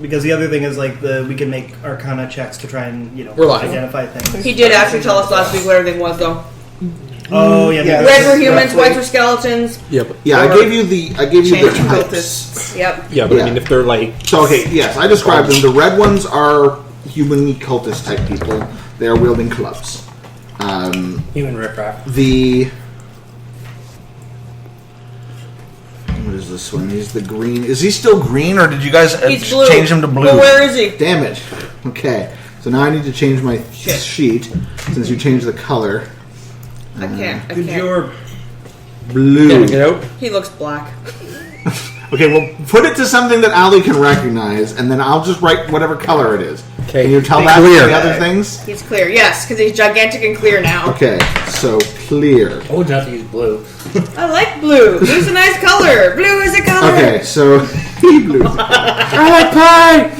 because the other thing is like we can make Arcana checks to try and identify things. He did actually tell us last week what everything was, though. Oh yeah, Red were humans, whites were skeletons. I gave you the types. Yep. Yeah, but I mean, if they're like yes, I described them. The red ones are human cultist type people. They are wielding clubs. Human riffraff. What is this one? He's the green. Is he still green, or did you guys change him to blue? Well, where is he? Damn it. Okay, so now I need to change my sheet since you changed the color. I can't. You're blue. Get out. He looks black. Okay, well, put it to something that Ali can recognize, and then I'll just write whatever color it is. Okay. Can you tell that Clear. the other things? He's clear, yes, because he's gigantic and clear now. Okay, so clear. I would not use blue. I like blue. Blue's a nice color. Blue is a color. Okay, so blue. I like pie.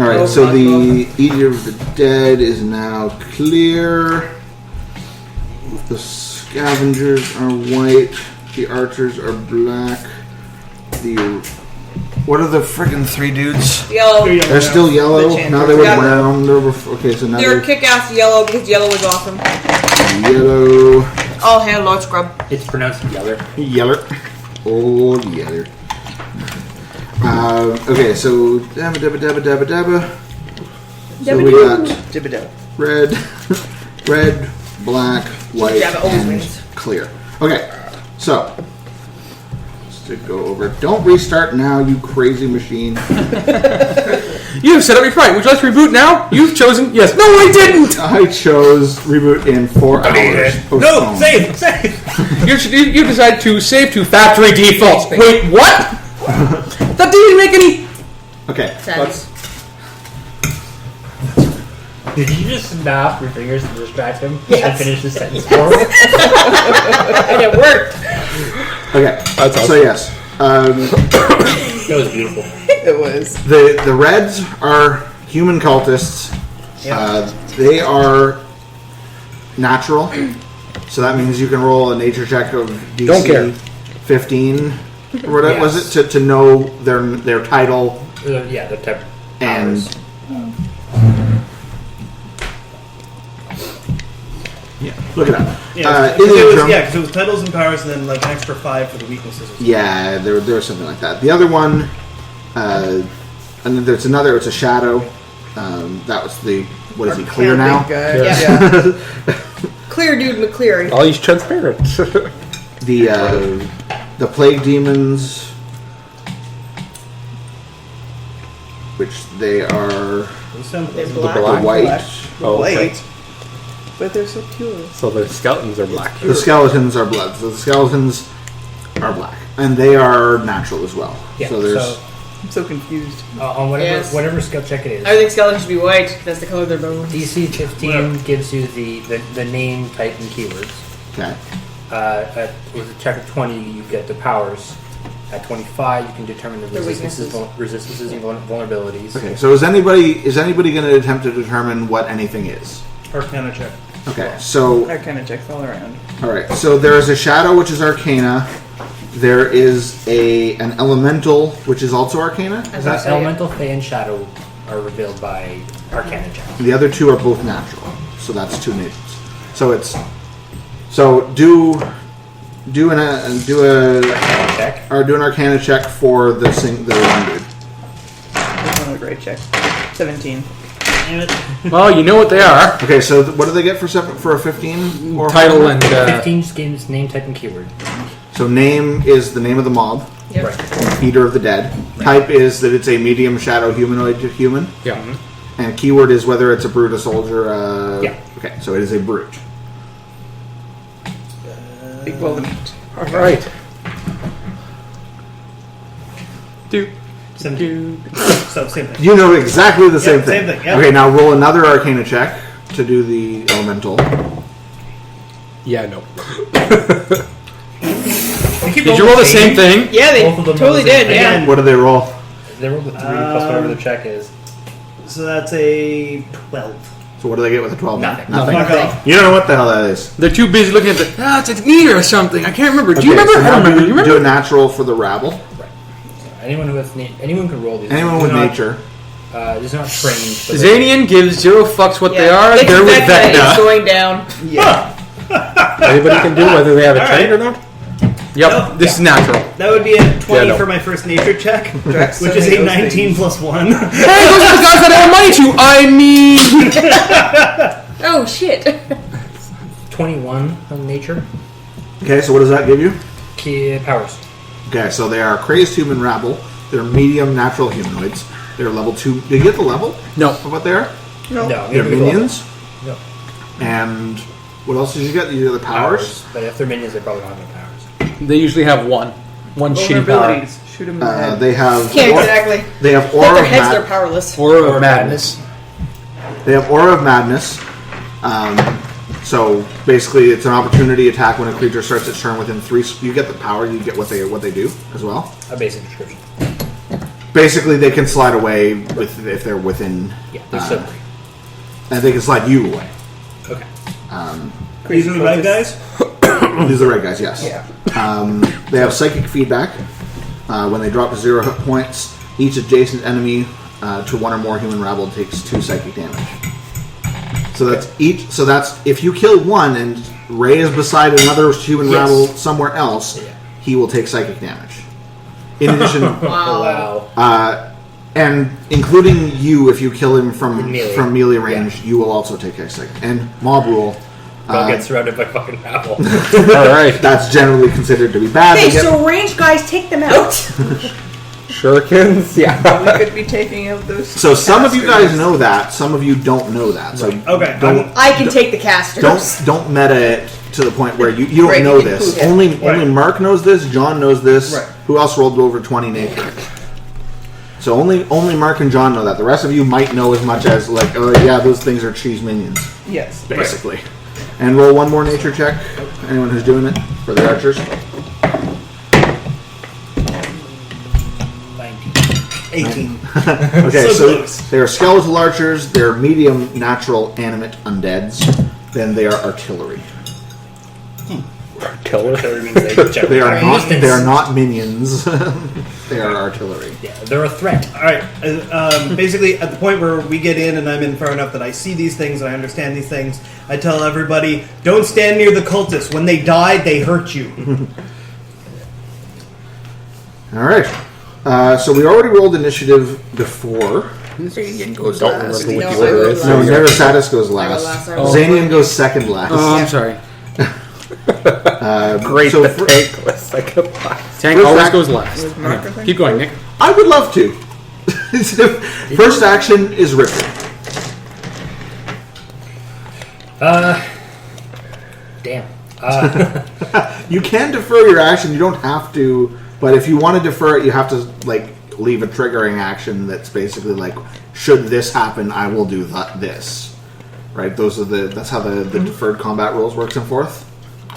All right, so the Eater of the Dead is now clear. The Scavengers are white. The Archers are black. What are the friggin' three dudes? Yellow. They're still yellow. Now they were brown. Okay, so now they're kick-ass yellow because yellow is awesome. Yellow. Oh, hey, Lord Scrub. It's pronounced yeller. Yeller. Oh, yeller. Okay, so dabba. So we got red, black, white, and clear. Okay, so to go over. Don't restart now, you crazy machine. You have set up your fight. Would you like to reboot now? You've chosen yes. No, I didn't. I chose reboot in 4 hours. No, save. You decided to save to factory defaults. Wait, what? That didn't make any. Okay. Did you just snap your fingers to distract him? Yes. And finish the sentence for him? And it worked. Okay. That's awesome. So yes. That was beautiful. It was. The Reds are human cultists. They are natural, so that means you can roll a nature check of DC Don't care. 15 or whatever was it to know their title Yeah, the type. and. Yeah, look it up. Because it was titles and powers, and then like an extra 5 for the weaknesses. Or something. Yeah, there was something like that. The other one, and then there's another. It's a shadow. That was the what is he? Clear now. Guy. Yeah. Clear dude McCleary. Oh, he's transparent. The plague demons, which they are They're the black. white. Oh, okay. White. But they're so pure. So the skeletons are black. The skeletons are blood. So the skeletons are black, and they are natural as well. Yeah, so there's. so I'm so confused. on whatever skill check it is. I think skeletons should be white. That's the color of their bones. DC 15 gives you the name, type, and keywords. Okay. With a check of 20, you get the powers. At 25, you can determine the resistances and vulnerabilities. Okay. So is anybody going to attempt to determine what anything is? Arcana check. Okay. So Arcana checks all around. all right. So there is a shadow, which is Arcana. There is an elemental, which is also Arcana. Elemental, Fey, and Shadow are revealed by Arcana checks. The other two are both natural, so that's 2 natures. So it's do an Arcana check. or do an Arcana check for the one dude. This one was a great check. 17. Well, you know what they are. Okay, so what do they get for a 15? Or Title higher? and 15 just gives name, type, and keyword. So name is the name of the mob. Yep. Right. Eater of the Dead. Type is that it's a medium shadow humanoid to human. Yeah. And keyword is whether it's a brute, a soldier. Yeah. Okay, so it is a brute. Well, All right. Do. 17. So same thing. You know exactly the same thing. Same thing, yeah. Okay, now roll another Arcana check to do the elemental. Yeah, no. Did you roll the same thing? Yeah, they Both of them totally roll the same did. Yeah. Again. What do they roll? They rolled a 3 plus whatever the check is. So that's a 12. So what do they get with a 12? Nothing. Fuck off. You don't know what the hell that is. They're too busy looking at it's an eater or something. I can't remember. Do you Okay, remember? so I don't now remember. You do a remember? natural for the rabble. Anyone who has anyone can roll these. Anyone with nature. Is not trained. But Zanian gives 0 fucks what they are. It's They're with Vecna. It's Vecna. going down. Anybody can do whether they have a All trait right. or not. Yep, Nope. this is natural. That would be a 20 Yeah, no. for my first nature check, Drax which is sending a those 19 things. plus 1. Hey, those are the guys that I have money to. I mean, Oh shit! 21 on nature. Okay, so what does that give you? Key powers. Okay, so they are crazed human rabble. They're medium natural humanoids. They're level 2. Did you get the level no. of what they are? No, They're maybe minions. No. And what else did you get? You got the powers. But if they're minions, they probably don't have any powers. They usually have one shitty power. Vulnerabilities. Shoot him in the head. They have Can't exactly. They have With aura their of heads, they're mad- powerless. Aura of madness. They have aura of madness. So basically, it's an opportunity attack when a creature starts its turn within 3. You get the power. You get what they do as well. A basic description. Basically, they can slide away if they're within. Yeah, they're silvery. And they can slide you away. Okay. These are the bad guys? These are the red guys, yes. Yeah. They have psychic feedback. When they drop to 0 hit points, each adjacent enemy to one or more human rabble takes 2 psychic damage. So that's each. So that's if you kill one and Ray is beside another human rabble somewhere else, he will take psychic damage. In addition, Wow. and including you, if you kill him from Melee. melee range, you will also take psychic. And mob rule. I'll get surrounded by fucking rabble. All right. That's generally considered to be bad. Hey, They get- so ranged guys, take them out. Shurikens. Yeah. We could be taking out those. So some of you casters. guys know that, some of you don't know that. So Okay, don't I can take the casters. don't meta it to the point where you don't Right, know you can this. prove it. Only Right. Mark knows this. John knows this. Right. Who else rolled over 20 nature? So only Mark and John know that. The rest of you might know as much as like, oh yeah, those things are cheese minions, Yes. basically. And roll one more nature check. Anyone who's doing it for the archers. 18. Okay, So so close. they're skeletal archers. They're medium natural animate undeads. Then they are artillery. Killer. Artillery means they check They are fire not. distance. They are not minions. They are artillery. Yeah, they're a threat. All right. Basically, at the point where we get in and I'm in far enough that I see these things and I understand these things, I tell everybody, don't stand near the cultists. When they die, they hurt you. All right. So we already rolled initiative before. Goes don't remember which No, I order will it is. No, last. Neresatis goes I will last. last, I will Zanian goes second last. Oh, I'm sorry. Great. So the for- tank was second last. Tank First always act- goes last. With marker Okay, thing? keep going, Nick. I would love to. First action is Ripper. Damn. You can defer your action. You don't have to, but if you want to defer it, you have to like leave a triggering action that's basically like, should this happen, I will do this. Right? That's how the deferred combat rules works in fourth.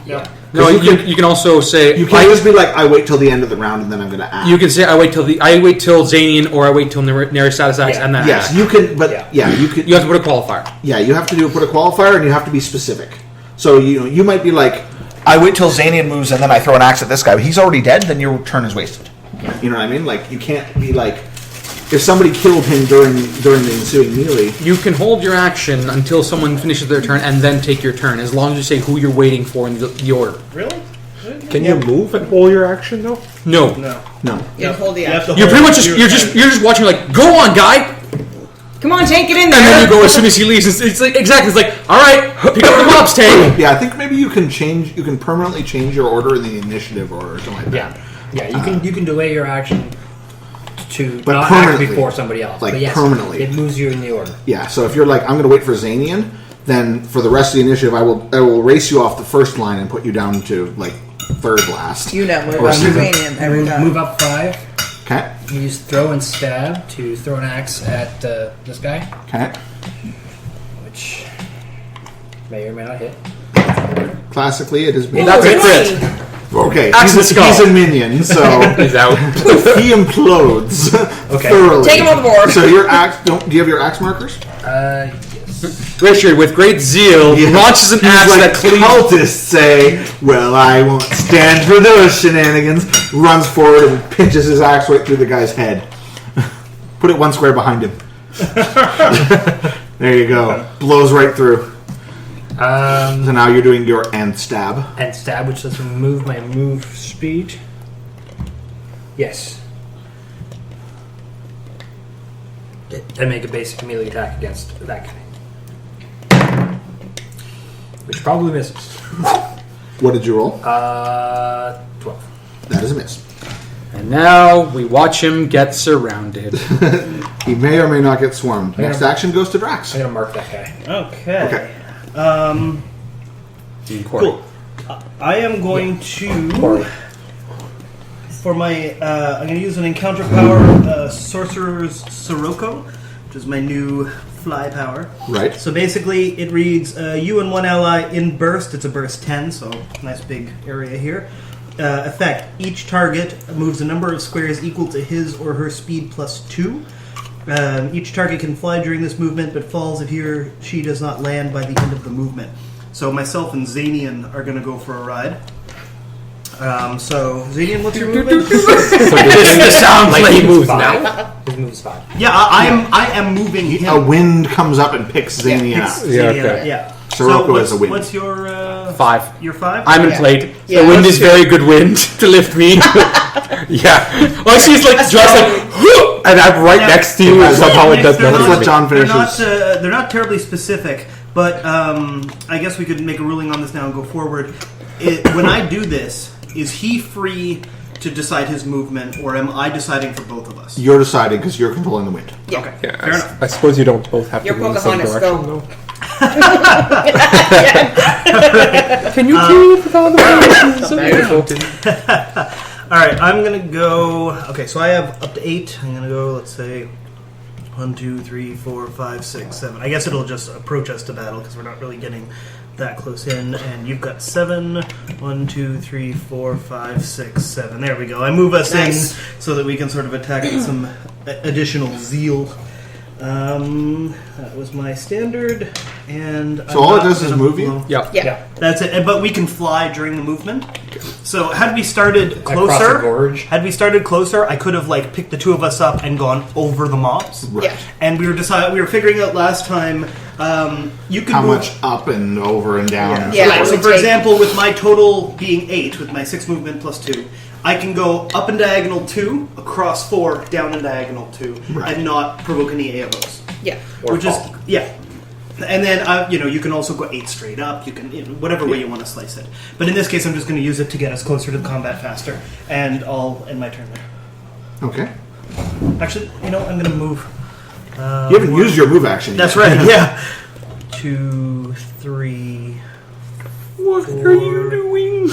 Yeah. No, you you can also say You can't just be like, I wait till the end of the round and then I'm going to act. you can say I wait till Zanian or I wait till Neresatis acts Yeah. and then Yes, act. you can, but Yeah. you can. You have to put a qualifier. Yeah, you have to put a qualifier, and you have to be specific. So you might be like, I wait till Zanian moves, and then I throw an axe at this guy. But he's already dead. Then your turn is wasted. You know what I mean? Like you can't be like, if somebody killed him during the ensuing melee. You can hold your action until someone finishes their turn and then take your turn, as long as you say who you're waiting for in the order. Really? Can you move and hold your action though? No. No. No, You hold the You have action. to You're pretty hold much your you're just watching like, go on, guy! Come on, Tank, get in And there. then you go as soon as he leaves. It's like exactly. It's like, all right, pick up the mobs, Tank. yeah, I think maybe you can permanently change your order in the initiative order or something like Yeah. that. Yeah, you can delay your action to But not act permanently. before somebody else. Like but yes, permanently. It moves you in the order. Yeah, so if you're like, I'm going to wait for Zanian, then for the rest of the initiative, I will race you off the first line and put you down to like third last. You know, move Or on second. Uranium every time. Move up 5. Okay. You use throw and stab to throw an axe at this guy, Okay. which may or may not hit. Classically, it has been. That's a 20. crit. Okay, Axe in the skull. he's a minion, so He's out. he implodes Okay. thoroughly. Take him on the board. So your axe. Do you have your axe markers? Yes. Richard, with great zeal, Yeah. launches an He's axe like that cleaves. cultists say, "Well, I won't stand for those shenanigans." runs forward and pinches his axe right through the guy's head. Put it one square behind him. There you go. Blows right through. So now you're doing your end stab. And stab, which does remove my move speed. Yes. I make a basic melee attack against that guy. Which probably misses. What did you roll? 12. That is a miss. And now we watch him get surrounded. He may or may not get swarmed. Next action goes to Drax. I'm going to mark that guy. Okay. Cool. I am going to, for my, I'm going to use an encounter power, Sorcerer's Sirocco, which is my new fly power. Right. So basically, it reads, you and one ally in burst. It's a burst 10, so nice big area here. Effect, each target moves a number of squares equal to his or her speed plus 2. Each target can fly during this movement, but falls if he or she does not land by the end of the movement. So myself and Xanian are going to go for a ride. So, Xanian, what's your movement? The sound Like he moves 5. now? His move's 5. Yeah, I am moving A him. wind comes up and picks Xania up. Yeah, Xanian, okay. yeah. Sirocco what's, is a wind. What's your 5. Your 5? I'm in Yeah. plate. Yeah. The wind is very good wind to lift me. Yeah. Oh, she's like dressed like, whoo! And I'm right Yeah. next to you, and somehow it does They're Let's nothing let to me. John finish They're his... not, they're not terribly specific, but I guess we could make a ruling on this now and go forward. When I do this, is he free to decide his movement, or am I deciding for both of us? You're deciding because you're controlling the wind. Yeah. Okay, Yeah, fair enough. I suppose you don't both have to You're go in the same Pocahontas, direction, go. though. can you keep with all the Beautiful. All right, I'm gonna go. Okay, so I have up to 8. I'm gonna go. Let's say 1, 2, 3, 4, 5, 6, 7. I guess it'll just approach us to battle because we're not really getting that close in. And you've got 7. 1, 2, 3, 4, 5, 6, 7. There we go. I move us Nice. in so that we can sort of attack with some additional zeal. That was my standard, and So all it does is move you? Yeah. Yeah. That's it. But we can fly during the movement. So had we started Across the closer, gorge. I could have like picked the two of us up and gone over the mobs. Right. Yeah. And we were figuring out last time. You can How move. much up and over and down. Yeah. Right, it so would for take- example, with my total being 8, with my 6 movement plus 2, I can go up and diagonal 2, across 4, down and diagonal 2, Right. and not provoke any AOs. Yeah. Or Which is fall. yeah, and then you can also go 8 straight up. You can whatever way you want to slice it. But in this case, I'm just going to use it to get us closer to the combat faster, and I'll end my turn there. Okay. Actually, I'm going to move. You haven't used your move action yet. That's right. Yeah. 2, 3. What are you doing?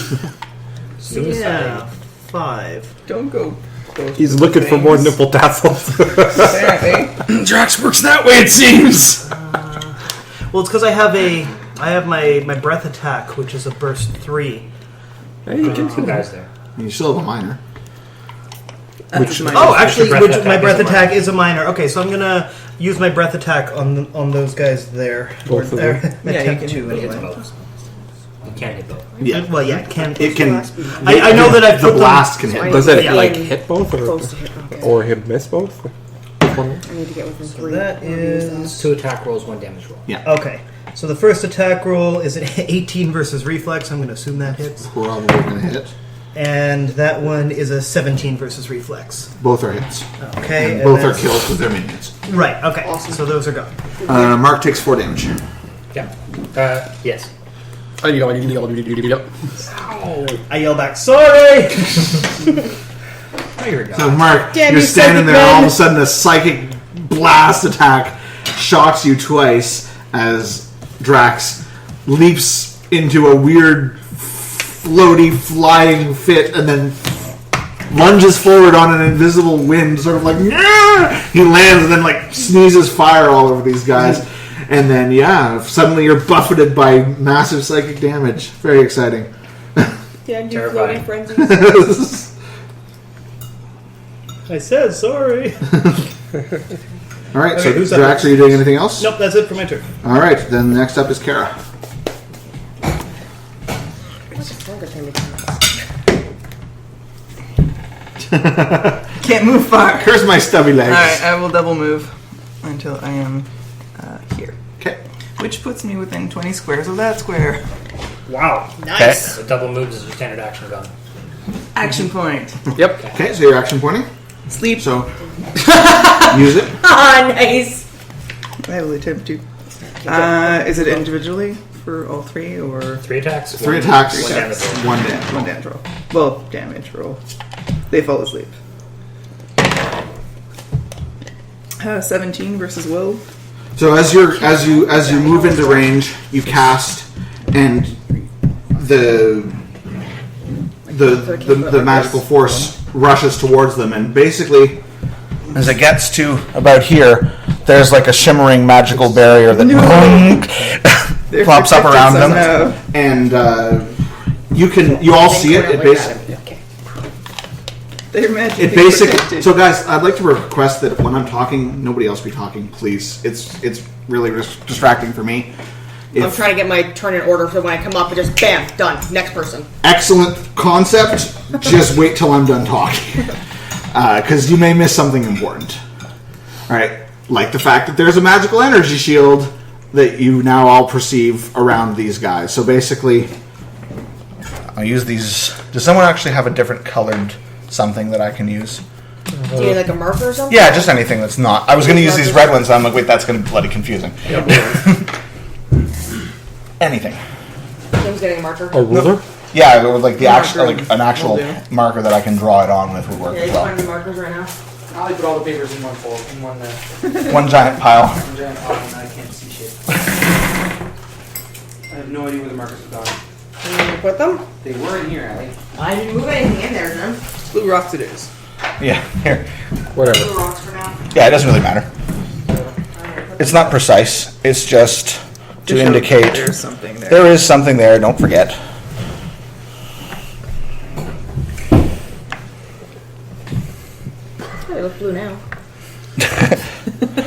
Yeah. 5. Don't go close. He's to looking for more things. nipple tassels. Apparently. Drax works that way, it seems. Well, it's because I have my breath attack, which is a burst 3. Hey, you can 2 guys there. You still have a minor. Which my Oh, actually, breath which, attack my is breath a attack is a minor. Okay, so I'm gonna use my breath attack on those guys there. Both of them? Yeah, you can 2 hit anyway. Both. You can't hit both. Yeah. Well, yeah, it can. It can. I know that I've The put them- blast can hit. Does it Yeah. like hit both Close to hit. Okay. or hit miss both? Which one? I need to get within 3. that is 2 attack rolls, 1 damage roll. okay. So the first attack roll is an 18 versus reflex. I'm going to assume that hits, Probably going to hit. and that one is a 17 versus reflex. Both are hits. Okay, And both are that's- kills with their minions. Right. Okay. Awesome. So those are gone. Mark takes 4 damage. Yeah. Yes. I yell back, "Sorry!" Oh, you're a So god. Mark, Damn you're you, standing psychic there, all of man. a sudden a psychic blast attack shocks you twice as Drax leaps into a weird floaty flying fit and then lunges forward on an invisible wind, sort of like, "Nyah!" He lands and then like sneezes fire all over these guys. And then, suddenly you're buffeted by massive psychic damage. Very exciting. Damn you, Terrifying. floating frenzies. I said sorry. All right, Okay, so who's up Drax, are you doing anything else? Nope, that's it for my turn. All right, then next up is Kara. What's a stronger thing to Can't move far. Curse my stubby legs. Alright, I will double move until I am here. Okay. Which puts me within 20 squares of that square. Wow. Nice. So double moves is your standard action gun. Action point. Yep. Okay, so you're action pointing. Sleep. So use it. Ah, nice. I will attempt to. Is it individually for all three or 3 attacks. 3 attacks. One damage. One damage. one damage roll? Well, damage roll. They fall asleep. 17 versus will. So as you move into range, you cast, and the magical force rushes towards them, and basically, as it gets to about here, there's like a shimmering magical barrier that They're pops up protected around them, somehow. and you all see it. It basically. They're magically It basically. protected. So, guys, I'd like to request that when I'm talking, nobody else be talking, please. It's really distracting for me. I'm trying to get my turn in order so when I come up, it just bam, done. Next person. Excellent concept. Just wait till I'm done talking, because you may miss something important. All right, like the fact that there's a magical energy shield that you now all perceive around these guys. So basically, I'll use these. Does someone actually have a different colored something that I can use? Do you need like a marker or something? Yeah, just anything that's not. I was going to use these red ones, and I'm like, wait, that's going to be bloody confusing. Anything. Tim's getting a marker. A ruler? Yeah, it would like the actual, Marker like an actual will do. marker that I can draw it on with would work Yeah, as he's well. finding markers right now. I'll put all the papers in one fold, in one One giant pile. giant pile, and I can't see shit. I have no idea where the markers have gone. You need to put them? They were in here, Allie. I didn't move anything in there, then. Blue rocks it is. Yeah, here. Whatever. Blue rocks for now. Yeah, it doesn't really matter. It's not precise. It's just to show indicate there's something there. there is something there. Don't forget. They look blue now.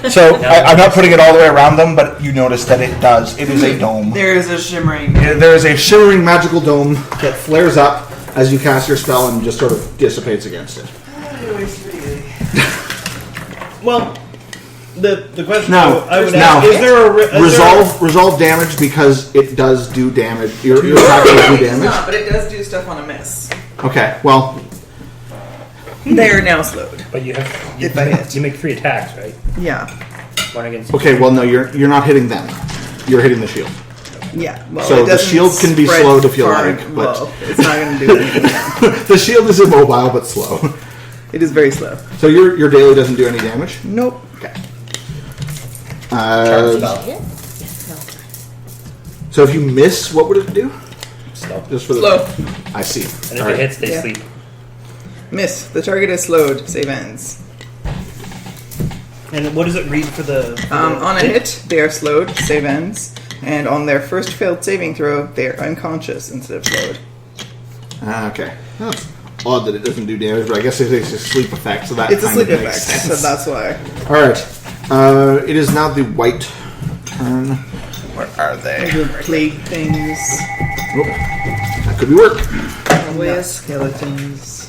So I'm not putting it all the way around them, but you notice that it does. It is a dome. There is a shimmering. There is a shimmering magical dome that flares up as you cast your spell and just sort of dissipates against it. Well, the question Now, I would ask is there a resolve damage because it does do damage. Your attack does do It's damage. not, but it does do stuff on a miss. Okay, well, They are now slowed. But you have If I hit. you make 3 attacks, right? Yeah. One against okay, well, no, you're not hitting them. You're hitting the shield. Yeah. Well, So it the doesn't shield can be spread slowed if you far- like, but- well, it's not going to do anything. The shield is immobile but slow. It is very slow. So your daily doesn't do any damage. Nope. Okay. Yeah. So if you miss, what would it do? slow. Just for the Slow. I see. And if All it right. hits, they Yeah. sleep. Miss. The target is slowed. Save ends. And what does it read for the? On a hit, they are slowed. Save ends. And on their first failed saving throw, they are unconscious instead of slowed. Okay. That's odd that it doesn't do damage, but I guess it's a sleep effect, so that It's a kind sleep of effect, makes so sense. that's why. All right. It is now the white turn. Where are they? The plague things. Oh, that could be work. Probably Not is. skeletons.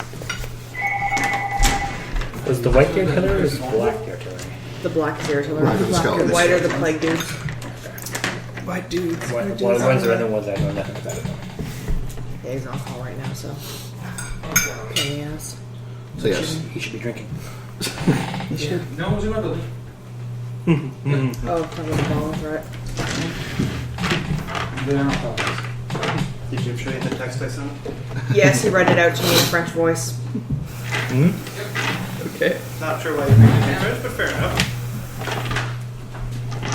Was the white the artillery or was the black the artillery? The black is the artillery. Black is the The skeleton. white are the plague dudes. White dudes. One, White one, dudes. one's the other ones I know nothing about it. Yeah, he's on call right now, so. Pain in the ass. So yes. He should be drinking. You should. No, it was in my building. Oh, probably the balls, right? Did you show you the text I sent? Yes, he read it out to me in French voice. Okay. Not sure why you think it's English, but fair enough.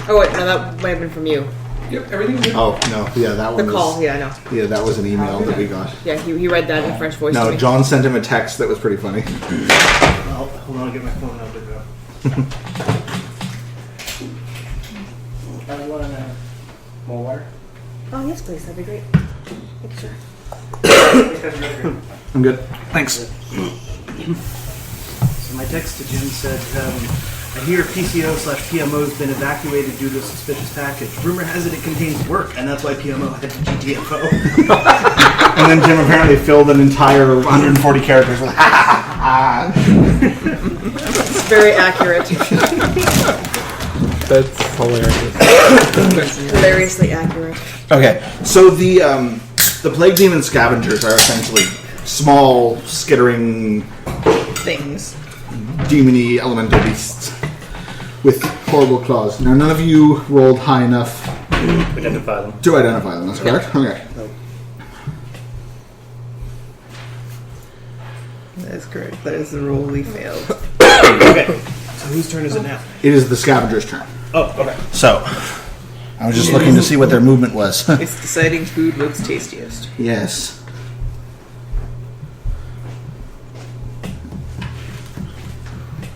Oh wait, no, that might have been from you. Yep, everything's good. Oh no, yeah, that The one. call, Was, yeah, I know. yeah, that was an email that we got. Yeah, he read that in French voice to No, me. John sent him a text that was pretty funny. Well, hold on, I'll get my phone out to go. More water? Oh yes, please, that'd be great. Thank you, sir. I'm good. Thanks. So my text to Jim said, I hear PCO/PMO has been evacuated due to a suspicious package. Rumor has it contains work, and that's why PMO had to GTFO. And then Jim apparently filled an entire 140 characters with It's very accurate. That's hilarious. Hilariously accurate. Okay, so the plague demon scavengers are essentially small, skittering, Things. demony elemental beasts with horrible claws. Now, none of you rolled high enough Identify them. to identify them. That's correct. Okay. That is correct. That is the rule we failed. Okay. So whose turn is it now? It is the scavenger's turn. Oh, okay. So, I was just looking to see what their movement was. It's deciding food looks tastiest. Yes.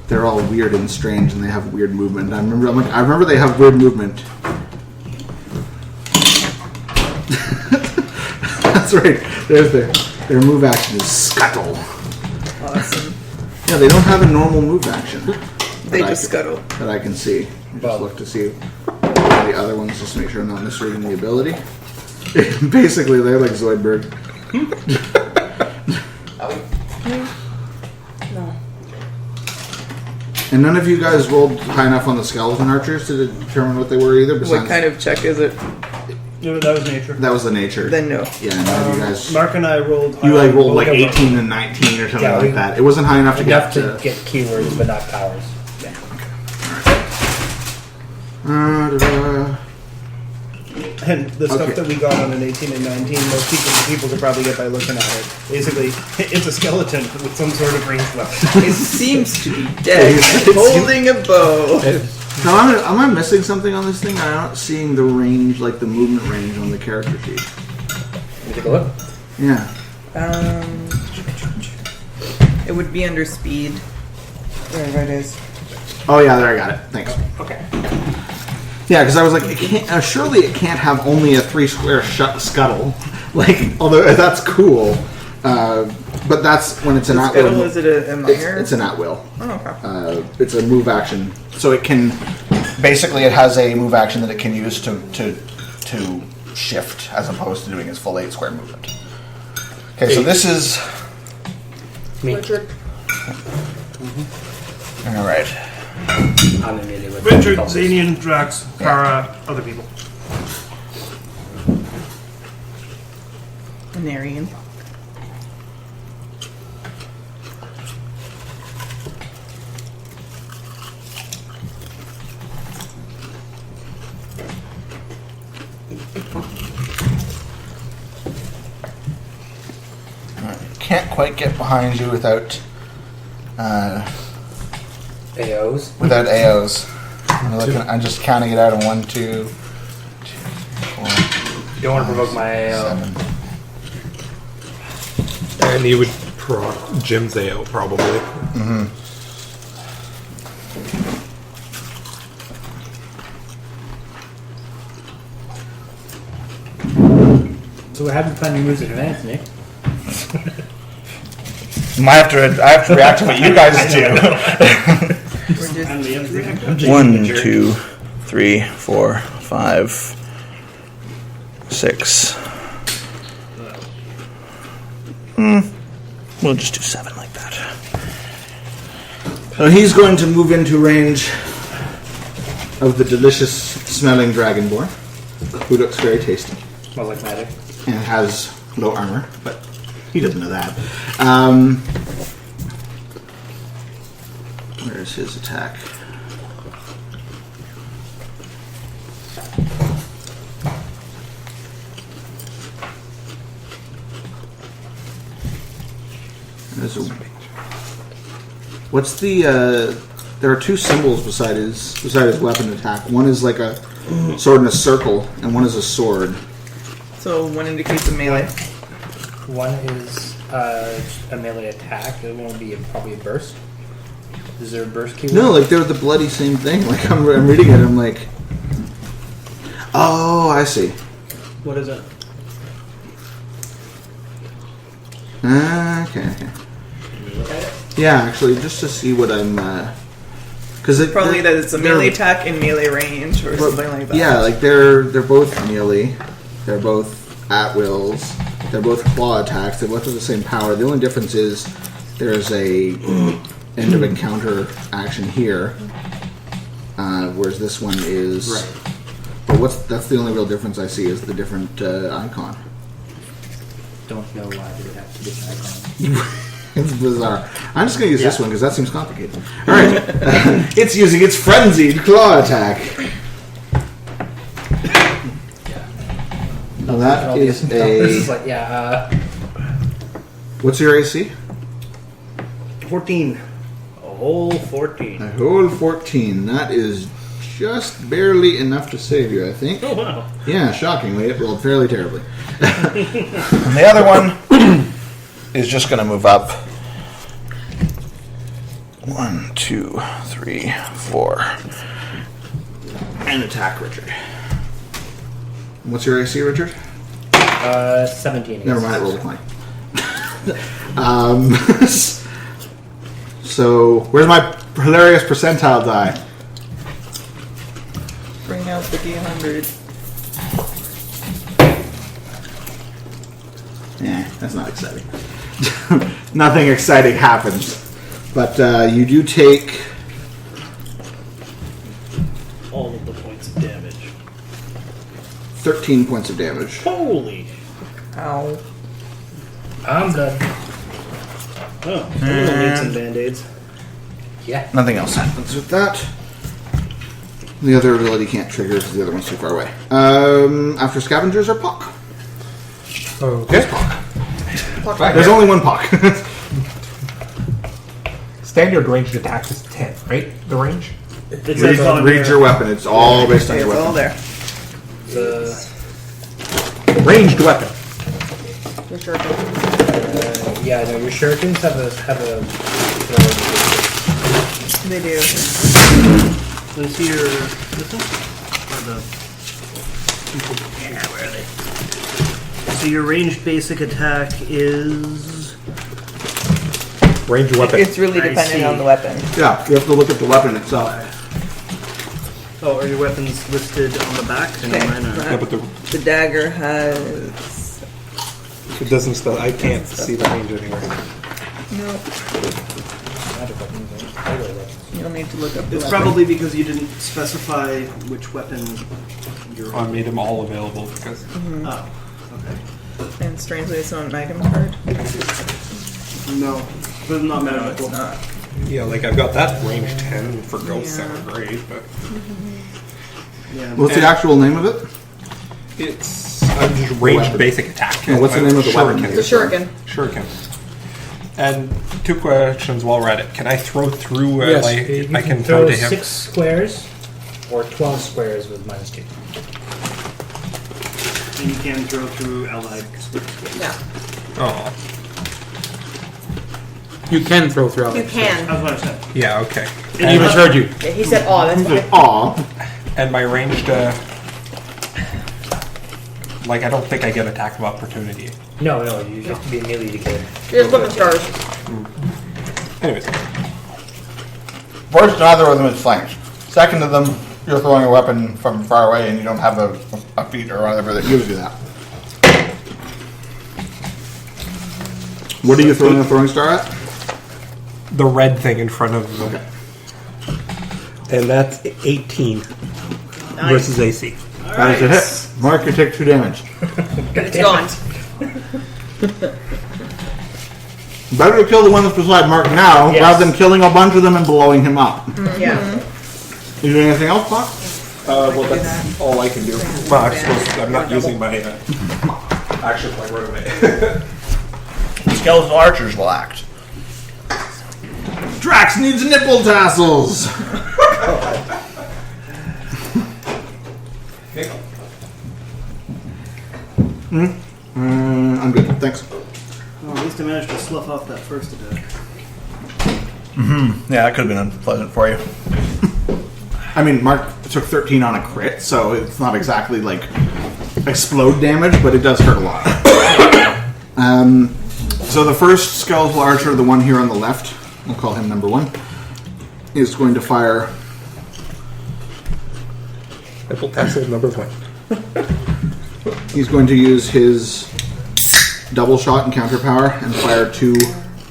They're all weird and strange, and they have weird movement. I remember they have weird movement. That's right. There's their move action is scuttle. Awesome. Yeah, they don't have a normal move action. They just scuttle. That I can see. Just Well- look to see the other ones, just to make sure I'm not misreading the ability. Basically, they're like Zoidberg. No. And none of you guys rolled high enough on the skeleton archers to determine what they were either. What Besides, kind of check is it? No, that was nature. that was the nature. Then no. Yeah, none of you guys. Mark and I rolled. You like rolled like a- 18 and 19 or something Yeah, like we- that. It wasn't high enough to Enough get to get keywords, but not powers. Da-da. And the stuff Okay. that we got on an 18 and 19, most people could probably get by looking at it. Basically, it's a skeleton with some sort of range weapon. It seems to be dead, holding a bow. Now, am I missing something on this thing? I'm not seeing the range, like the movement range on the character sheet. Let me take a look. Yeah. It would be under speed. Wherever it is. Oh yeah, there I got it. Thanks. Okay. Yeah, because I was like, it can't, surely it can't have only a 3-square scuttle. Like, although that's cool, but that's when it's an at Scuttle, will. is it a minor? It's an at will. Oh, okay. It's a move action, so it can. Basically, it has a move action that it can use to shift, as opposed to doing its full 8-square movement. Okay, so this is Me. Richard. all right. I'm immediately with Richard, Cultists. Xenian, Drax, Kara, other people. Narian. Can't quite get behind you without AOs. without AOs. I'm just counting it out in 1, 2, 3, 4, You don't want to provoke my AO. 7. And you would proc Jim's AO probably. So what happened to finding moves in advance, Nick? I have to react to what you guys do. We're just And the end. 1, 2, 3, 4, 5, 6. We'll just do 7 like that. So he's going to move into range of the delicious smelling dragonborn, who looks very tasty Smells like magic. and has low armor, but he doesn't know that. Where's his attack? What's the? There are 2 symbols beside his weapon attack. One is like a sword in a circle, and one is a sword. so one indicates a melee. One is a melee attack. The other one would be probably a burst. Is there a burst keyword? No, like they're the bloody same thing. Like I'm reading it, I'm like, oh, I see. What is it? Okay. Yeah, actually, just to see what I'm, because Probably that it's a melee attack in melee range or something like that. Yeah, like they're both melee. They're both at wills. They're both claw attacks. They both have the same power. The only difference is there's a end of encounter action here, whereas this one is. Right. But that's the only real difference I see is the different icon. Don't know why they would have to get an icon. It's bizarre. I'm just going to use this one because that seems complicated. All right, it's using its frenzied claw attack. Now that is This is a. like, What's your AC? 14. A whole 14. A whole 14. That is just barely enough to save you, I think. Oh, wow. Yeah, shockingly, it rolled fairly terribly. And the other one is just going to move up. 1, 2, 3, 4. And attack Richard. What's your AC, Richard? 17. Never mind, it rolled a 20. So, where's my hilarious percentile die? Bring out the D100. Yeah, that's not exciting. Nothing exciting happens. But you do take All of the points of damage. 13 points of damage. Holy. Ow. I'm done. Oh, we'll need some band-aids. Yeah. Nothing else happens with that. The other ability can't trigger because the other one's too far away. After scavengers are Puck. Okay. There's only one Puck. Standard ranged attack is 10, right? The range? It's like on Read your weapon. It's all based on It's your all weapon. there. Ranged weapon. Your shuriken. Yeah, no, your shurikens have a They do. Let's see your. This one? Or the. Yeah, where are they? So your ranged basic attack is. Ranged weapon. It's really I dependent see. on the weapon. Yeah, you have to look at the weapon itself. Oh, are your weapons listed on the back? And Okay. mine are. Yeah, but The dagger has. it doesn't spell. I can't see the range anywhere. No. You'll need to look up the It's weapon. probably because you didn't specify which weapon you're. I made them all available because Oh, okay. And strangely, it's not an item card. No, but not No, magical. it's not. yeah, like I've got that range 10 for ghosts that Yeah. are great, but Yeah. What's the actual name of it? it's just ranged Weapon. basic attack. No, what's the name of the weapon? Shuriken. The shuriken. Shuriken. And 2 questions while we're at it. Can I throw through? Yes, like you I can throw to him. 6 squares or 12 squares with -2. And you can throw through allied squares. Yeah. Oh, You can throw through. You can. That's what I said. yeah. Okay. He misheard you. Yeah, he said, "Oh, that's fine." Aw. And my ranged, like I don't think I get attack of opportunity. No, you have to be a melee to get it. Here's weapon stars. Anyways, First, neither of them is flanked. Second of them, you're throwing a weapon from far away and you don't have a feat or whatever that gives you that. What are you throwing a throwing star at? the red thing in front of them, and that's 18 versus AC. That is a hit. Mark, you take 2 damage. It's gone. Better to kill the one that's beside Mark now, Yes. rather than killing a bunch of them and blowing him up. Yeah. You doing anything else, Mark? Well, that's all I can do. Well, I'm supposed I'm not using my action point right away. Skeletal archers will act. Drax needs nipple tassels! I'm good, thanks. Well, at least I managed to slough off that first attack. Yeah, that could have been unpleasant for you. I mean, Mark took 13 on a crit, so it's not exactly like explode damage, but it does hurt a lot. So the first skeletal archer, the one here on the left, we'll call him number 1, is going to fire. Nipple tassel number 1. He's going to use his double shot and counter power and fire 2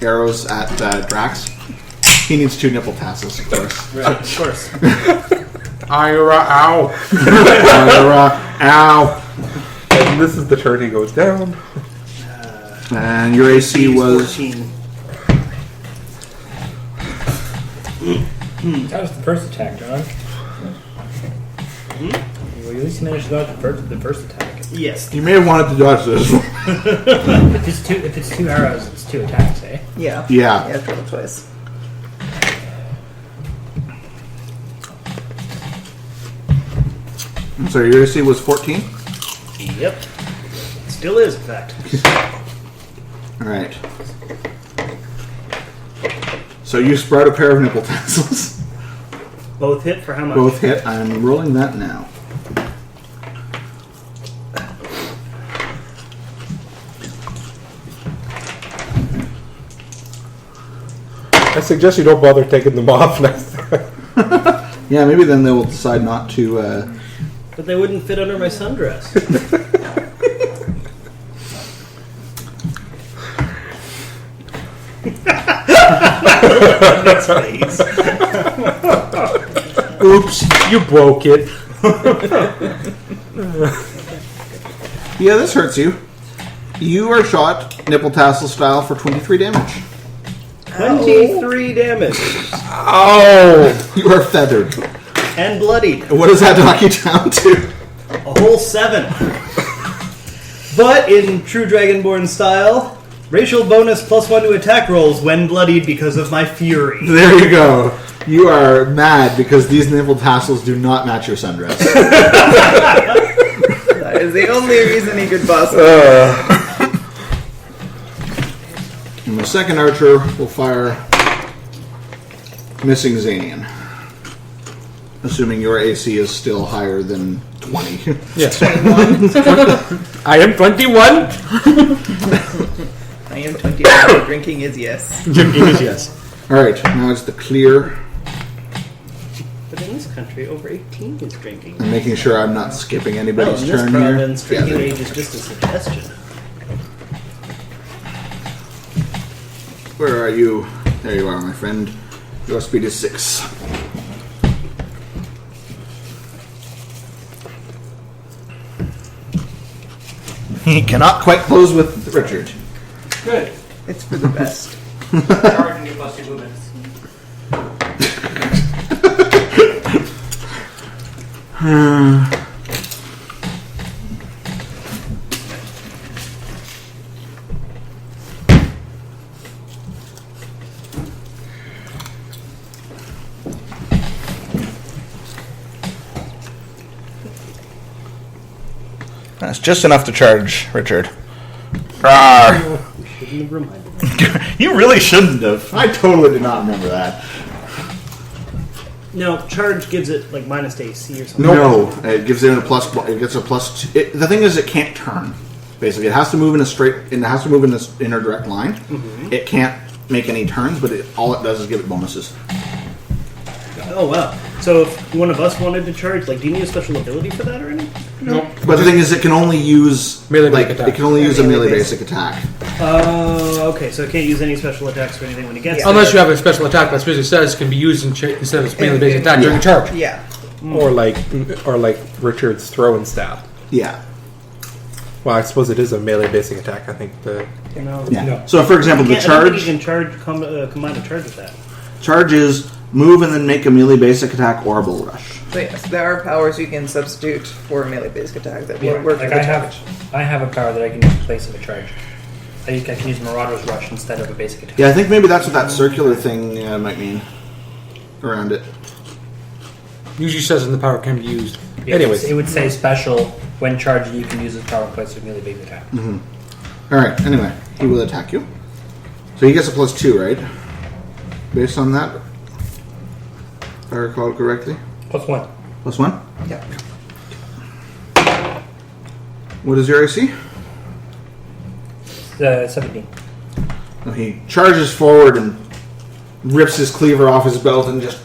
arrows at Drax. He needs 2 nipple tassels, of course. Right, of course. Ira, ow. Ow. And this is the turn he goes down. And your AC was 14. That was the first attack, John. Well, you at least managed to dodge the first attack. Yes. You may have wanted to dodge this one. If it's 2 arrows, it's 2 attacks, eh? Yeah. Yeah. Yeah, roll twice. So your AC was 14? Yep. Still is, in fact. Alright. So you sprout a pair of nipple tassels. Both hit for how much? Both hit. I'm rolling that now. I suggest you don't bother taking them off next time. Yeah, maybe then they will decide not to. But they wouldn't fit under my sundress. That's face. Oops, you broke it. Yeah, this hurts you. You are shot nipple tassel style for 23 damage. 23 damage. Oh! You are feathered. And bloodied. What does that knock you down to? A whole 7. But in true Dragonborn style, racial bonus +1 to attack rolls when bloodied because of my fury. There you go. You are mad because these nipple tassels do not match your sundress. That is the only reason he could possibly. And the second archer will fire missing Xanian. Assuming your AC is still higher than 20. Yes. I am 21. I am 21. Drinking is yes. Drinking is yes. Alright, now it's the clear. But in this country, over 18 is drinking. I'm making sure I'm not skipping Well, anybody's in this turn province, here. drinking there you age is just a suggestion. Where are you? There you are, my friend. Your speed is 6. He cannot quite close with Richard. Good. It's for the best. Charging you plus 2 movements. That's just enough to charge, Richard. Rawr. Shouldn't have reminded me. You really shouldn't have. I totally did not remember that. No, charge gives it like minus to AC or something. No, it gives it a plus. It gets a plus. The thing is, it can't turn. Basically, it has to move in a straight. It has to move in this inner direct line. Mm-hmm. It can't make any turns, but all it does is give it bonuses. Oh wow! So if one of us wanted to charge, like, do you need a special ability for that or anything? No. But the thing is, it can only use Melee like basic attack. it can only use a Melee melee basic. basic attack. Okay, so it can't use any special attacks or anything when it gets Yeah. Unless you have a special attack that specifically says can be used instead of melee based attack during a charge. Yeah. Or like Richard's throw and stab. Yeah. Well, I suppose it is a melee basic attack. I think the You know, Yeah. No. So, for example, the I don't think charge you can charge combine a charge with that. charge is move and then make a melee basic attack or a bull rush. So yes, there are powers you can substitute for a melee basic attack that Yeah, will work like for the I charge. have a power that I can use in place of a charge. I can use Marauder's Rush instead of a basic attack. Yeah, I think maybe that's what that circular thing might mean around it. usually says in the power can be used. Yeah, Anyways, it would say special when charging. You can use this power in place of melee basic attack. All right. Anyway, he will attack you. So he gets a +2, right? Based on that, if I recall correctly. +1. +1. Yeah. What is your AC? 17. Well, he charges forward and rips his cleaver off his belt and just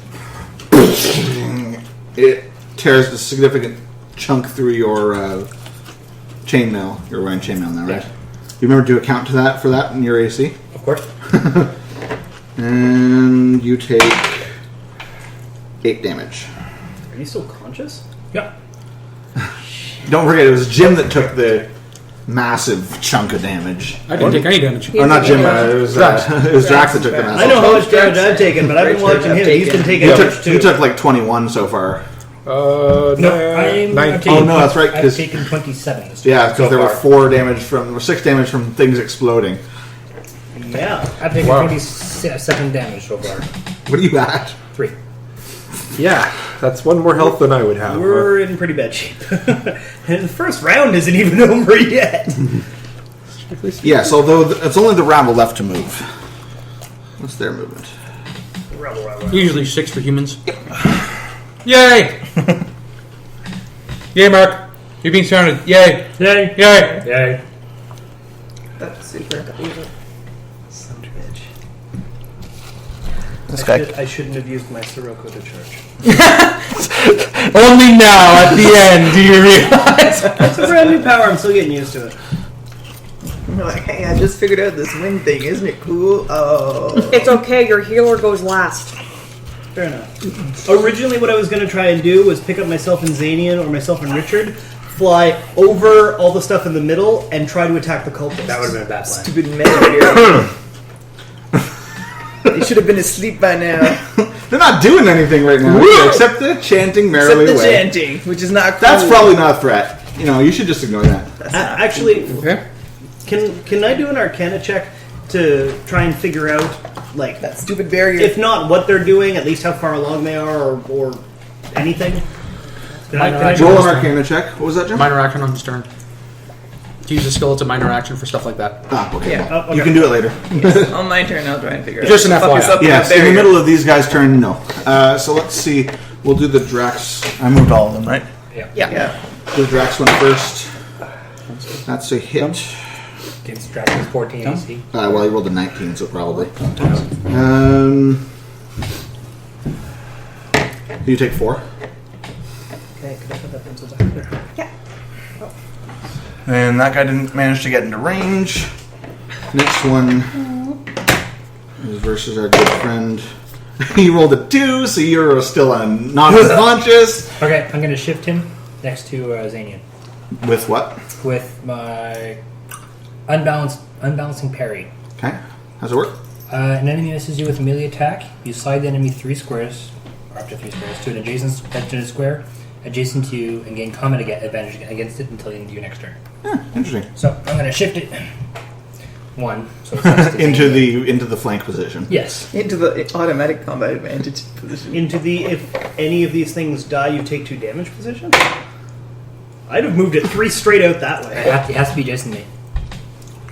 it tears a significant chunk through your chainmail. You're wearing chainmail now, right? Yeah. You remember to account to that for that in your AC? Of Of course. And you take 8 damage. Are you still conscious? Yeah. Don't forget, it was Jim that took the massive chunk of damage. I didn't take any damage. Or not Jim, it was Drax that took the massive I know how much chunk. damage I've taken, but I've been watching him. He's been taking You damage took, too. you took like 21 so far. No, I'm 19. taking Oh, no, that's right, I've 'cause- taken 27. Yeah, because so there were far. 6 damage from things exploding. Yeah. I've taken Wow. 27 damage so far. What are you at? 3. Yeah, that's one more health than I would have. We're in pretty bad shape. And the first round isn't even over yet. Yes, although it's only the rabble left to move. What's their movement? Usually 6 for humans. Yay! Yay, Mark. You're being surrounded. Yay! Yay! Yay! Yay! That's super. Son of a bitch. This I shouldn't have used my Sirocco to charge. Only now, at the end, do you realize? It's a brand new power. I'm still getting used to it. I'm like, hey, I just figured out this wind thing. Isn't it cool? Oh. It's okay, your healer goes last. Fair enough. Originally, what I was going to try and do was pick up myself and Zanian or myself and Richard, fly over all the stuff in the middle, and try to attack the cultists. That would have been a bad plan. Stupid men here. They should have been asleep by now. They're not doing anything right now, except they're chanting merrily Except the away. chanting, which is not cool. That's probably not a threat. You know, you should just ignore that. Actually, Okay. can I do an Arcana check to try and figure out, like, that stupid barrier. if not what they're doing, at least how far along they are, or anything? Can I Roll an Arcana check. What was that, Jim? Minor action on his turn. To use a skill, it's a minor action for stuff like that. Ah, okay. Yeah. Oh, okay. You can do it later. On my turn, I'll try and figure it out. Just an Fuck FYI. us up with Yes, that in the barrier. middle of these guys' turn, no. So let's see. We'll do the Drax. I moved all of them, right? Yeah. The Drax one first. That's a hit. Against Dragons 14 AC. Well, he rolled a 19, so probably. You take 4. Okay, could I put that pencil back there? And that guy didn't manage to get into range. Next one is versus our good friend. He rolled a 2, so you're still not unconscious. Okay, I'm going to shift him next to Zanian With what? with my unbalancing parry. Okay. How's it work? An enemy misses you with a melee attack. You slide the enemy 3 squares, or up to 3 squares, to an adjacent square adjacent to you and gain combat advantage against it until the end of your next turn. Interesting. So I'm going to shift it 1. So it's next to Zanian. into the flank position. Yes. Into the automatic combat advantage position. Into the, if any of these things die, you take 2 damage position? I'd have moved it 3 straight out that way. It has to be adjacent to me.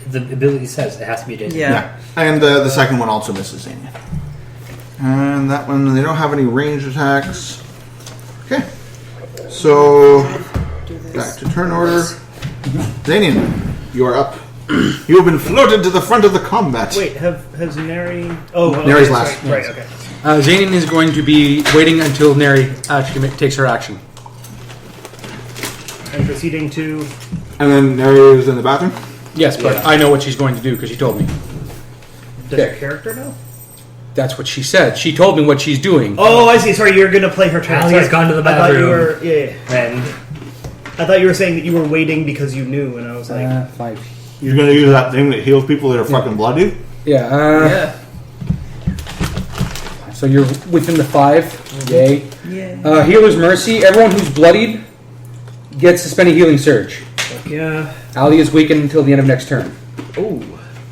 The ability says it has to be adjacent. Yeah. And the second one also misses Zania. And that one, they don't have any ranged attacks. Okay. So, back to turn order. Zanian, you are up. You have been floated to the front of the combat. Wait, has Neri... Oh, okay, Neri's sorry. last. Right, okay. Zanian is going to be waiting until Neri actually takes her action. And proceeding to... And then Neri is in the bathroom. Yes, but Yeah. I know what she's going to do because she told me. Does your Okay. character know? That's what she said. She told me what she's doing. Oh, I see. Sorry, you're going to play her turn. Allie's Sorry. gone to the I thought you bathroom. were... Yeah. And I thought you were saying that you were waiting because you knew, and I was like... 5. You're going to use that thing that heals people that are fucking bloody? Yeah. Yeah. So you're within the 5. Yay. Yeah. Healer's Mercy. Everyone who's bloodied gets to spend a healing surge. Yeah. Ali is weakened until the end of next turn. Ooh.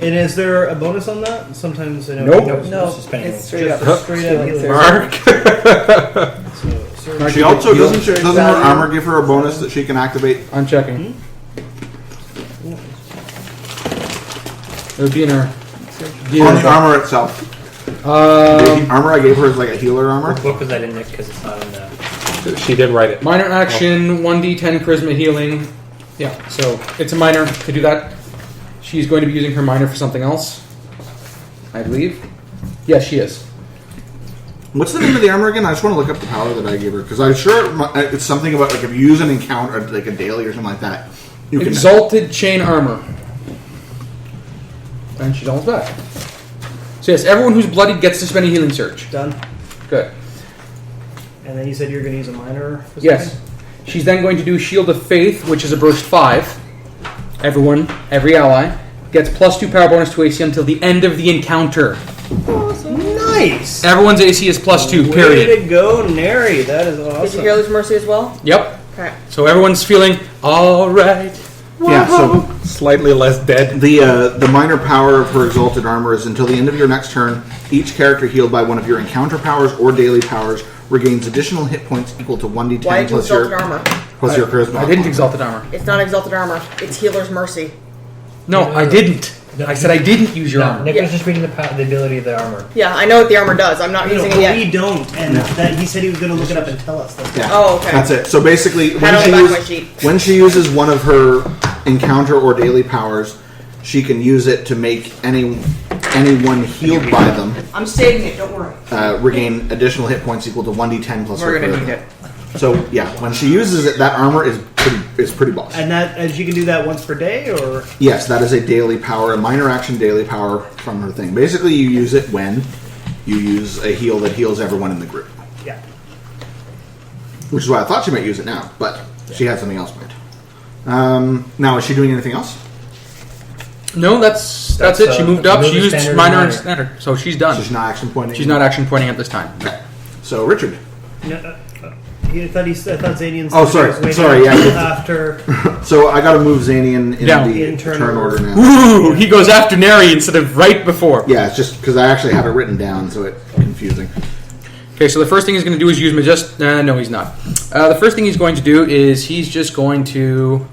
And is there a bonus on that? Sometimes I know... Nope. No, Suspending it's straight up. Just straight up Healing healing. Mark. So, She also doesn't Heal. her armor give her a bonus that she can activate? I'm checking. It would be in her. On the armor itself. The armor I gave her is like a healer armor. what book was that in, Nick? Because it's not in the... She did write it. Minor action, 1d10 charisma healing. Yeah, so it's a minor to do that. She's going to be using her minor for something else, I believe. Yes, she is. What's the name of the armor again? I just want to look up the power that I gave her because I'm sure it's something about like if you use an encounter like a daily or something like that, you can. Exalted chain armor. And she's almost back. So yes, everyone who's bloodied gets to spend a healing surge. Done. Good. And then you said you're going to use a minor for Yes. something? She's then going to do Shield of Faith, which is a burst 5. Every ally, gets +2 power bonus to AC until the end of the encounter. Nice! Everyone's AC is +2, period. Way to go, Neri. That is awesome. Did you hear Healer's Mercy as well? Yep. Okay. So everyone's feeling alright. Yeah, so Slightly less dead. the minor power of her exalted armor is until the end of your next turn, each character healed by one of your encounter powers or daily powers regains additional hit points equal to 1d10 Why did you plus Exalted your Armor? plus your charisma. I didn't Exalted Armor. It's not Exalted Armor. It's Healer's Mercy. No, I didn't. No, I said I didn't use your No, armor. Nick Yeah. was just reading the ability of the armor. Yeah, I know what the armor does. I'm not No, using but it yet. we don't, and that he said he was going to look it up and tell us. That's Yeah. Oh, okay. That's it. So basically, Had on the back of my sheet. when she uses one of her encounter or daily powers, she can use it to make anyone healed by them I'm saving it. Don't worry. regain additional hit points equal to 1d10 plus We're her gonna charisma. need it. So yeah, when she uses it, that armor is pretty boss. And she can do that once per day, or Yes, that is a daily power, a minor action daily power from her thing. Basically, you use it when you use a heal that heals everyone in the group. yeah. Which is why I thought she might use it now, but she had something else planned. Now, is she doing anything else? No, that's That's, it. She moved up. She moved used standard minor and and minor. standard. So she's done. She's not action pointing. She's not action pointing at this time. Okay. So Richard. No, I thought Zanian. Oh, sorry. was waiting Sorry, yeah. After So I got to move Zanian in Down. the In turn turn order. order now. Ooh, he goes after Neri instead of right before. Yeah, it's just because I actually have it written down, so it's confusing. Okay, so the first thing he's going to do is use no, he's not. The first thing he's going to do is he's just going to.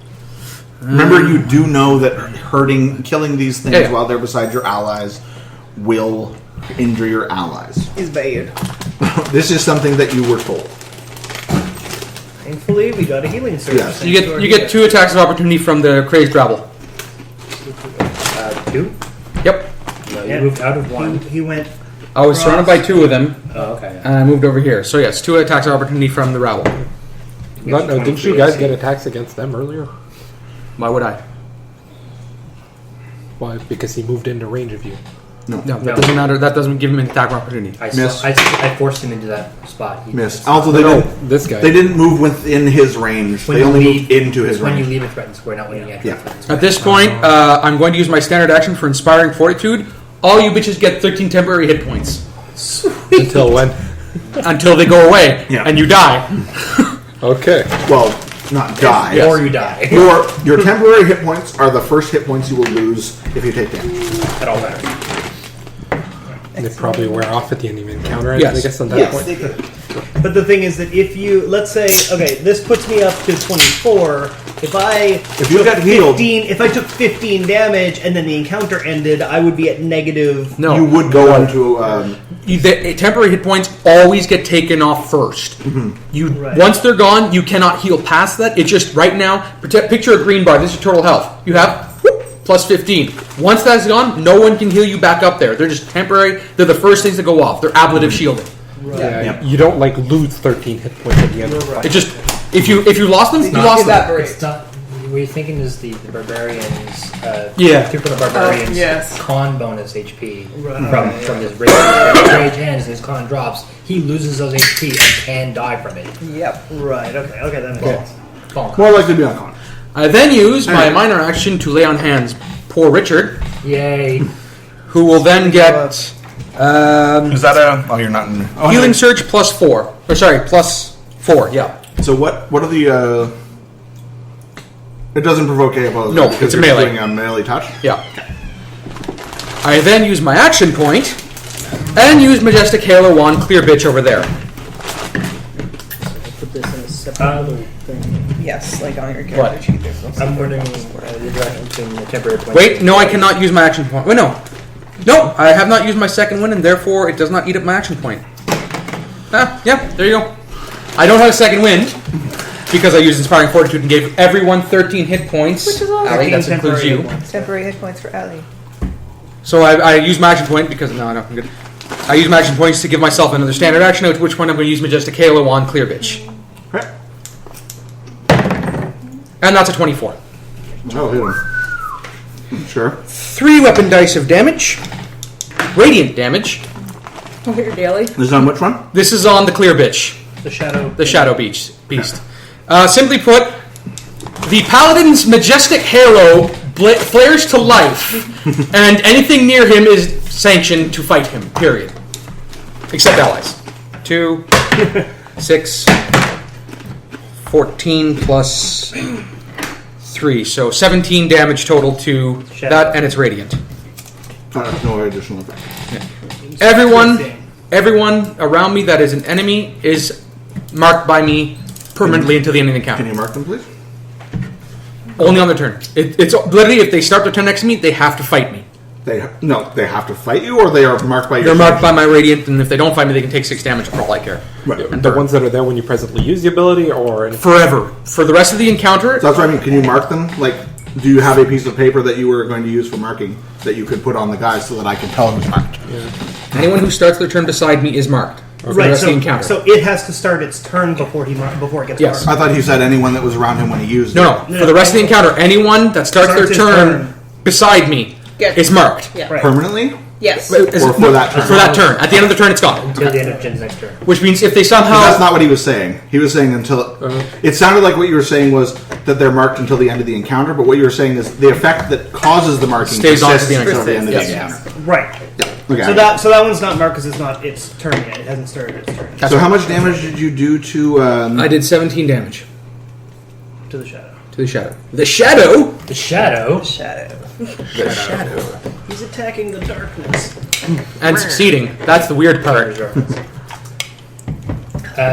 Remember, you do know that killing these things Yeah. while they're beside your allies will injure your allies. He's bad. This is something that you were told. Thankfully, we got a healing surge. Yes. You get 2 attacks of opportunity from the crazed rabble. 2? Yep. No, you Yeah. moved out of 1. He went. I was surrounded by 2 of them, Oh, okay. and I moved over here. So yes, 2 attacks of opportunity from the rabble. No, didn't you guys get attacks against them earlier? Why would I? Why? Because he moved into range of you. No, that doesn't matter. That doesn't give him an attack of opportunity. Miss. I forced him into that spot. He- Missed. Also, they No, didn't. this guy. They didn't move within his range. When They you only leave- moved into his it's when you range. leave a threatened square, not when you enter Yeah. a threatened square. At this point, I'm going to use my standard action for Inspiring Fortitude. All you bitches get 13 temporary hit points Until when? until they go away, Yeah. and you die. Okay. Well, not die. Or you die. Your temporary hit points are the first hit points you will lose if you take damage. At all matters. They probably wear off at the end of the encounter. I Yes. guess on that Yes. point. But the thing is that if you, let's say, okay, this puts me up to 24. If you got healed- 15, if I took 15 damage and then the encounter ended, I would be at negative. No, You would go on to. The temporary hit points always get taken off first. You Right. once they're gone, you cannot heal past that. It's just right now. Picture a green bar. This is your total health. You have plus 15. Once that's gone, no one can heal you back up there. They're just temporary. They're the first things that go off. They're ablative shielding. Yeah, you don't like lose 13 hit points at the end. It just if you lost them, you lost them. Evaporate. It's not. What you're thinking is the barbarians. Yeah. Two for the barbarians. yes. Con bonus HP Right. from his rage. His rage ends and his con drops. He loses those HP and can die from it. Yep. Right. Okay. That makes sense. Bonk. more likely to be on con. I then use my minor action to lay on hands poor Richard, Yay! who will then get Is that a? Oh, you're not in. Oh, healing surge +4. Or sorry, +4. Yeah. So what? What are the? It doesn't provoke AFOs. No, because it's a you're melee. Doing a melee touch. Yeah. I then use my action point and use Majestic Halo Wand Clear Bitch over there. Put this in a separate thing. Yes, like on your character What? sheet. There's no I'm separate wondering ones. the interaction between the temporary points. Wait, no, I cannot use my action point. Wait, no. No, I have not used my second one, and therefore it does not eat up my action point. Yeah, there you go. I don't have a second wind because I used Inspiring Fortitude and gave everyone 13 hit points. Which is awesome. Ali, that 13 includes temporary you. hit points. Temporary hit points for Ellie. So I used my action point because no, I'm good. I used my action points to give myself another standard action, at which point I'm going to use Majestic Halo on Clear Bitch, Okay. and that's a 24. Oh, hit him. Sure. 3 weapon dice of damage. radiant damage. Oh, your daily. This is on which one? This is on the clear bitch, The shadow. the Shadow Beast. Simply put, the Paladin's majestic halo flares to life, and anything near him is sanctioned to fight him, period. Except allies. 2, 6, 14 plus 3, so 17 damage total to that, and it's radiant. No additional effect. Everyone around me that is an enemy is marked by me permanently until the end of the encounter. Can you mark them, please? Only on their turn. It's literally, if they start their turn next to me, they have to fight me. They have to fight you, or they are marked by your. They're marked by my radiant, and if they don't fight me, they can take 6 damage for all I care. Right. The ones that are there when you presently use the ability, or Forever. For the rest of the encounter, So that's what I mean. Can you mark them? Like, do you have a piece of paper that you were going to use for marking that you could put on the guy so that I can tell who's marked? anyone who starts their turn beside me is marked. For the Right, rest of the encounter. so it has to start its turn before it gets Yes. marked. I thought he said anyone that was around him when he used it. No. For the rest of the encounter, anyone that starts their Starts his turn turn. beside me Yes. is marked. Yeah. Right. Permanently? Yes. Or for that turn? For that turn. At the end of the turn, it's gone. Until the end of Jin's next turn. Which means if they That's somehow... not what he was saying. He was saying until... It sounded like what you were saying was that they're marked until the end of the encounter, but what you were saying is the effect that causes the marking Stays on to persists the end. until the end of Yes. the encounter. Right. Yeah. Okay. So that one's not marked because it's not its turn yet. It hasn't started its turn So how much damage did you do to... I did 17 damage to the shadow. to the Shadow. The Shadow? The Shadow. Shadow. The Shadow. He's attacking the darkness. And succeeding. That's the weird part.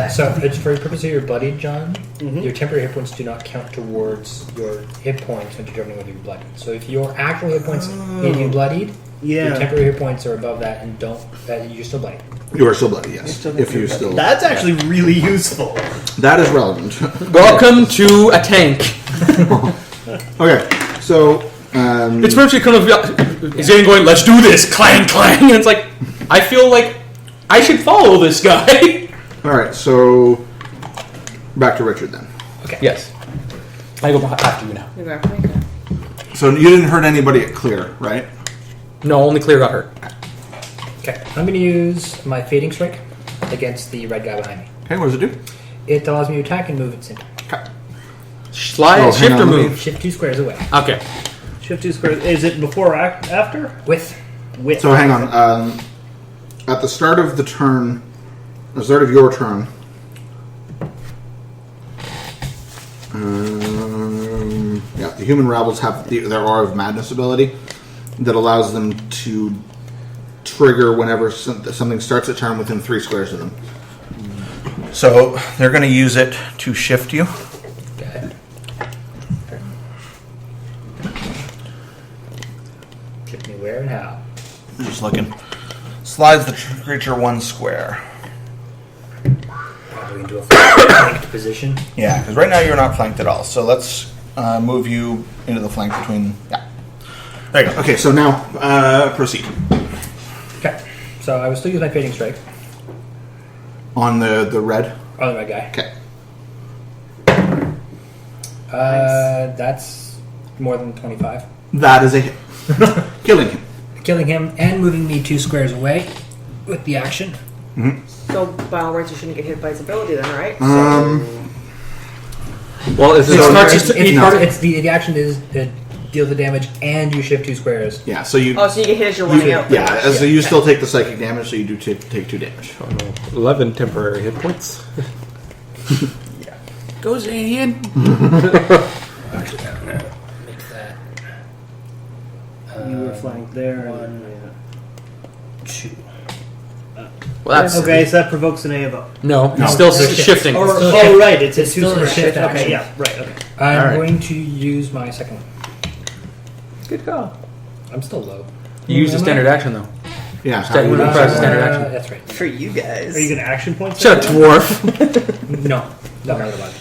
So, it's for the purpose of your bloodied, John, your temporary hit points do not count towards your hit points when determining whether you're bloodied. So, if your actual hit points hit you bloodied, your Yeah. temporary hit points are above that and you're still bloodied. You are still bloody, yes. If you still... That's actually really useful. That is relevant. Welcome to a tank. Okay, so... It's virtually kind of... Is Zane going, let's do this, clang, clang. And it's like, I feel like I should follow this guy. Alright, so... Back to Richard then. Yes. I go after you now. You got me? Okay. So you didn't hurt anybody at clear, right? No, only Clear got hurt. Okay, I'm going to use my Fading Strike against the red guy behind me. Okay, what does it do? It allows me to attack and move at the same time. Okay. Slide, Oh, hang shift on, or let me- move? Shift 2 squares away. Okay. Shift 2 squares. Is it before or after? With. With. So hang on. At the start of the turn, the start of your turn, the human rebels have their Aura of Madness ability that allows them to trigger whenever something starts a turn within 3 squares of them. So they're going to use it to shift you. Okay. Shift me where and how. Just looking. Slides the creature 1 square. Probably into a flanked position. Yeah, because right now you're not flanked at all. So let's move you into the flank between. Yeah. There you go. Okay, so now proceed. Okay, so I will still use my Fading Strike On the red. on the red guy. Okay. That's more than 25. That is a hit. Killing him. Killing him and moving me 2 squares away with the action. So, by all rights, you shouldn't get hit by his ability then, right? well, is it So on next- next? It's the action is to deal the damage and you shift 2 squares. Yeah, so you. Oh, so you get hit as you're running out. pretty Yeah, much. so you still take the psychic damage, so you do take 2 damage. 11 temporary hit points. Go Zane. Actually, I'm gonna make that. You were flanked there. 2. Well, that's... Okay, so that provokes an A of O. No, he's still shifting. Or, still oh, shift. right, it's a It's 2 still a square shift Okay, action. yeah, right, okay. I'm Alright. going to use my second one. Good call. I'm still low. You use the standard action, though. Yeah. Standard- you can press the standard action. That's right. For you guys. Are you going to action points? Shut up, that? dwarf. No, not about it.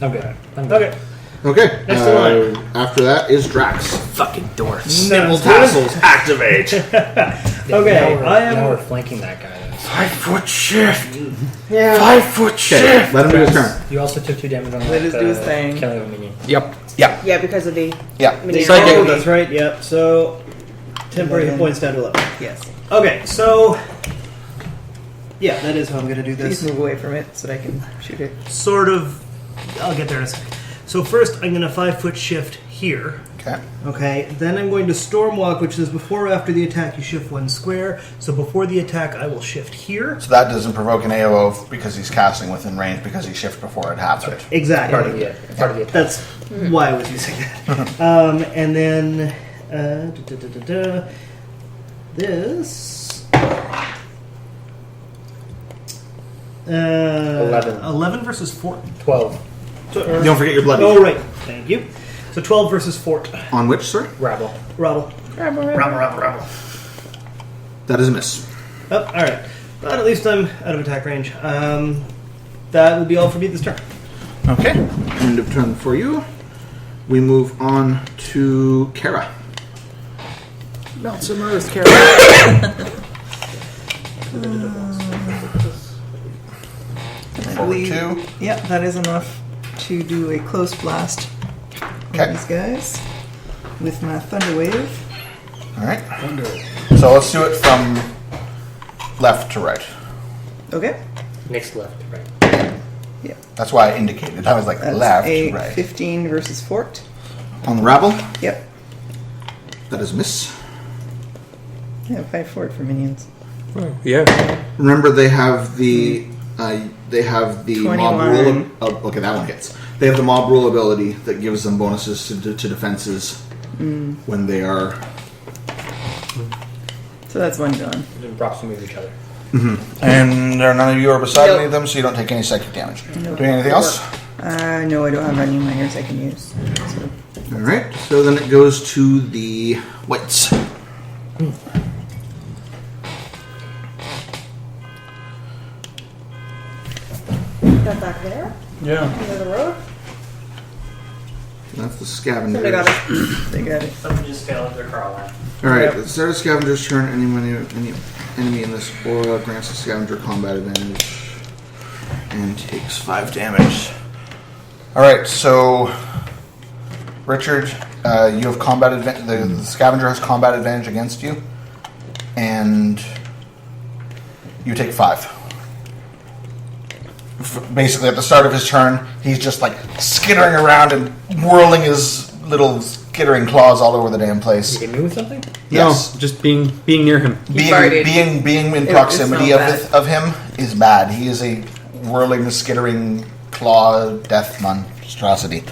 I'm good. I'm good. Okay. Okay. Next in line. After that is Drax. Fucking dwarfs. Nibble Tassels activate. Yeah, Okay, now we're flanking that guy. Though. 5-foot shift. Yeah. 5-foot Okay, shift. let him do his turn. You also took 2 damage on Let that. us do his thing. Killing of a minion. Yep. Yeah, because of the. Yeah. mini- Psychic. Oh, that's right, yep. So, temporary hit points down to 11. Yes. Okay, so yeah, that is how I'm going to do Please this. move away from it so that I can shoot it. Sort of. I'll get there in a second. So first, I'm going to 5-foot shift here. Okay. Okay, then I'm going to storm walk, which is before or after the attack you shift 1 square. So before the attack, I will shift here. So that doesn't provoke an AO because he's casting within range because he shifted before it happened. Exactly. Part of the attack. That's why I was using that. And then this 11. 11 versus 4. 12. Don't forget your bloody. Oh right, thank you. So 12 versus Fort. On which, sir? Rabble. Rabble. Rabble. That is a miss. Oh, all right. But at least I'm out of attack range. That will be all for me this turn. Okay. End of turn for you. We move on to Kara. Not some earth, Carol. I believe. 2. Yeah, that is enough to do a close blast Okay. on these guys with my Thunder Wave. All right. So let's do it from left to right. Okay. Next left, right. Yeah. That's why I indicated. I was like That's left, a right. 15 versus Fort. On the rabble, Yep. that is a miss. Yeah, 5 Fort for minions. Oh, yeah. Remember, they have the mob 21. rule. Okay, that one hits. They have the mob rule ability that gives them bonuses to defenses when they are. So that's one gone. In proximity of each other. And none of you are beside Nope. any of them, so you don't take any psychic damage. Nope. Doing anything else? No, I don't have any minors I can use. So. All right. So then it goes to the whites. That back there? Yeah. Near the road? That's the scavenger. Somebody got it. They got it. Someone just failed their car alarm. All right. Yep. At the start of scavenger's turn, any enemy in this aura grants the scavenger combat advantage and takes 5 damage. All right. So, Richard, you have combat advantage. The scavenger has combat advantage against you, and you take 5. Basically, at the start of his turn, he's just like skittering around and whirling his little skittering claws all over the damn place. You hit me with something? Yes. No, just being near him. Being in proximity it's not of him is bad. He is a whirling, skittering claw death monstrosity.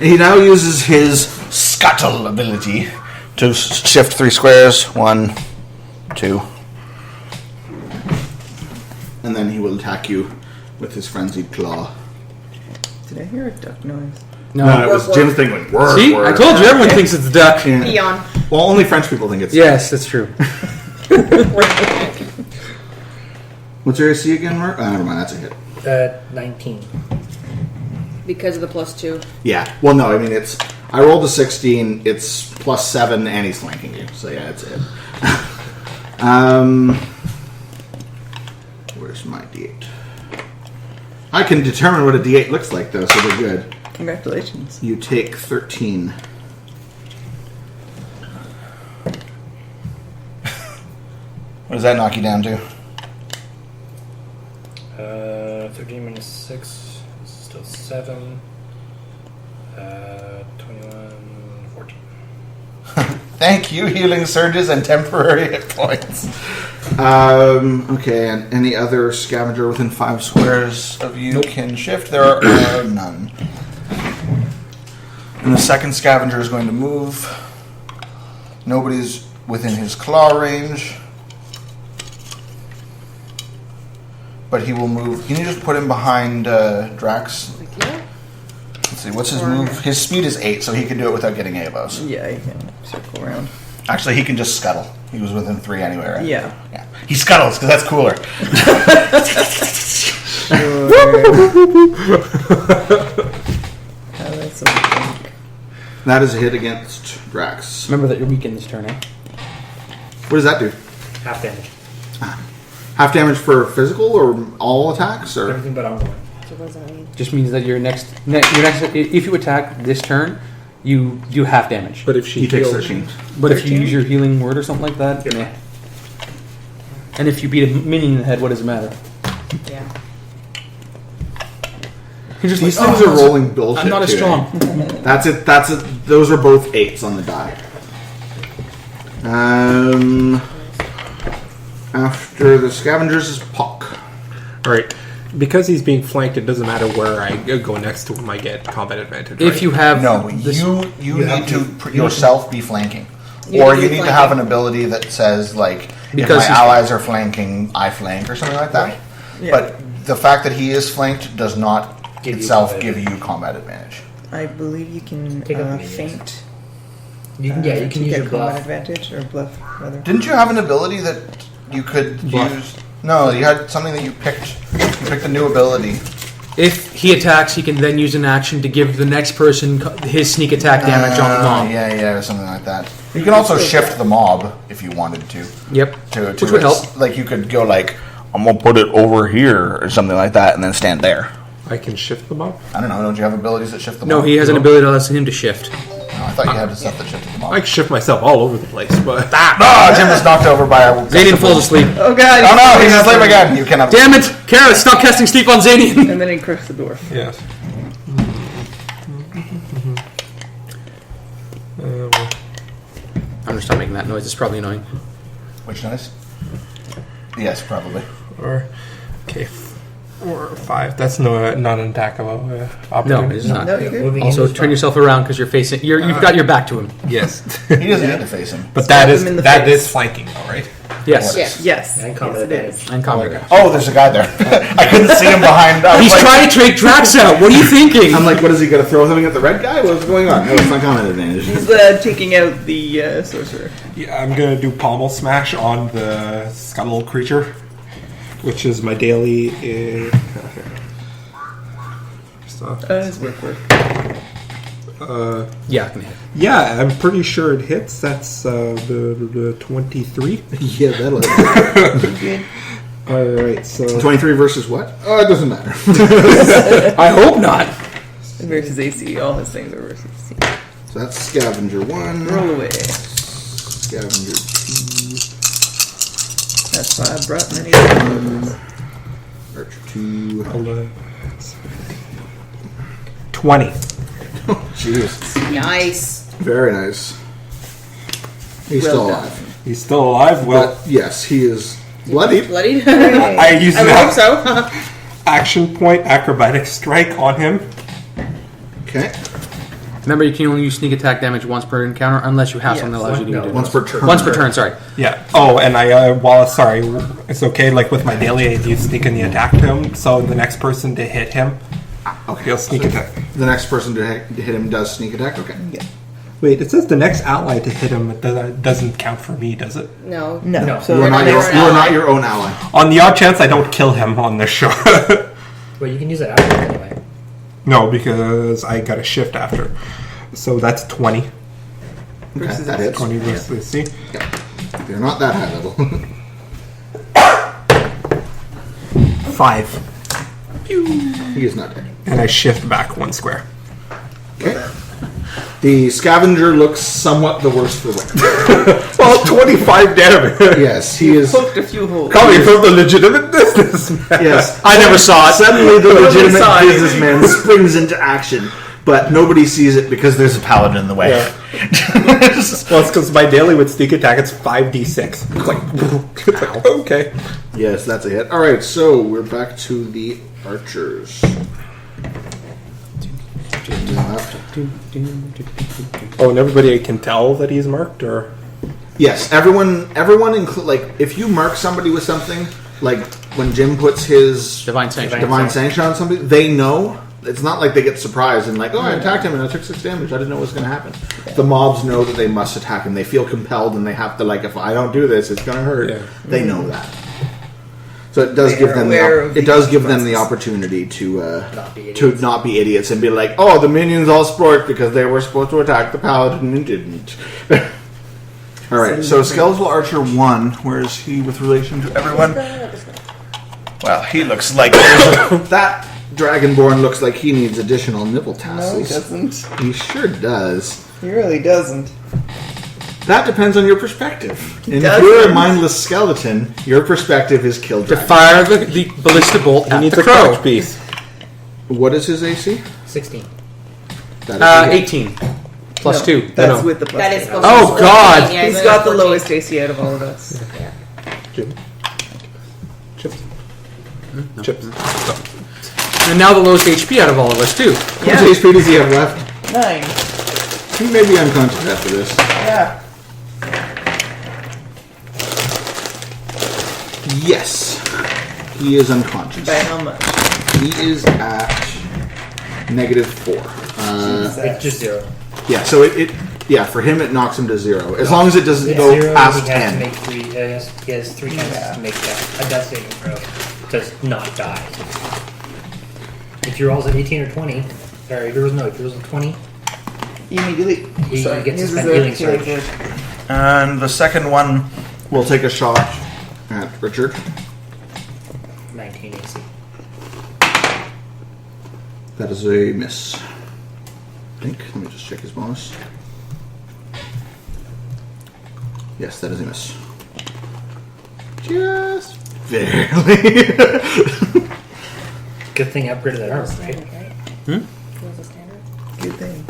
He now uses his scuttle ability to shift 3 squares. 1, 2. And then he will attack you with his frenzied claw. Did I hear a duck noise? No. it was Jim's thing went word. See, I told you everyone thinks it's a duck. Yeah. Beyond. Well, only French people think it's. Yes, that's true. What's your AC again, Mark? Never mind, that's a hit. 19. Because of the +2. Yeah. Well, no, I mean, it's. I rolled a 16, it's +7, and he's flanking you. So, yeah, it's a hit. Where's my D8? I can determine what a D8 looks like, though, so they're good. Congratulations. You take 13. What does that knock you down to? 13 minus 6 is still 7. 21, 14. Thank you, healing surges and temporary hit points. Okay, and any other scavenger within 5 squares of you can shift. There are none. And the second scavenger is going to move. Nobody's within his claw range. But he will move. Can you just put him behind Drax? Let's see, what's his move? His speed is 8, so he can do it without getting AOs. Yeah, you can circle around. Actually, he can just scuttle. He was within 3 anyway, right? Yeah. He scuttles, because that's cooler. That's a weak. That is a hit against Drax. Remember that you're weak in this turn, eh? What does that do? Half damage. Half damage for physical or all attacks? Or Everything but ongoing. So what does that mean? Just means that your next, if you attack this turn, you half damage. But if she He takes heals, 13. But if you use your healing word or something like that, meh. And if you beat a minion in the head, what does it matter? Yeah. You're just These like, things "Oh, are rolling bullshit. I'm not as too, strong. That's it. That's it. Those are both 8s on the die. After the scavengers is Puck. all right. Because he's being flanked, it doesn't matter where I go next to him. I get combat advantage. If right? you have No, this, you need have to to- yourself be flanking. You Or need you to be need to have an flanking. ability that says, like, Because if my he's- allies are flanking, I flank, or something like that. Yeah. But the fact that he is flanked does not Give you itself combat give you combat advantage. I believe you can Take up minions. feint. You can, yeah, you to can use get your combat bluff. advantage or bluff rather. Didn't you have an ability that you could Bluff. use? No, you had something that you picked. You picked a new ability. if he attacks, he can then use an action to give the next person his sneak attack damage on the mob. Yeah, or something like that. You can also shift the mob if you wanted to. Yep. To Which would help. Like you could go like, I'm gonna put it over here or something like that, and then stand there. I can shift the mob. I don't know. Don't you have abilities that shift the No, mob? he has an ability that allows him to shift. No, I thought you had stuff that shifted the mob. I can shift myself all over the place, but Ah, Jim is knocked over by a. Zanian falls asleep. Oh god! Oh no, he's asleep again. You cannot. Damn it! Kara, stop casting sleep on Zanian! And then he cracks the dwarf. yes. I'm just not making that noise. It's probably annoying. Which noise? Yes, probably. Or okay, 4 or 5. That's not an attack of No, opportunity. it's not. No, you're good. Moving Also, in is turn fine. yourself around because you're facing. You've got your back to him. Yes, He doesn't need to face him. but Stab that is him in the that face. is flanking, though, right? Yes. Yes. Yes. And combat Yes, it is. advantage. And combat. Oh, there's a guy there. I couldn't see him behind. I was He's like, trying to take Drax out. What are you thinking? I'm like, what is he going to throw something at the red guy? What's going on? No, it's not combat advantage. He's taking out the sorcerer. Yeah, I'm gonna do pommel smash on the scuttle creature, which is my daily. His work. Yeah, I can hit. Yeah, I'm pretty sure it hits. That's the 23. Yeah, that'll. All right, so 23 versus what? Oh, it doesn't matter. I hope not. Versus AC. All his things are versus AC. So that's Scavenger 1. Roll away. Scavenger 2. That's why I brought many. Archer 2. 20. Jeez. Nice. Very nice. He's Well still done. alive. He's still alive. Well, But yes, he is bloodied. Bloodied. I use I that hope so. action point acrobatic strike on him. Okay. Remember, you can only use sneak attack damage once per encounter unless you have something that allows you to do it. Once per turn. Once per turn, sorry. Yeah. Oh, and I sorry, it's okay. Like with my daily, I use sneak in the attack to him. So the next person to hit him, Okay. he'll sneak attack. The next person to hit him does sneak attack. Okay. Yeah. Wait, it says the next ally to hit him doesn't count for me, does it? No. No. No. So You are not you're your, an you are ally. not your own ally. On the odd chance I don't kill him on this show. Well, you can use it after anyway. No, because I got a shift after. So that's 20. Okay, Versus that hits. 20 versus see. You're not that high level. 5. He is not dead. And I shift back 1 square. Okay. The scavenger looks somewhat the worse for wear. Well, 25 damage. Yes, he is. Poked a few holes. Coming from the legitimate businessman. Yes. I never saw it. Suddenly, the legitimate saw it. businessman springs into action, but nobody sees it because there's a paladin in the way. Yeah. Well, it's because my daily with sneak attack, it's 5d6. It's like, it's like, okay. Yes, that's a hit. All right, so we're back to the archers. Oh, and everybody can tell that he's marked, or Yes, everyone include like if you mark somebody with something, like when Jim puts his Divine Sanction. divine sanction on somebody, they know. It's not like they get surprised and like, oh, I attacked him and I took 6 damage. I didn't know what was going to happen. The mobs know that they must attack him. They feel compelled and they have to like, if I don't do this, it's going to hurt. Yeah. They know that. So it does They give are them aware of it does the give them the consequences. opportunity to Not be to idiots. not be idiots and be like, oh, the minions all sport because they were supposed to attack the paladin and didn't. All right, so Skeletal Archer 1, where is he with relation to everyone? Well, he looks like there's a, That Dragonborn looks like he needs additional nipple No, he tassels. doesn't. He sure does. He really doesn't. That depends on your perspective. And if doesn't. you're a mindless skeleton, your perspective is kill To dragon. fire the ballista bolt He at needs the a crow. crotch piece. What is his AC? 16. That is a hit. 18 plus No, 2. That's No. with the plus. That is two. supposed Oh, to be God. 14, yeah, He's it's got the 14. lowest AC out of all of us. Jim. Chips. Chips. And now the lowest HP out of all of us, too. How much HP does he have left? 9. He may be unconscious after this. Yeah. Yes. He is unconscious. By how much? He is at -4. It's just 0. Yeah, so yeah, for him it knocks him to 0. As long as it doesn't It's go 0, past he has 10. to make 3. He has 3 chances to make a death saving throw to not die. If your roll's at 18 or 20, or if yours at 20, Immediately. He Sorry, gets to he's spend reserved healing healing surge. surge. And the second one will take a shot at Richard. 19 AC. That is a miss. I think. Let me just check his bonus. Yes, that is a miss. Just barely. Good thing I upgraded that armor, right? Standard, right? Was a standard? Good thing.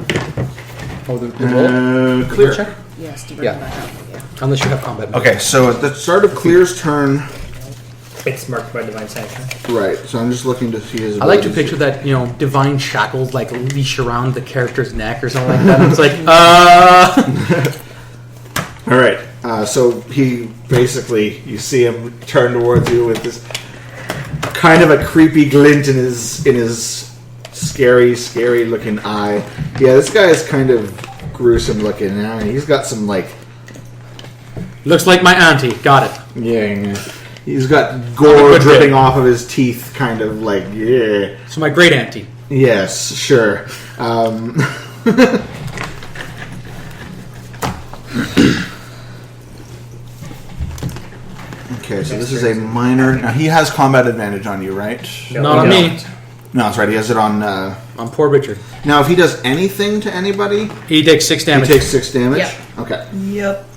Oh, the Clear. check? Yes, to bring Yeah. that up. Yeah. Unless you have combat. Okay, so at the start of Clear's turn, It's marked by divine sanction. right? So I'm just looking to see his. I like to abilities. picture that, divine shackles like leash around the character's neck or something like that. It's like, All right. So he basically, you see him turn towards you with this kind of a creepy glint in his scary looking eye. Yeah, this guy is kind of gruesome looking. He's got some looks like my auntie. Got it. yeah. He's got gore good dripping bit. off of his teeth, kind of yeah. So my great auntie. Yes, sure. Okay, so this is a minor. Now he has combat advantage on you, right? No, Not on we me. No, that's right. He has it on. On poor Richard. Now, if he does anything to anybody, He takes 6 damage. he takes 6 damage. Yep. Okay. Yep.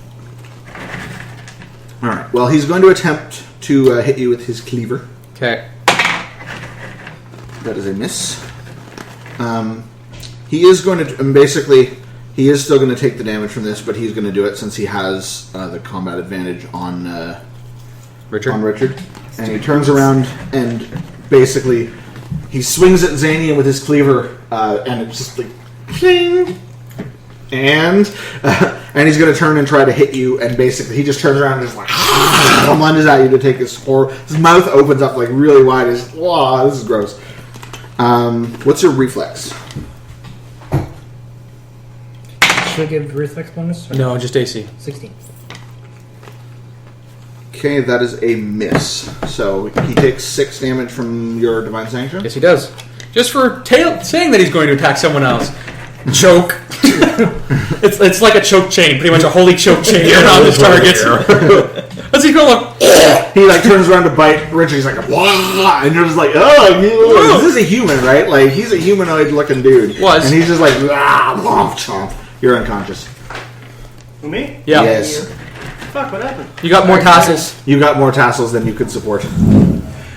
All right. Well, he's going to attempt to hit you with his cleaver. Okay. That is a miss. He is going to basically. He is still going to take the damage from this, but he's going to do it since he has the combat advantage on Richard. Richard. And he turns around and basically he swings at Zanian with his cleaver, and it's just like pling, and he's going to turn and try to hit you. And basically, he just turns around and just like lunges at you to take his horror. His mouth opens up like really wide. It's wow, this is gross. What's your reflex? Should I give reflex bonus? Or No, just AC. 16. Okay, that is a miss. So he takes 6 damage from your divine sanction. Yes, he does. Just for saying that he's going to attack someone else. Choke. it's like a choke chain, pretty much a holy choke chain around his targets. Let's see, go look. He like turns around to bite Richard. He's like, "Wah!" And you're just like, "Oh, this is a human, right? Like he's a humanoid-looking dude." Was. And he's just like, "Ah, womp chomp." You're unconscious. Who, me? Yeah. Yes. Fuck, what happened? You got more tassels. You got more tassels than you could support.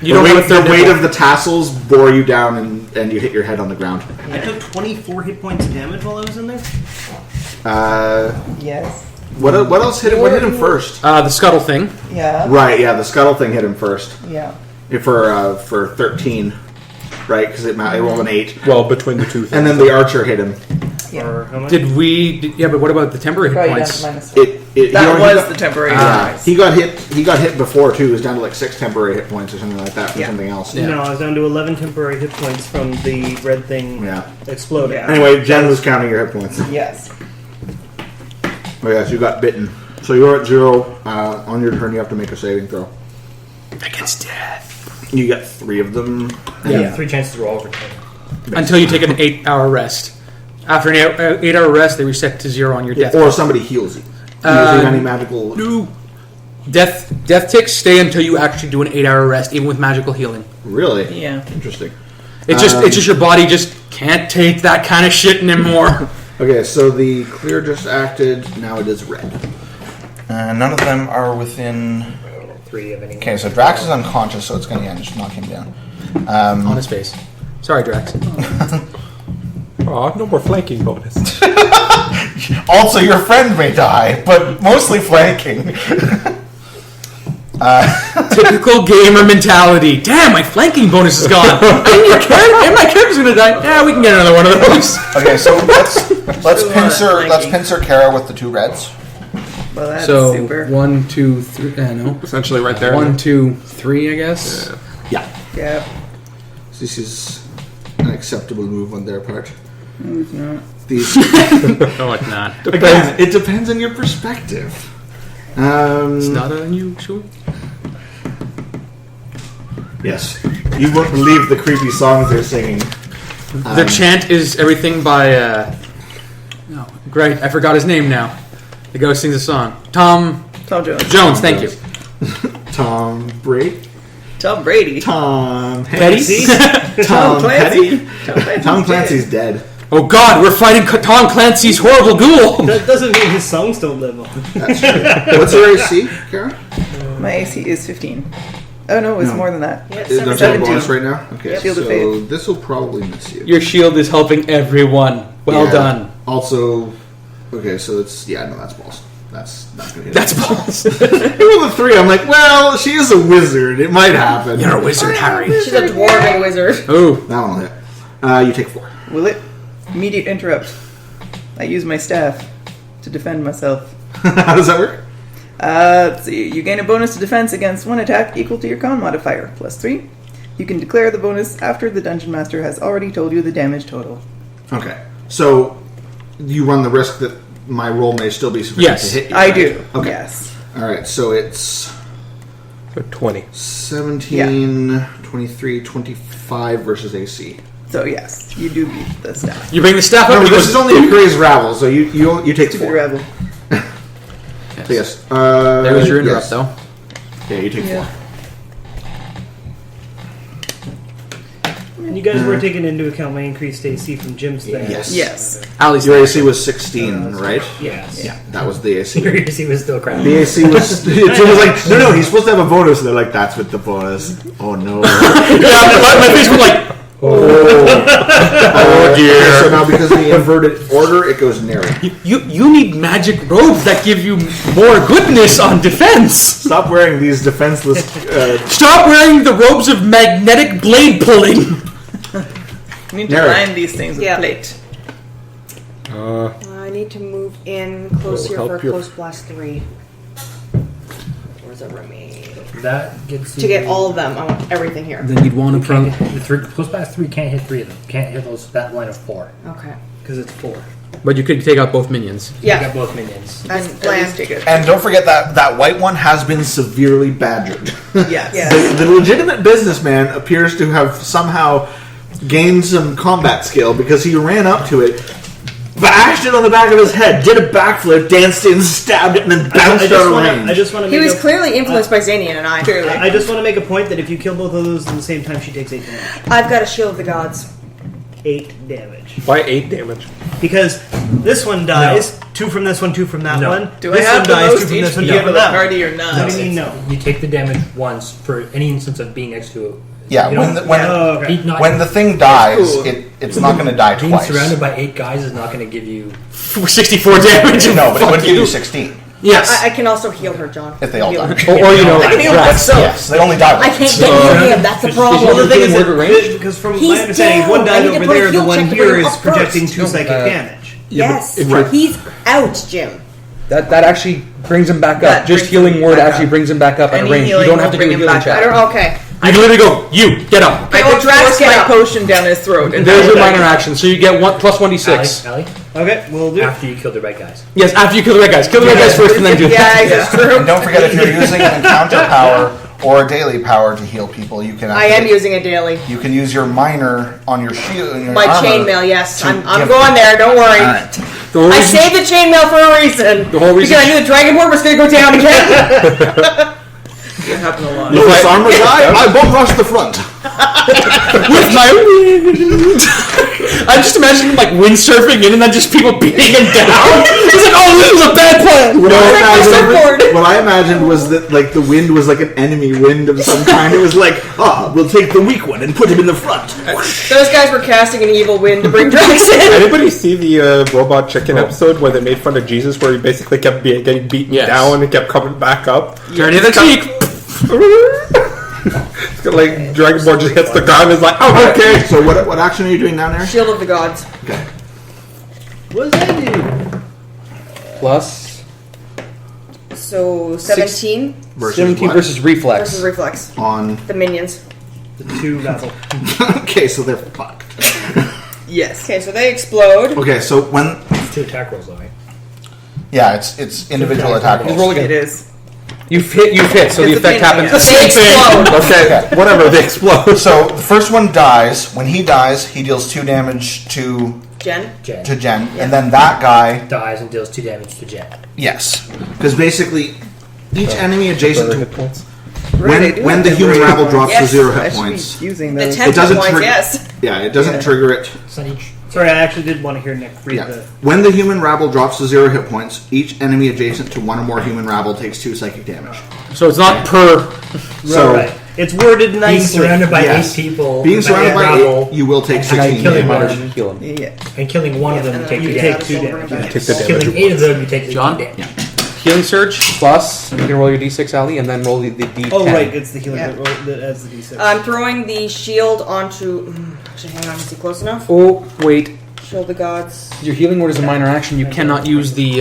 You don't have a third the weight nipple. of the tassels bore you down, and you hit your head on the ground. I took 24 hit points of damage while I was in there. Yes. What else hit him? What hit him first? The scuttle thing. Yeah. Right, yeah, the scuttle thing hit him first. Yeah. For 13, right? Because it rolled an 8, Well, between the two things. and then the archer hit him. Yeah. Or how much? Yeah, but what about the temporary hit Probably down points? to minus 4. He That already was got- the temporary device. He got hit. He got hit before too. He was down to like 6 temporary hit points or something like that from Yeah. something else. Yeah. No, I was down to 11 temporary hit points from the red thing Yeah. exploding. Yeah. Anyway, Jen was counting your hit points. Yes. Oh yes, you got bitten. So you're at 0. On your turn, you have to make a saving throw. Against death. You get 3 of them. Yeah, Yeah. 3 chances to roll over. Until you take an 8-hour rest. After an 8-hour rest, they reset to 0 on your death. Or somebody heals you. Using any magical. No. Death ticks stay until you actually do an 8-hour rest, even with magical healing. Really? Yeah. Interesting. It's just your body just can't take that kind of shit anymore. Okay, so the clear just acted. Now it is red. None of them are within. 3 of any. Okay, so Drax is unconscious, so it's going to just knock him down. On his face. Sorry, Drax. Aw, no more flanking bonus. Also, your friend may die, but mostly flanking. Typical gamer mentality. Damn, my flanking bonus is gone. And my character's gonna die. Yeah, we can get another one of those. Okay, so let's pincer Kara with the 2 reds. Well, that's So super. 1, 2, 3. No. Essentially, right there. 1, 2, 3. I guess. Yeah. Yeah. So this is an acceptable move on their part. No, it's not. These No, it's not. again, it depends on your perspective. It's not unusual. Yes, you won't believe the creepy songs they're singing. The chant is everything by. No, great. I forgot his name now. The guy who sings the song. Tom Jones. Jones. Thank you. Tom Brady. Tom Brady. Tom Petty? Tom Clancy. Petty. Tom Clancy's dead. Oh God, we're fighting Tom Clancy's horrible ghoul. That doesn't mean his songs don't live on. That's true. What's your AC, Kara? My AC is 15. Oh no, it's more than that. Don't you have a 17. bonus right now? Okay, Shield of so Faith. this will probably miss you. Your shield is helping everyone. Well Yeah. done. Also, okay, so it's that's balls. That's not gonna hit. That's balls. It was a 3. I'm like, well, she is a wizard. It might happen. You're a wizard, Harry. She's a dwarven wizard. Oh, That one will hit. You take 4. Will it? Immediate interrupt. I use my staff to defend myself. How does that work? Let's see. You gain a bonus to defense against one attack equal to your con modifier, +3. You can declare the bonus after the Dungeon Master has already told you the damage total. Okay, so you run the risk that my roll may still be sufficient Yes, to hit you. I right? do. Okay. Yes. All right, so it's So 20. 17, 23, 25 versus AC. So yes, you do beat the staff. you bring the staff up. Remember, and he this goes, is only a crazy ravel, so you take Super 4. rebel. So yes. There was your interrupt, yes. though. Yeah, you take Yeah. 4. And you guys were taking into account my increased AC from Jim's thing. Yes. Yes. Ali's Your AC was 16, right? Yes. Yeah, that was the AC. Your AC was still crap. The AC was. It was like, no, he's supposed to have a bonus. And they're like, that's with the bonus. Oh no. Yeah, my face was like, Oh dear. So now because of the inverted order, it goes narrow. you need magic robes that give you more goodness on defense. Stop wearing these defenseless. Stop wearing the robes of magnetic blade pulling. You need to Narrow. line these things with Yeah. plate. I need to move in close here help for a your- close blast 3. Where's the remain? That gets you To get all of them, I want everything here. Then you'd want to Can't hit, the 3 close past 3 can't hit 3 of them. Can't hit that line of 4. Okay. Because it's 4. but you could take out both minions. You Yeah. got both minions. That's At least planned. take it. And don't forget that white one has been Severely badgered. Yes. Yeah. The legitimate businessman appears to have somehow gained some combat skill because he ran up to it, bashed it on the back of his head, did a backflip, danced in, stabbed it, and then bounced out of range. I just want to He make was a, clearly influenced by Xanian and I. Clearly. I just want to make a point that if you kill both of those at the same time, she takes 8 damage. I've got a shield of the gods. 8 damage. By 8 damage. Because this one dies, 2 from this one, 2 from that No. one. Do this I have one the dies, 2 most from this one, HP 2 for from the that one. party or What not? do you mean no? You take the damage once for any instance of being next to it. Yeah, You when don't- Oh, okay. when the thing dies, cool. it's not going to die being twice. surrounded by 8 guys is not going to give you. 64 damage. No, but it would Fuck give you 16 Yes. I can also heal her, John. if they all Heal die. her. or you know, I can heal Drax. myself. Yes, they only die I once. can't get near him. That's the Well, problem. the thing is Word that, range? because from He's my understanding, down. one I died need to over put a there, the heal one check to here bring him is up projecting first. 2 psychic damage. Yes, Right. he's out, Jim. That actually brings him back up. That Just brings healing him word back actually up. brings him back up at a Any range. You healing don't have will to do a bring him healing back check. I don't. Okay. You can literally go, you, get up. I Oh, could Drax, force get my up. potion down his throat. And There's then your I- minor action. So you get plus 1d6. Allie, Okay, we'll do. after you kill the red guys. Yes, after you kill the red guys. Kill the red guys first and then do Yeah, that. that's true. And don't forget, if you're using an encounter power or a daily power to heal people, you can. I am activate- using a daily. You can use your minor on your shield. On your My armor chainmail, yes. to I'm give- going there, don't worry. Alright. The whole I reason- saved the chainmail for a reason. The whole reason- Because I knew the Dragonborn was going to go down again. It happened a lot. No, this armor guy, I won't rush the front. With my wind. I'm just imagining like windsurfing in and then just people beating him down. He's like, oh, this was a bad plan. What I imagined was that like the wind was like an enemy wind of some kind. It was like, we'll take the weak one and put him in the front. Those guys were casting an evil wind to bring Drax in. Anybody see the Robot Chicken episode where they made fun of Jesus, where he basically kept getting beaten down and kept coming back up? Journey of the cheek. It's got, like Dragon Ball just hits the ground and is like, oh, okay. So what action are you doing down there? Shield of the Gods. Okay. What does that do? Plus So 17 Versus 17 what? versus reflex. versus reflex. On. The minions. The 2 razzle. Okay, so they're fucked. Yes. Okay, so they explode. Okay, so when It's 2 attack rolls, though, right? Yeah, it's individual attack rolls. Roll again. It is. You hit, so the It's a effect thing, happens. yeah. The same thing. Okay, whatever, they explode. So the first one dies. When he dies, he deals 2 damage to Jen. Jen Jen, and then that guy. dies and deals 2 damage to Jen. Yes. because basically each enemy adjacent to Right, I do when have the them human right. rabble drops to Yes, 0 I hit should be points, using The those. 10 doesn't points, trigger- yes. it doesn't Yeah. trigger it. It's not each. Sorry, I actually did want to hear Nick read Yeah. the. When the human rabble drops to 0 hit points, each enemy adjacent to 1 or more human rabble takes 2 psychic damage. So it's not per. So right. It's worded Being nicely. surrounded by yes. 8 people. being surrounded by rabble, 8, you will take and 16 killing damage. one, Heal him. Yeah. and killing one of them, And you then take You 2 take damage. 2 Bring it damage. back. Take the damage. Killing 8 of them, you take 18 John? damage. Yeah. Healing surge plus. You can roll your d6, Ali, and then roll the d10. Oh, right, it's the healing Yeah. that roll that adds the d6. I'm throwing the shield onto. Actually, hang on, is he close enough? Oh wait, Shield of the Gods. your healing word is a minor action. You cannot use the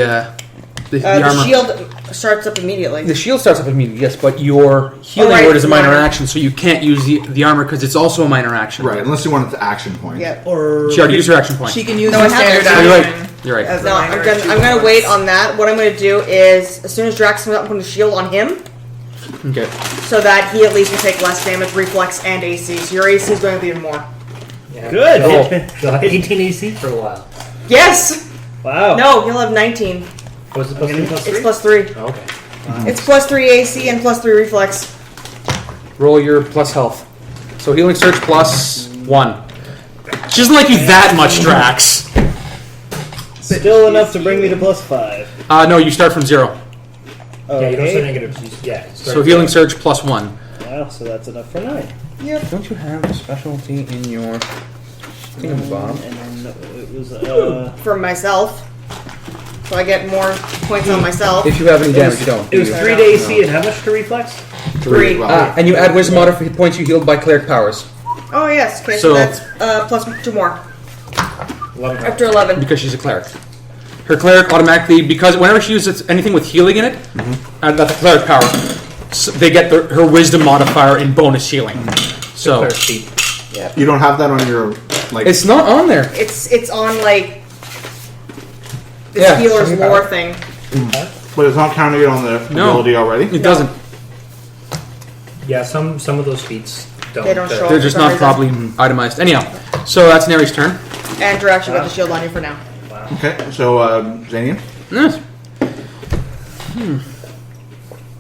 The armor. shield starts up immediately. The shield starts up immediately, yes, but your healing right, word is a minor minor. action, so you can't use the armor because it's also a minor action. Right, unless you want it to action point. Yeah. or She already used her action point. She can use No, the I have standard it. Oh, you're action. right. You're right. As a No, minor I'm action. gonna wait on that. What I'm gonna do is, as soon as Drax comes up, I'm putting a shield on him, Okay. so that he at least will take less damage, reflex, and AC. So your AC is going to be even more. Yeah. Good. You'll have 18 AC for a while. Yes. Wow. No, he'll have 19. What's it supposed to be? It's plus 3. Oh, okay. It's plus 3 AC and plus 3 reflex. Roll your plus health. So healing surge plus 1. She doesn't like you that much, Drax. Still enough to bring me to +5. No, you start from 0. Yeah, you don't start Okay. negative. Yeah. So healing surge plus 1. Wow, so that's enough for 9. Don't you have a specialty in your thingamabob? And then it was For myself. So I get more points on myself. If you have any damage, you don't. it was do you? 3 to AC and how much to reflex? 3. Well, And you add wisdom mod for hit points you healed by cleric powers. Oh, yes. Okay, So- so that's plus 2 more. 11. Up to 11. Because she's a cleric. Her cleric automatically, because whenever she uses anything with healing in it, that's a cleric power, so they get her wisdom modifier in bonus healing. So Cleric speed. you don't have that on your like. it's not on there. It's on, like, the Yeah, healer's something lore about thing. but it's not counting it on the No. ability already. It doesn't. Yeah, some of those feats don't. They don't show They're up. just for some not properly reason. itemized. Anyhow, so that's Neri's turn. And Drax, you got the shield on you for now. Okay, so Zanian. Yes.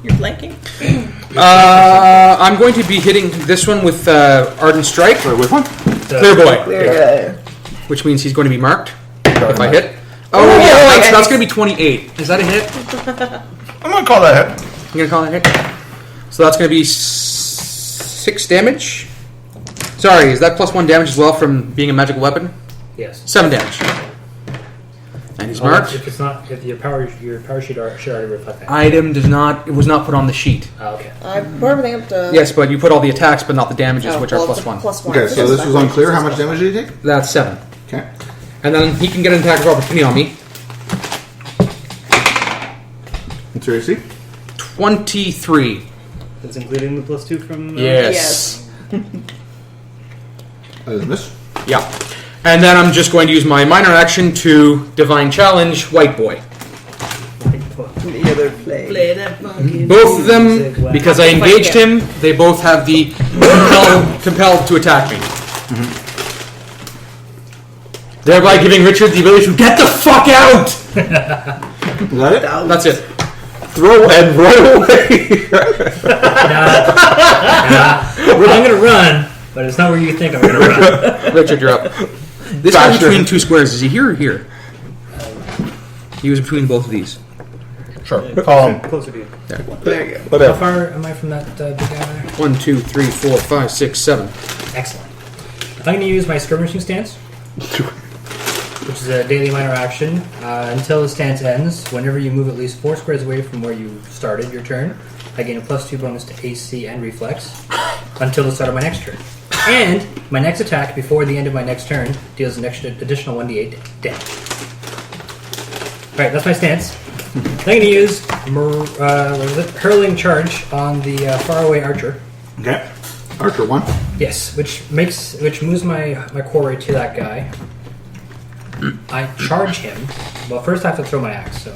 You're flanking? I'm going to be hitting this one with Ardent Strike. Sorry, which one? Clear boy. There Which means he's going to be marked if I hit. Oh, yeah, yeah, yeah. that's going to be 28. Is that a hit? I'm gonna call that a hit. You're going to call it a hit? So that's going to be 6 damage. Sorry, is that plus 1 damage as well from being a magical weapon? Yes. 7 damage. And he's Well, marked. if it's not, if your power sheet should already reflect that. Item does not. It was not put on the sheet. Oh, okay. I put everything up to. Yes, but you put all the attacks, but not the damages, Oh, which well, are it's plus 1. a plus 1. Okay, so this was unclear. How much damage did he take? That's 7. Okay. And then he can get an attack of opportunity on me. What's your AC? 23. That's including the +2 from. Yes. That is a miss. Yeah. And then I'm just going to use my minor action to Divine Challenge White Boy. The other play. Both of them, because I engaged him, they both have the compelled to attack me. Thereby giving Richard the ability to get the fuck out! Is that it? That's it. throw and roll away. I'm gonna run, but it's not where you think I'm gonna run. Richard, you're up. This guy between two squares, is he here or here? He was between both of these. Sure. Call him. Closer to you. There you go. How Whatever. far am I from that big guy there? 1, 2, 3, 4, 5, 6, 7. Excellent. I'm going to use my skirmishing stance, which is a daily minor action. Until the stance ends, whenever you move at least 4 squares away from where you started your turn, I gain a +2 bonus to AC and reflex until the start of my next turn. And my next attack before the end of my next turn deals an extra additional 1d8 damage. Alright, that's my stance. I'm going to use hurling charge on the faraway archer. Okay. Archer 1. Yes, which moves my quarry to that guy. I charge him. Well, first I have to throw my axe. So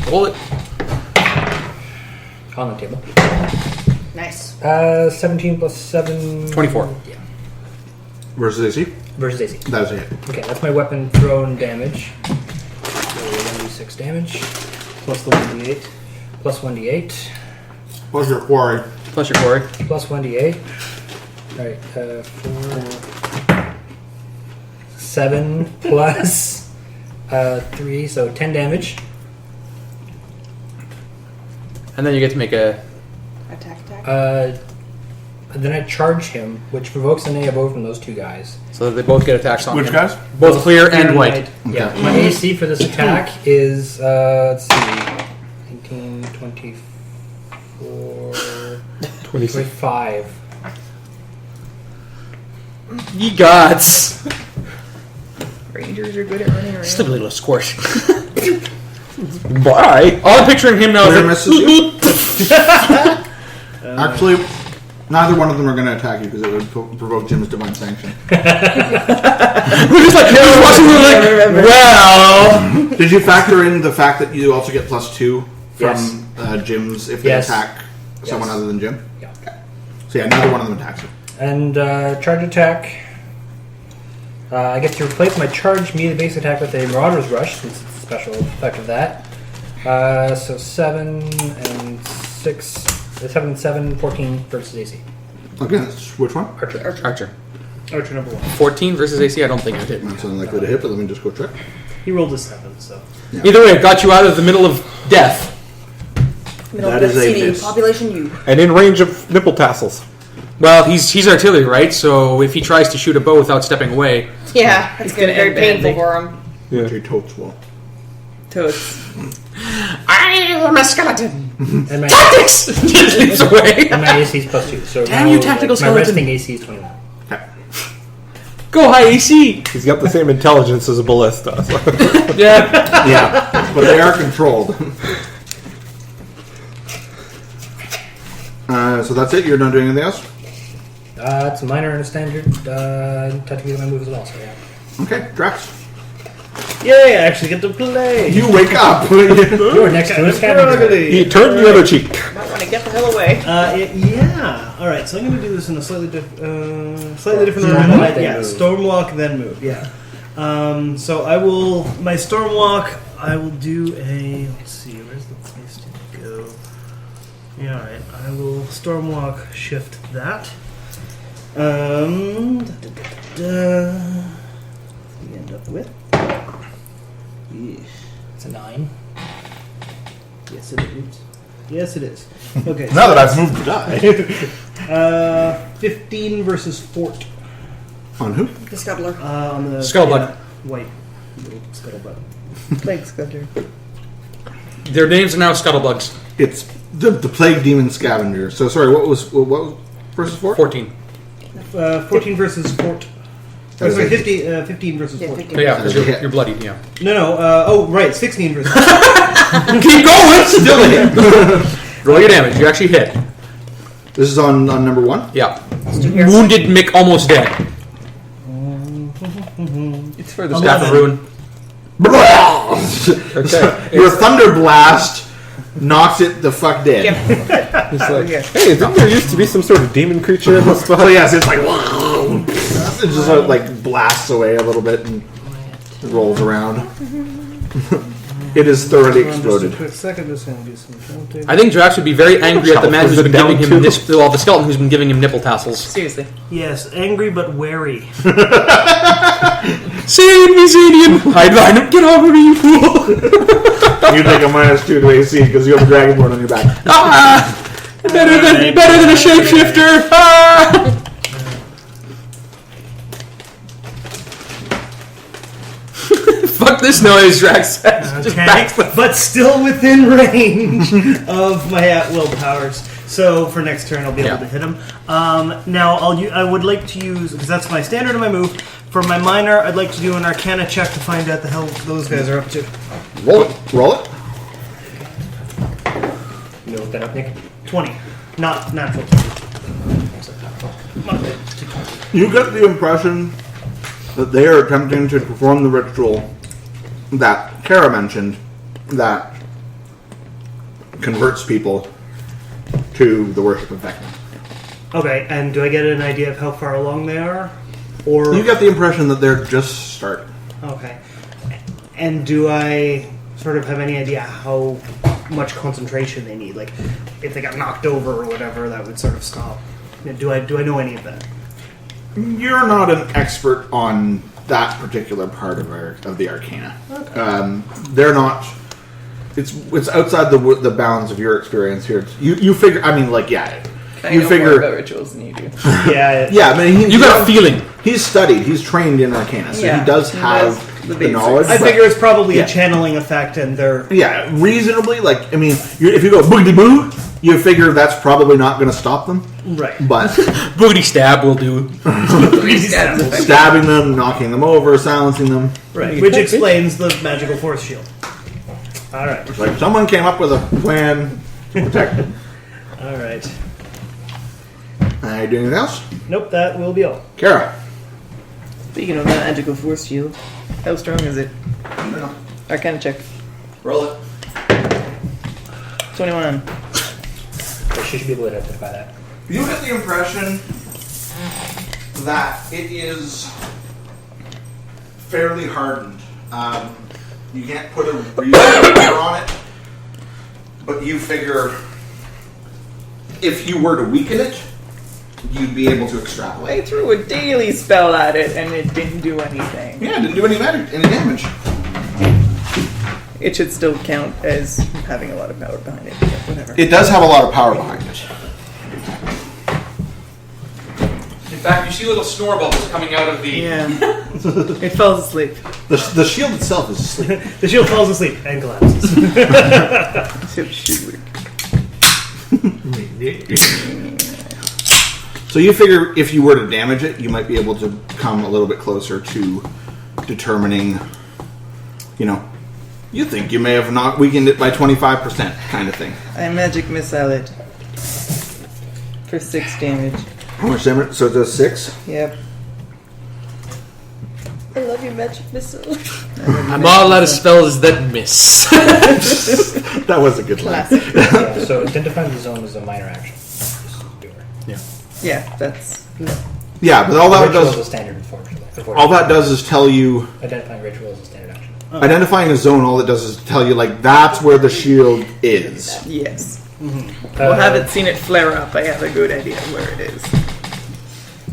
Roll it. on the table. Nice. 17 plus 7. 24. Yeah, Versus AC. versus AC. That is a hit. Okay, that's my weapon thrown damage. So 1d6 damage Plus the 1d8. plus 1d8 What's your quarry? Plus your quarry. plus 1d8. All right, 4, 7 plus 3, so 10 damage. And then you get to make a... Attack. And then I charge him, which provokes an AO from those two guys. So that they both get attacks on Which him. guys? Both clear and white. Yeah, my AC for this attack is, let's see, 19, 24, 26. 25. Ye gods! Rangers are good at running around. Still a little squirt. Bye. All I'm picturing him now Clear is misses you. Actually, neither one of them are going to attack you because it would provoke Jim's divine sanction. we're just like, watching, we're like, well... Did you factor in the fact that you also get +2 Yes. from Jim's if they Yes. attack someone Yes. other than Jim? Yeah. So yeah, neither one of them attacks you. And charge attack. I get to replace my charge melee base attack with a Marauder's Rush, since it's a special effect of that. So 7 and 6, 7 and 7, 14 versus AC. Okay, that's which one? Archer. Archer. Archer number 1. 14 versus AC, I don't think I did. That's unlikely to hit, but let me just go check. He rolled a 7, so. Either way, it got you out of the middle of death. Middle That of is the a city, miss. population U. And in range of nipple tassels. Well, he's artillery, right? So if he tries to shoot a bow without stepping away... Yeah, that's gonna gonna be very end painful badly. for him. Yeah. Jay Totes will. Toads. I am a skeleton! And my, Tactics! Just leaps away. and my AC is +2. So Damn now, you, tactical my skeleton. resting AC is 21. Go high AC! He's got the same intelligence as a ballista. So. Yeah. Yeah, but they are controlled. So that's it? You're not doing anything else? It's a minor and a standard. Technically, my move as well. So yeah. Okay, Drax. Yay, I actually get to play! You wake up. You're next to a scavenger. He turned the other cheek. Might want to get the hell away. Yeah. All right. So I'm going to do this in a slightly different order. Stormwalk, then Yeah, move. Stormwalk, then move. Yeah. So I will my Stormwalk. I will do a. Let's see. Where's the place to go? Yeah. All right. I will Stormwalk. Shift that. We end up with. Yeesh. It's a 9. Yes, it is. Yes, it is. Okay. Now that I've moved to die. 15 versus Fort. On who? The scuttler. On the Scuttlebutt. white little scuttlebutt. Thanks, Gunter. Their names are now scuttlebugs. It's the Plague Demon Scavenger. So sorry, what was versus 4? 14. 14 versus Fort. Oh, sorry, 15 versus Yeah, 14. 15. Yeah, because That's a hit. you're bloody, yeah. No. Oh, right. 16 versus. Keep going! Still a hit. Roll your damage. You actually hit. This is on number 1? Yeah. Wounded Mick almost dead. It's for the Staff of Ruin. Okay. Your Thunder Blast knocks it the fuck dead. It's like, Yeah. hey, didn't there used to be some sort of demon creature in this So spot? yes, it's like it just like blasts away a little bit and rolls around. It is thoroughly exploded. Quick second, just gonna do some counting. I think Drax would be very angry at the man who's been Down giving him the skeleton who's been giving him nipple tassels. Seriously. Yes, angry but wary. Save me, Zanian! Hide behind him! Get off of me, you fool! You take a -2 to AC because you have a Dragonborn on your back. Ah! Better than a shapeshifter! Ah! Fuck this noise, Drax. Just Okay, backs the but still within range of my at-will powers. So for next turn, I'll be able to hit him. Now, I would like to use, because that's my standard and my move. For my minor, I'd like to do an Arcana check to find out the hell those guys are up to. Roll it. Roll it. You look that up, Nick? 20, not natural 20. You get the impression that they are attempting to perform the ritual that Kara mentioned that converts people to the worship of Vecna. Okay, and do I get an idea of how far along they are? Or You get the impression that they're just starting. Okay. And do I sort of have any idea how much concentration they need? Like, if they got knocked over or whatever, that would sort of stop. Do I know any of that? You're not an expert on that particular part of the Arcana. Okay. They're not. It's outside the bounds of your experience here. You figure. I mean, like, yeah. I You know figure. more about rituals than you do. Yeah. Yeah, I mean, You got a feeling. He's studied. He's trained in Arcana, so Yeah, he does he have knows the the basics. knowledge. I but- figure it's probably Yeah. a channeling effect, and they're Yeah, reasonably. Like, I mean, if you go boogity boo, you figure that's probably not going to stop them. right. But Booty stab will do. stabbing them, knocking them over, silencing them. Right. Which explains the magical force shield. All right. It's like someone came up with a plan to protect them. All right. You doing anything else? Nope. That will be all. Kara. Speaking of that magical force shield, how strong is it? Arcana check. Roll it. 21. She should be able to identify that. You get the impression that it is fairly hardened. You can't put a real number on it, but you figure if you were to weaken it, you'd be able to extrapolate. I threw a daily spell at it and it didn't do anything. Yeah, it didn't do any damage. It should still count as having a lot of power behind it. But whatever. It does have a lot of power behind it. In fact, you see little snore bubbles coming out of the... Yeah. It falls asleep. The shield itself is asleep. The shield falls asleep and collapses. So it should work. So you figure if you were to damage it, you might be able to come a little bit closer to determining, you think you may have not weakened it by 25% kind of thing. I magic missile it. For 6 damage. How much damage? So it does 6? Yep. I love your magic missile. I'm all out of spells that miss. That was a good line. Classic. So identifying the zone is a minor action. Yeah, that's... Yeah, but all that Ritual is a does, standard force. all that does is tell you, Identifying ritual is a standard action. identifying a zone, all it does is tell you, like, that's where the shield is. Yes. Well, haven't seen it flare up. I have a good idea where it is.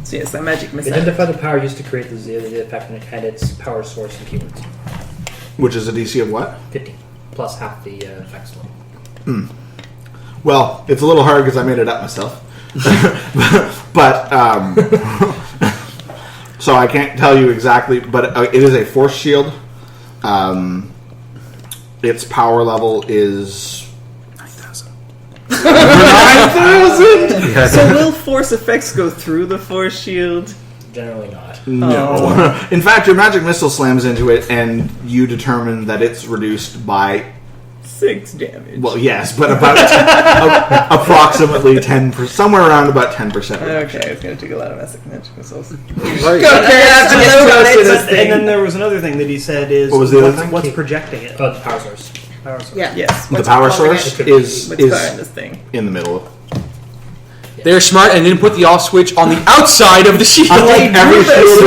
So yes, I magic missile. Identify the power used to create the effect and its power source and keywords. Which is a DC of what? 15 plus half the effects level. Well, it's a little hard because I made it up myself. But, so I can't tell you exactly, but it is a force shield. Its power level is 9,000. 9,000? So will force effects go through the force shield? Generally not. No. In fact, your magic missile slams into it, and you determine that it's reduced by 6 damage. well, yes, but about approximately 10%, somewhere around about 10%. Okay, it's going to take a lot of magic missiles. Right. And then there was another thing that he said is What was the other thing? what's projecting it? Oh, the power source. Power source. Yeah. Yes. The power source What's behind is this thing? in the middle. They're smart and didn't put the off switch on the outside of the shield. Unlike every shield,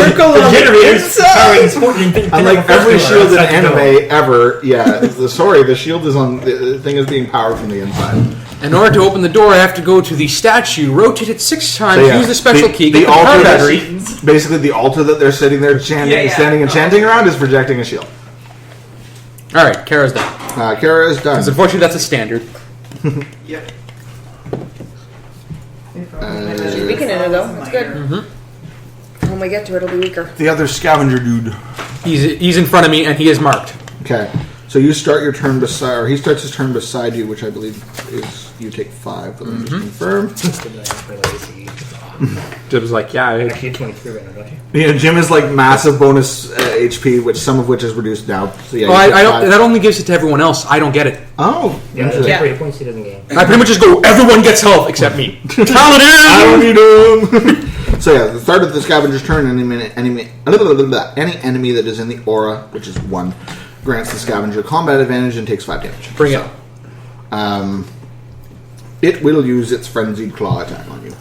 unlike every shield in anime ever, the shield is on. The thing is being powered from the inside. In order to open the door, I have to go to the statue, rotate it 6 times, So, yeah, use the special key, the get the power altar battery. Basically, the altar that they're sitting there standing and chanting around is projecting a shield. All right, Kara's done. Kara is done. Because unfortunately, that's a standard. Yep. She's weakening it though. That's good. When we get to it, it'll be weaker. The other scavenger dude. He's in front of me and he is marked. Okay, so you start your turn beside, or he starts his turn beside you, which I believe is you take 5. Let me just confirm. Jim's like, yeah. Actually, 23 right now, don't you? Yeah, Jim is like massive bonus HP, which some of which is reduced now. So yeah, Well, you take I don't. 5. That only gives it to everyone else. I don't get it. Oh, Yeah, interesting. yeah. 8 points he doesn't gain. I pretty much just go. Everyone gets health except me. Paladin. I don't need him. So yeah, the start of the scavenger's turn, any enemy that is in the aura, which is 1, grants the scavenger combat advantage and takes 5 damage. Bring it. It will use its frenzied claw attack on you.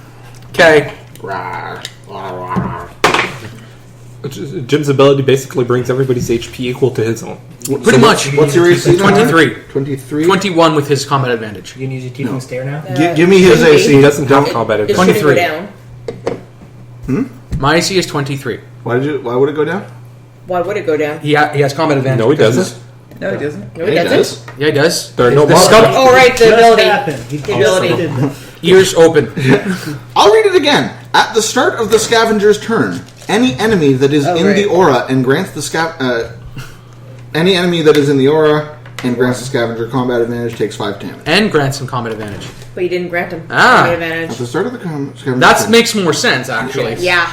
Okay. Rawr, rawr, rawr. Jim's ability basically brings everybody's HP equal to his own. Pretty much. What's your AC? 23. 23. 21 with his combat advantage. You can use your teaching stare now? Give me his shouldn't AC. He doesn't have combat It advantage. shouldn't 23. go down. My AC is 23. Why would it go down? Why would it go down? He has combat advantage. No, he because doesn't. No, it doesn't. No, it doesn't. Yeah, he does. There are no The bars. scum- Oh, right, the Just ability. happened. He The ability. just did that. Ears open. I'll read it again. At the start of the scavenger's turn, any enemy that is in the aura and grants the any enemy that is in the aura and grants the scavenger combat advantage takes 5 damage. And grants him combat advantage. But you didn't grant him Ah. combat At advantage. the start of the scavenger That turn, makes more sense, actually. Yeah.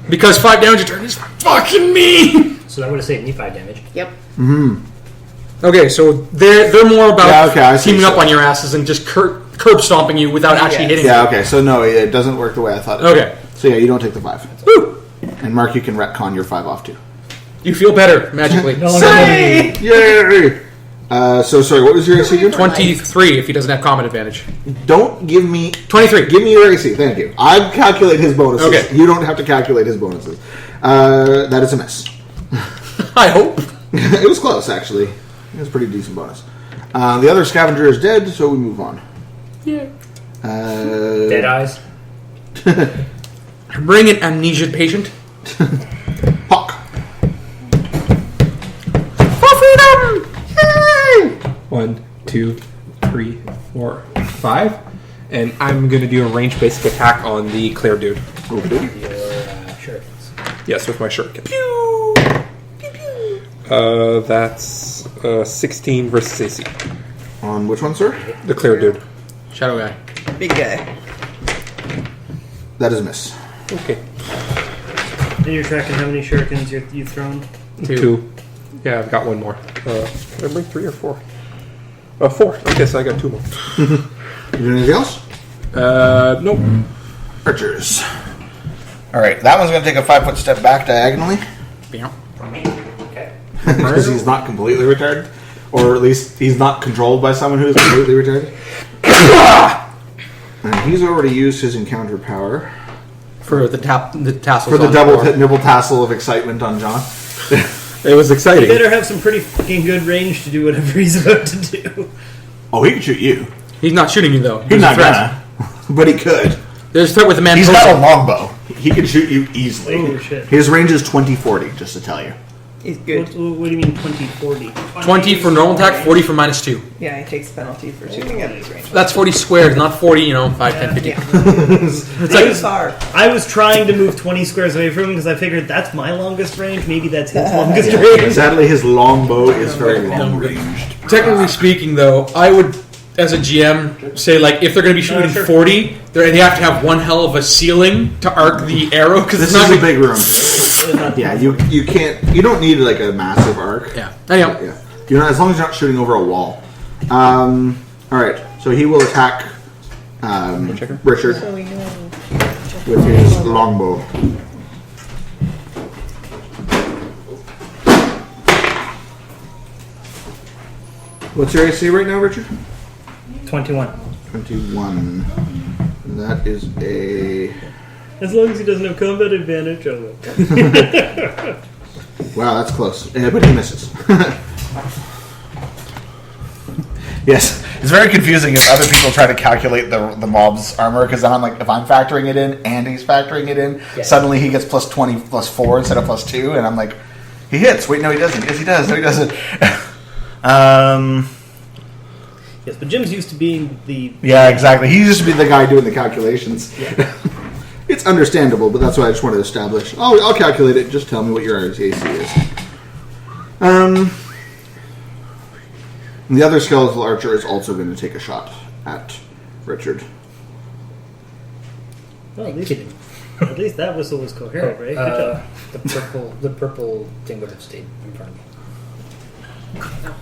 Because 5 damage a turn is fucking me. So that would have saved me 5 damage. Yep. Okay, so they're more about Yeah, okay, I see. teaming up on your asses and just curb stomping you without actually hitting yeah, you. okay. So no, it doesn't work the way I thought. It Okay. would. So yeah, you don't take the 5. Woo! And Mark, you can retcon your 5 off too. You feel better magically. No longer Say! Yay! So sorry, what was your AC again? 23 if he doesn't have combat advantage. Don't give me 23. Give me your AC, thank you. I calculate his bonuses. Okay. You don't have to calculate his bonuses. That is a miss. I hope. It was close, actually. It was a pretty decent bonus. The other scavenger is dead, so we move on. Yeah. Dead eyes. Bring an amnesia patient. Hawk. For freedom! Yay! 1, 2, 3, 4, 5. And I'm going to do a range basic attack on the clear dude. Okay. Your shurikens. Yes, with my shuriken. That's 16 versus AC. On which one, sir? The clear dude. Shadow guy. Big guy. That is a miss. Okay. And you're tracking how many shurikens you've thrown? 2. Yeah, I've got one more. Did I bring 3 or 4? 4. Okay, so I got 2 more. You doing anything else? Nope. Archers. All right, that one's going to take a 5-foot step back diagonally. Bam. Because he's not completely retarded. Or at least he's not controlled by someone who is completely retarded. And he's already used his encounter power. For the tassels. For the on double floor. nibble tassel of excitement on John. It was He exciting. better have some pretty fucking good range to do whatever he's about to do. Oh, he can shoot you. He's not shooting you though. He's There's a not threat. gonna. But he could. There's a threat with the man. He's posing. got a longbow. He can shoot you easily. Oh, shit. His range is 20-40, just to tell you. He's What, good. what do you mean 20-40? 20 for normal attack, 40 for -2. Yeah, he takes penalty for shooting at his range. That's 40 squared, not 40, 5, 10, 50. Yeah. It's Too far. I was trying to move 20 squares away from him because I figured that's my longest range. Maybe that's his longest Yeah. range. Sadly, his longbow is very long ranged. Technically speaking, though, I would, as a GM, say like if they're going to be shooting Sure. 40, they have to have one hell of a ceiling to arc the arrow because This it's not is a gonna- big room. Yeah, you can't. You don't need like a massive arc. Yeah. Anyhow, Yeah. You know, as long as you're not shooting over a wall. All right. So he will attack Richard So we know. with his longbow. What's your AC right now, Richard? 21. 21. That is a... As long as he doesn't have combat advantage, I'll win. Wow, that's close. But he misses. Yes. It's very confusing if other people try to calculate the mob's armor, because then I'm like, if I'm factoring it in and he's factoring it in, suddenly he gets plus 20 plus 4 instead of plus 2, and I'm like, he hits. Wait, no, he doesn't. Yes, he does. No, he doesn't. Yes, but Jim's used to being the... Yeah, exactly. He used to be the guy doing the calculations. Yeah. It's understandable, but that's why I just wanted to establish. Oh, I'll calculate it. Just tell me what your AC is. The other skeletal archer is also going to take a shot at Richard. Well, at least that whistle was coherent, right? Good job. The purple thing would have stayed in front of me.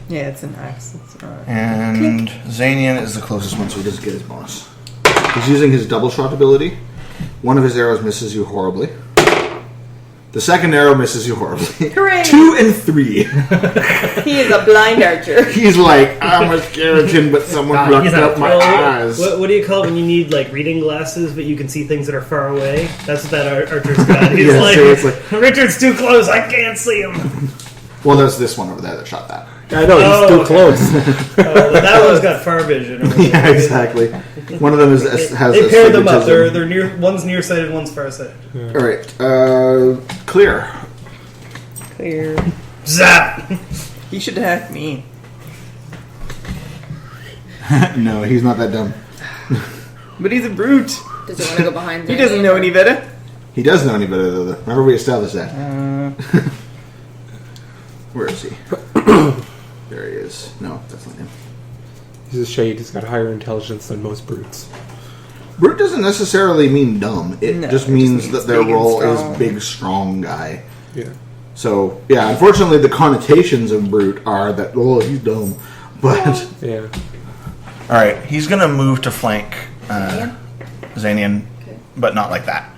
Yeah, it's an axe. It's not. And Zanian is the closest one, So he doesn't get his bonus. He's using his double shot ability. One of his arrows misses you horribly. The second arrow misses you horribly. Hooray! 2 and 3. He is a blind archer. He's like, I'm a skeleton, but someone blocked up my eyes. What do you call it when you need like reading glasses, but you can see things that are far away? That's what that archer's got. He's Yeah, like, seriously. Richard's too close. I can't see him. Well, there's this one over there that shot that. I know, he's too close. That one's got far vision. Yeah, exactly. One of them has They pair them up. astigmatism. They're near. One's nearsighted. One's farsighted. All right, clear. Clear. Zap. He should hack me. No, he's not that dumb. But he's a brute. Does he want to go behind? He doesn't know any better. He does know any better, though. Remember we established that. Where is he? There he is. No, that's not him. He's a shade. He's got higher intelligence than most brutes. Brute doesn't necessarily mean dumb. It No, just it means just that means their big and role strong. is big, strong guy. Yeah. So, yeah, unfortunately, the connotations of brute are that, oh, he's dumb. But, Yeah. All right, he's going to move to flank Zanian, but not like that.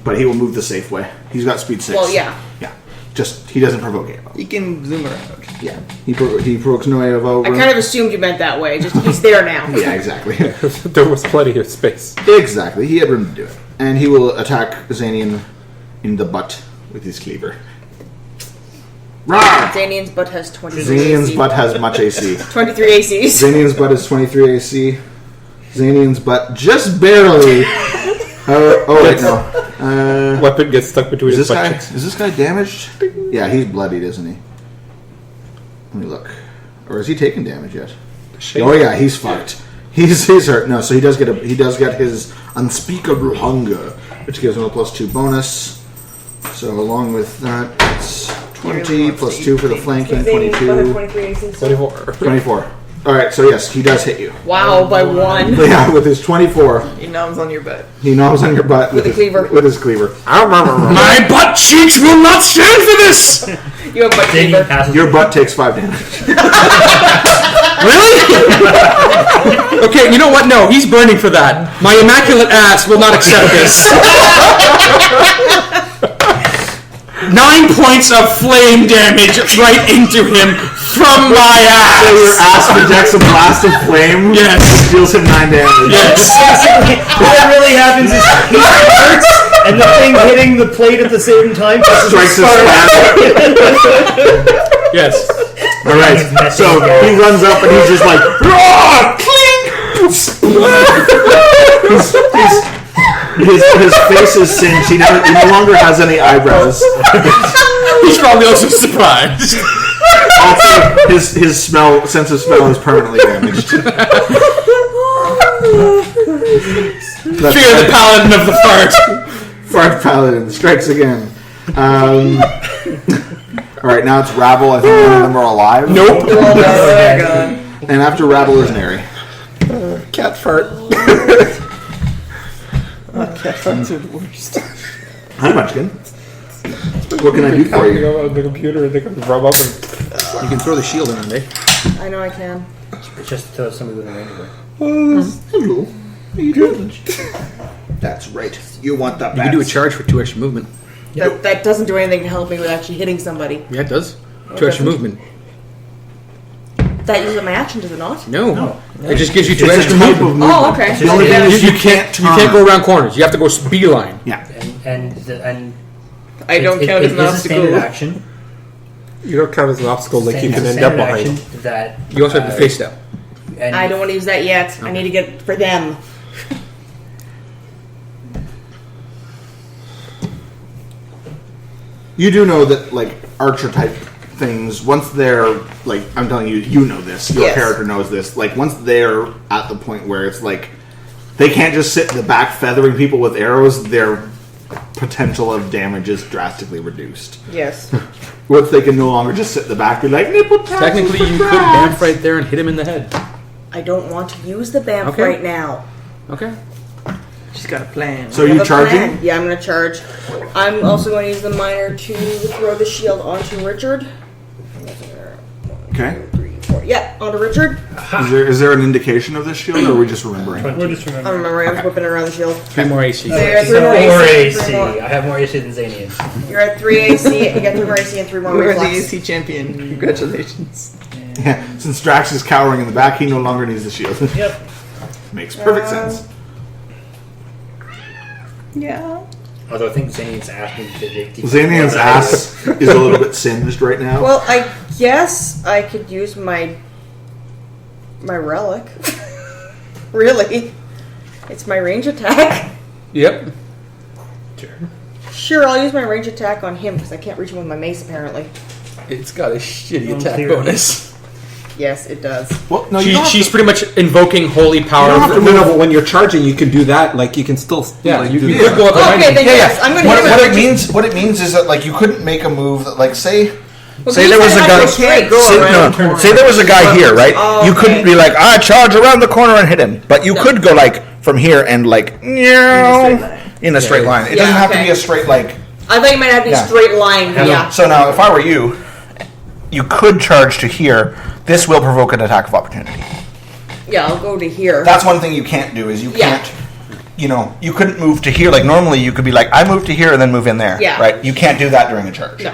but he will move the safe way. He's got speed 6. Well, yeah. Yeah. Just, he doesn't provoke it. He can zoom around. Yeah. He provokes no over. I kind of assumed you meant that way. Just he's there now. Yeah, exactly. There was plenty of space. Exactly. He had room to do it. And he will attack Zanian in the butt with his cleaver. Rawr! Zanian's butt has 23 Zanian's AC. butt has much AC. 23 ACs. Zanian's butt is 23 AC. Zanian's butt just barely. Oh wait, no. Weapon gets stuck between Is his this butt guy? cheeks. Is this guy damaged? Yeah, he's bloodied, isn't he? Let me look. Or is he taking damage yet? Oh yeah, he's fucked. He's hurt. No, so he does get his unspeakable hunger, which gives him a +2 bonus. So along with that, it's 20 plus 2 for the flanking, Zanian's butt has 22, 23 ACs. 24. 24. All right, so yes, he does hit you. Wow, by 1. Yeah, with his 24, He noms on your butt. he gnaws on your butt with a cleaver. With his cleaver. My butt cheeks will not stand for this! You have butt Zanian fever. passes. Your butt takes 5 damage. Really? Okay, you know what? No, he's burning for that. My immaculate ass will not accept this. 9 points of flame damage right into him from my So your ass. ass projects a blast of flame. Yes. Which deals him 9 damage. Yes. What really happens is he hurts, and the thing hitting the plate at the same time Strikes his spark. stab. Yes. All right. So he runs up and he's just like, "Roar! Clink!" His face is singed. He no longer has any eyebrows. He's probably also surprised. Also, his sense of smell is permanently damaged. Fear the paladin of the fart. Fart Paladin strikes again. Alright, now it's Rabble. I think none of them are alive. Nope. Oh, they're gone. And after Rabble is Neri. Cat fart. Cat farts are the worst. Hi, Munchkin. What can I do for you? On the computer and they can rub up and... You can throw the shield in, eh? I know I can. It's just somebody with a range away. Hello. How you doing? That's right. You want the You can do a charge for 2 extra movement. That doesn't do anything to help me with actually hitting somebody. Yeah, it does. 2 extra movement. That uses my action, does it not? No. It just gives you 2 It's a extra type movement. of movement. Oh, okay. The only thing is you can't You can't go around corners. You have to go beeline. Yeah. And I don't it count as an is a standard obstacle. action. You don't count as an obstacle, like you It's can a end up standard behind. action that You also have to face step. And I don't want to use that yet. I need to get it for them. You do know that, like, archer type things, once they're, like, I'm telling you, you know this, your Yes. character knows this, like, once they're at the point where it's like, they can't just sit in the back feathering people with arrows, their potential of damage is drastically reduced. Yes. Once they can no longer just sit in the back and be like, nipple tassels Technically, for you could crabs. bamf right there and hit him in the head. I don't want to use the BAMF Okay. right now. Okay. She's got a plan. So are I you have a charging? plan. Yeah, I'm going to charge. I'm also going to use the miner to throw the shield onto Richard. Okay. 3, 4. Yeah, onto Richard. Is there an indication of this shield, or are we just remembering? We're just remembering. I'm remembering. I was whipping it around the shield. 3 more AC. There, So 3 more more AC. AC. 3 more. I have more AC than Zanian. You're at 3 AC. You get 3 more AC and 3 more You are the reflex. AC champion. Congratulations. Yeah, since Drax is cowering in the back, he no longer needs the shield. Yep. Makes perfect sense. Yeah. Although I think Zanian's asking to Xanian's ass is a little bit singed right now. Well, I guess I could use my relic. Really? It's my range attack. Yep. Sure, I'll use my range attack on him because I can't reach him with my mace apparently. It's got a shitty Oh, attack clear. bonus. Yes, it does. Well, no, you don't have She's to- pretty much invoking holy power. You don't have to No, but when you're charging, you can do that. Like you can still. Yeah, like, you do could that. go up behind Okay, him. then yes, I'm going to What, hit him what with it my means, what it means is that like you couldn't make a move that, like, say Well, say these there was a guys guy. have straight. Say there was a guy here, right? Oh, You okay. couldn't be like, charge around the corner and hit him, but you could go like from here and like in a straight line. It Yeah, doesn't have to okay. be a straight like. I thought you might have to be Yeah. straight line. Yeah. So now, if I were you, you could charge to here. This will provoke an attack of opportunity. Yeah, I'll go to here. That's one thing you can't do is you Yeah. can't. You know, you couldn't move to here. Like normally, you could be like, I move to here and then move in there. Yeah. Right. You can't do that during a charge. No.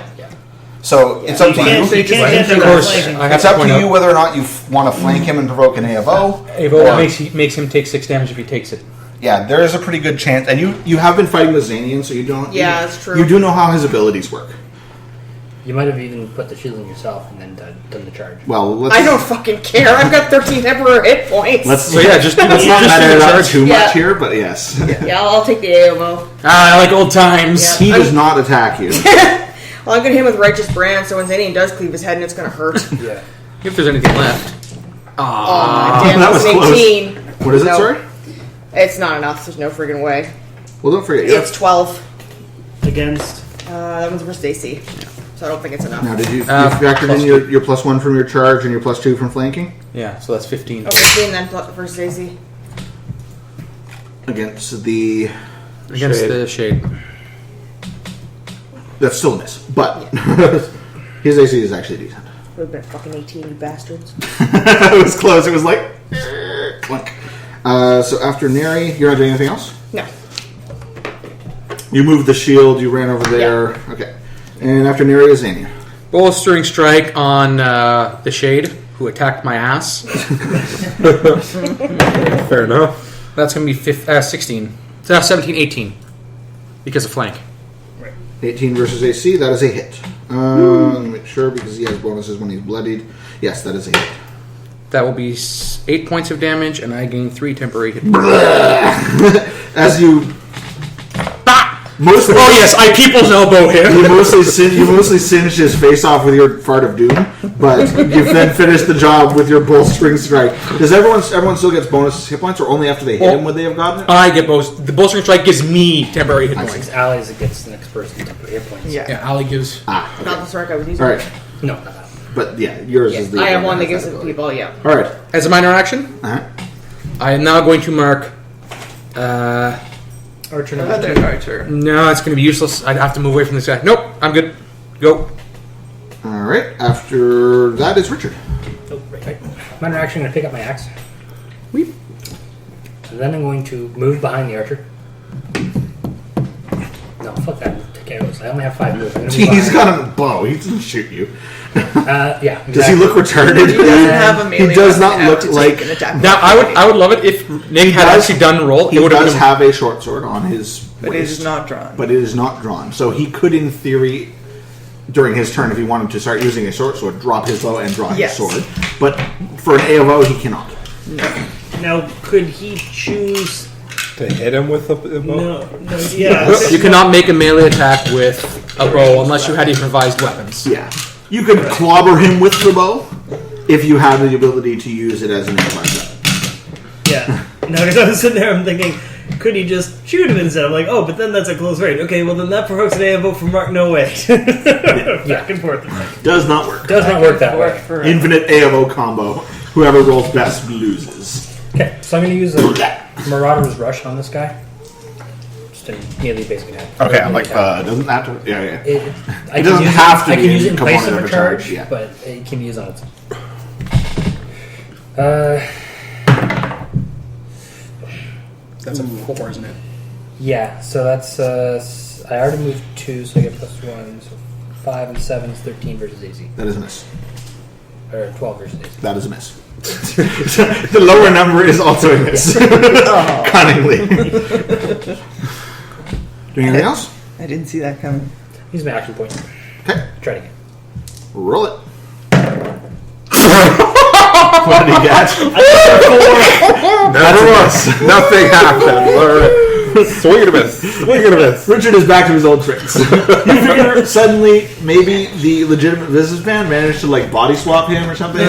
So it's up to you. You can't get Of that course, flanking. I have It's to up point to you out. whether or not you want to flank him and provoke an AFO. Avo makes him take 6 damage if he takes it. Yeah, there is a pretty good chance, and You have been fighting with Xanian, so you don't. Yeah, you, that's true. You do know how his abilities work. You might have even put the shield on yourself and then done the charge. Well, let's. I don't fucking care. I've got 13 temporary hit points. Let's. So yeah, just Let's not just meta do it the up charge. too Yeah. much here, but yes. Yeah, I'll take the AOO. Ah, I like old times. Yeah. He does not attack you. Well, I'm going to hit him with Righteous Brand, so when Zanian does cleave his head, and it's going to hurt. Yeah. If there's anything left. Aw, damn, that that's was an close. 18. What is it, No. sorry? It's not enough. There's no friggin' way. Well, don't forget. You It's 12. Against. That one's versus AC. So I don't think it's enough. now, did you, you Uh, factored plus in your +1 from your charge and your +2 from flanking Yeah, so that's 15. Oh, 15 then versus AC. against the? Against Shade. the shade. That's still a miss, but his AC is actually decent. Would have been fucking 18, you bastards. It was close. It was like clunk. So after Neri, you're not doing anything else. No. You moved the shield. You ran over there. Okay. And after Neri is Xania. Bolstering strike on the shade who attacked my ass. Fair enough. That's going to be 16. 17, 18. Because of flank. 18 versus AC. That is a hit. Let me make sure because he has bonuses when he's bloodied. Yes, that is a hit. That will be 8 points of damage, and I gain 3 temporary hit. As you mostly, Oh yes, I people's elbow him. you mostly singed his face off with your fart of doom, but you've then finished the job with your bolstering strike. Does everyone still gets bonus hit points, or only after they hit him would they have gotten it? I get both. The bolstering strike gives me temporary hit points. It's allies against the next person temporary hit points. Yeah. Yeah, Ali gives. Not the strike I was using. All right, No, not that. but yeah, yours is the. I have one that has gives it to ability. people, yeah. All right. As a minor action, Uh-huh. I am now going to mark. Archer number Other 2. archer. No, it's going to be useless. I'd have to move away from this guy. Nope, I'm good. Go. All right. After that is Richard. Oh, right. Minor action, I'm going to pick up my axe. Weep. And then I'm going to move behind the archer. No, fuck that. I KOs. I only have 5 moves. I'm gonna move He's on. got a bow. He doesn't shoot you. Yeah. Exactly. Does he look retarded? He doesn't have a melee He does weapon not out look to like. take an attack. Now, I would love it if Nick had does- actually done the roll. He It would have does been have a short sword on his But it waist, is not drawn. but it is not drawn. So he could, in theory, during his turn, if he wanted to start using a short sword, drop his bow and draw Yes. his sword. But for an AOO, he cannot. Now, could he choose? To hit him with the bow? No, yeah. You cannot make a melee attack with a bow unless you had improvised weapons. Yeah. You could clobber him with the bow if you have the ability to use it as an improvised weapon. Yeah. No, because I was sitting there, I'm thinking, could he just shoot him instead? I'm like, oh, but then that's a close range. Okay, well then that provokes an AFO from Mark. No way. Back and forth. Does not work. Does not work that way. For Infinite AOO combo. Whoever rolls best loses. Okay, so I'm going to use a Marauder's Rush on this guy. Just a melee basic attack. Okay, I'm like, Doesn't have to. Yeah, yeah. It doesn't have to I be can a use it in place of component a of a charge, charge, yeah. but it can be used on its own. That's a 4, isn't it? Yeah, so that's I already moved 2, so I get +1. So 5 and 7 is 13 versus AC, That is a miss. or 12 versus AC. That is a miss. The lower number is also a miss. Cunningly. Doing anything else? I didn't see that coming. Use my action point. Okay. Try it again. Roll it. What did he get? Nothing happened. All right. Swing and a miss. Swing and a miss. Richard is back to his old tricks. You figure suddenly maybe the legitimate businessman managed to like body swap him or something.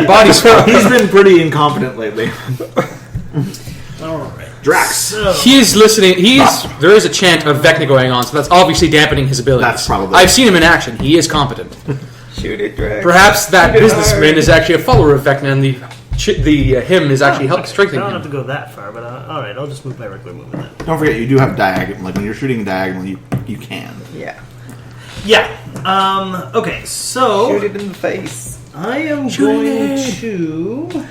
Body swap. He's been pretty incompetent lately. Alright. Drax. He is listening. There is a chant of Vecna going on, so that's obviously dampening his abilities. That's probably- I've seen him in action. He is competent. Shoot it, Drax. Perhaps that Shoot it businessman hard. is actually a follower of Vecna, and the him is actually helping I strengthen don't have to him. go that far, but alright, I'll just move my regular movement then. Don't forget, you do have diagonal. Like when you're shooting diagonal, you can. Yeah. Yeah. Okay, so Shoot it in the face. I am going to.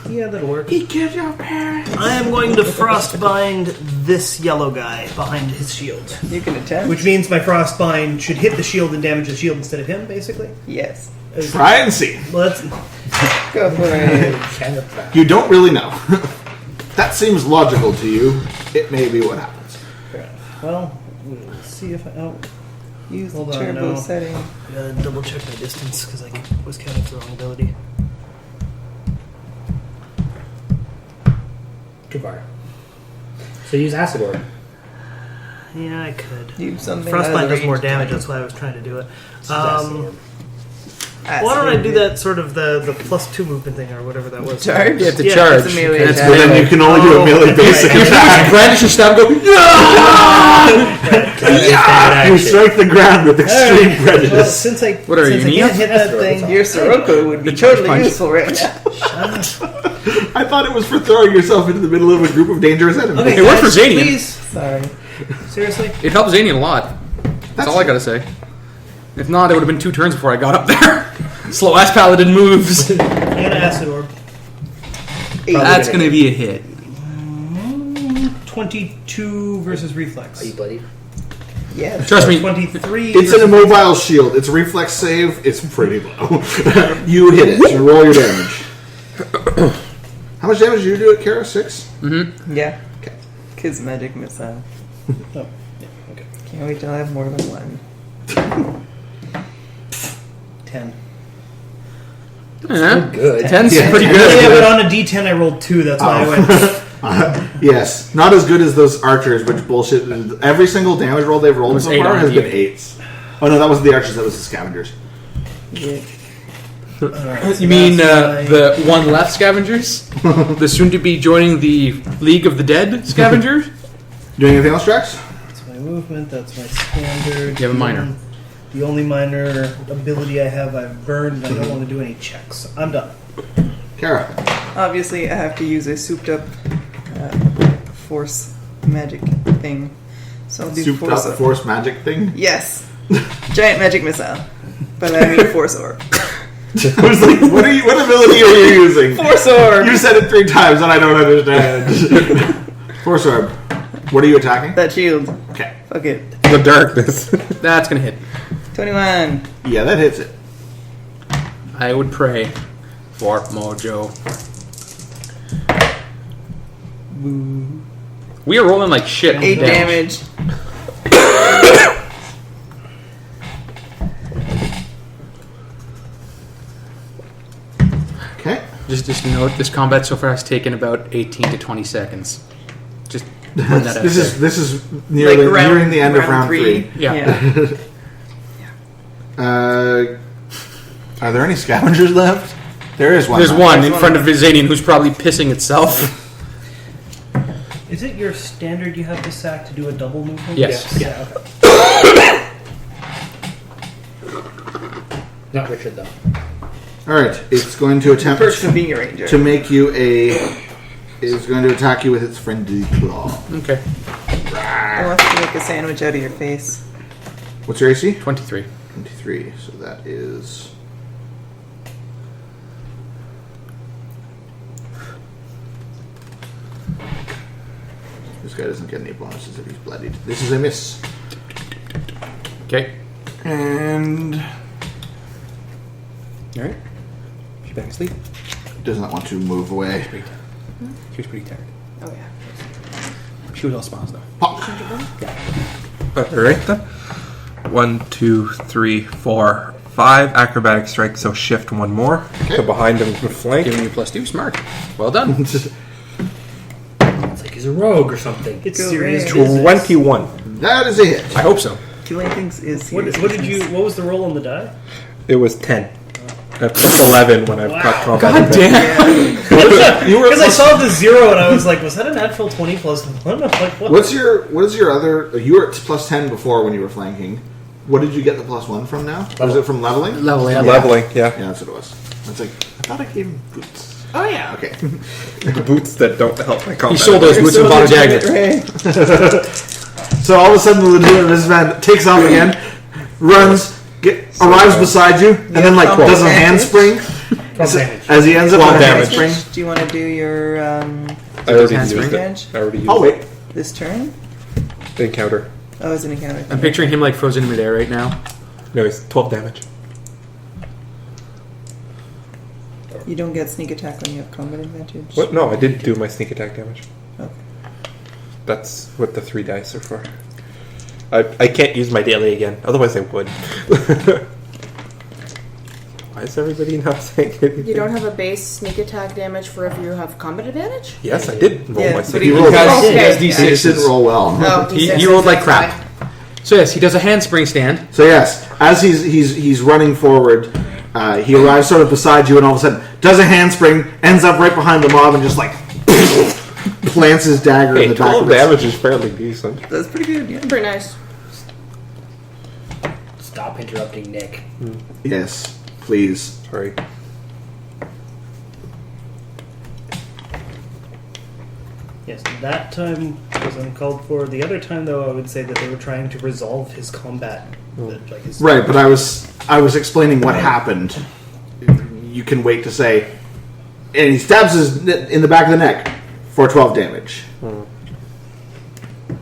Yeah, that'll work. He killed your parents. I am going to frostbind this yellow guy behind his shield. You can attempt. Which means my frostbind should hit the shield and damage the shield instead of him, basically. Yes. Try and see. Well, that's Go for it. Kind of fast. You don't really know. That seems logical to you. It may be what happens. well. Let's see if I. Oh, Use Hold the on, turbo no. setting. I gotta double check my distance because I was counting the wrong ability. Too far. So use Acid Orb. Yeah, I could. Use something. Frostbind that does more range damage. time. That's why I was trying to do it. Use Acid Orb. Why don't I do that sort of the +2 movement thing or whatever that was? Charge? You have to Yeah, charge. it's a melee And it's attack. But then you can only do a melee basic right. attack. brandish your staff and go, Yeah! You strike the ground with extreme Well, prejudice. since I What are since you, I can't Neo? hit that thing, Your Sirocco would be The charge totally punch. useful, Rich. I thought it was for throwing yourself into the middle of a group of dangerous enemies. okay, It worked guys, for Zanian. Please, Sorry. seriously. It helps Zanian a lot. That's all I gotta say. If not, it would have been 2 turns before I got up there. Slow ass paladin moves. And acid orb. That's gonna be a hit. 22 versus reflex. Are you bloody? Yes. Trust me, 23. It's versus an immobile shield. It's reflex save. It's pretty low. You hit it. You roll your damage. How much damage did you do at Kara? 6? Yeah. Kids magic missile. Oh, yeah, okay. Can't wait till I have more than one. 10. yeah. Good. 10's Yeah. pretty Yeah, good. but on a D10 I rolled 2. That's why I went. Yes. Not as good as those archers, which bullshit. Every single damage roll they've rolled Was so 8 far on has you. been 8s. Oh no, that wasn't the archers. That was the scavengers. Alright, so You mean that's my- the one left scavengers? The soon to be joining the League of the Dead scavengers? Doing anything else, Drax? That's my movement. That's my standard. You have a minor. The only minor ability I have, I've burned. And I don't want to do any checks. I'm done. Kara. Obviously, I have to use a souped up force magic thing. So I'll do Souped force up orb. force magic thing. Yes. Giant magic missile. But I mean force orb. I was like, what ability are you using? Force orb! You said it 3 times and I don't understand. Force orb. What are you attacking? That shield. Okay. Fuck it. the darkness. That's gonna hit. 21. Yeah, that hits it. I would pray for Mojo. We are rolling like shit. 8 damage. Okay. Just note, this combat so far has taken about 18 to 20 seconds. Just run that out This there. is nearly nearing the end of round 3. Yeah. Are there any scavengers left? There is one. There's left. one in front of Vizanian who's probably pissing itself. Is it your standard you have to sack to do a double movement? Yes. Yeah. Okay. Not Richard though. All right, it's going to attempt Person being a ranger. to make you a. Is going to attack you with its friendly claw. Okay. I want to make a sandwich out of your face. What's your AC? 23. 23. So that is. This guy doesn't get any bonuses if he's bloodied. This is a miss. Okay. And Alright. She back asleep? does not want to move away. She was pretty tired. Oh yeah. She was all smiles though. Pop. Alright then. 1, 2, 3, 4, 5 acrobatic strike, so shift one more. So behind him the flank. Giving you +2. Smart. Well done. It's like he's a rogue or something. It's Go serious ahead. business. 21. That is a hit. I hope so. Killing things is What serious did you? business. What was the roll on the die? It was 10. At plus 11 when I've got combat. God damn. You were. Because I saw the 0 and I was like, was that a natural 20 plus 1? I'm like, what? What is your other? You were at plus 10 before when you were flanking. What did you get the +1 from now? Was it from leveling? Leveling up. Leveling, yeah. Yeah, that's what it was. It's like I thought I gave him boots. Oh yeah. Okay. Boots that don't help my combat. He sold those boots and bought a dagger. So all of a sudden, the legitimate businessman takes off again, runs, arrives beside you, and then like does a handspring as he ends up 12 on a damage. handspring. Do you want to do your I already Handspring used damage? it. I already used Oh wait, this turn? the encounter. Oh, it's an encounter. I'm picturing him like frozen in midair right now. No, it's 12 damage. You don't get sneak attack when you have combat advantage. What? No, I did do my sneak attack damage. Okay. That's what the 3 dice are for. I can't use my daily again. Otherwise, I would. Why is everybody not saying anything? You don't have a base sneak attack damage for if you have combat advantage? Yes, I did roll Yeah, my but sneak he rolled Because well. he has Okay. He just didn't D6s. roll well. Oh, He rolled like crap. So yes, he does a handspring stand. So yes, as he's running forward, he arrives sort of beside you, and all of a sudden does a handspring, ends up right behind the mob, and just like plants his dagger in Hey, the back 12 of its. damage is fairly decent. That's pretty good, yeah. Pretty nice. Stop interrupting Nick. Yes, please. Sorry. Yes, that time was uncalled for. The other time, though, I would say that they were trying to resolve his combat. Like his Right, but I was explaining what happened. You can wait to say, and he stabs his in the back of the neck for 12 damage.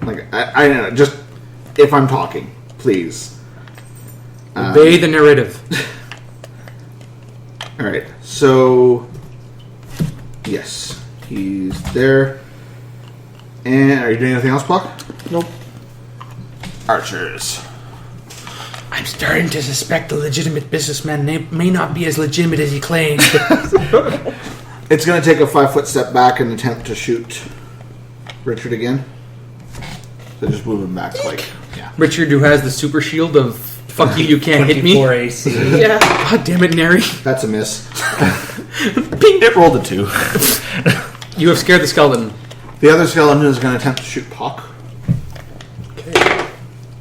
Like I don't know, just if I'm talking, please. Obey the narrative. All right, so yes, he's there. And are you doing anything else, Pluck? Nope. Archers. I'm starting to suspect the legitimate businessman may not be as legitimate as he claims. It's going to take a 5-foot step back and attempt to shoot Richard again. So just move him back, like yeah. Richard, who has the super shield of "fuck you, you can't hit me." 24 AC. Yeah. God damn it, Neri! That's a miss. It rolled a 2. You have scared the skeleton. The other skeleton is going to attempt to shoot Puck. Okay.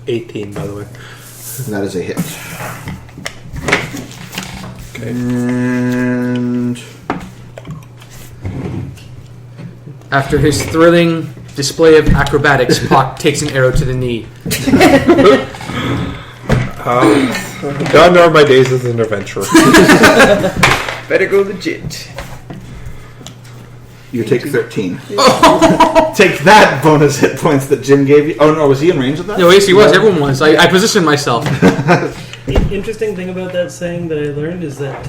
18, by the way. And that is a hit. Okay. And After his thrilling display of acrobatics, Pock takes an arrow to the knee. Gone are my days as an adventurer. Better go legit. You take 13. Take that bonus hit points that Jim gave you. Oh no, was he in range of that? No, yes, he was. Everyone was. I positioned myself. The interesting thing about that saying that I learned is that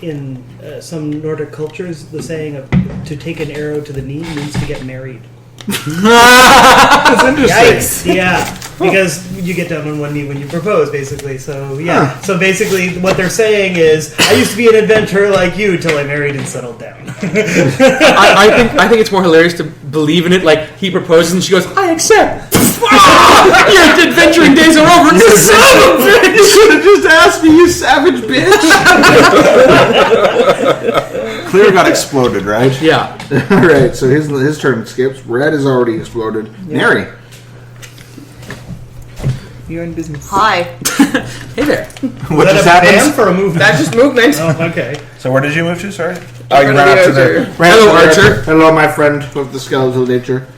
in some Nordic cultures, the saying of to take an arrow to the knee means to get married. That's interesting. Yikes! Yeah, because you get down on one knee when you propose, basically. So yeah. So basically, what they're saying is, I used to be an adventurer like you till I married and settled down. I think it's more hilarious to believe in it. Like he proposes and she goes, "I accept." Your adventuring days are over. You son of a bitch! You should have just asked me, you savage bitch. Clear got exploded, right? Yeah. All right, so his turn skips. Red has already exploded. Neri. You're in business. Hi. Hey there. What Is just that a happened? band for a movement? That's just movement. Oh, okay. So where did you move to? Sorry. Oh, you Front ran of up to the the. Archer. Hello, Archer. Hello, my friend of the skeletal nature.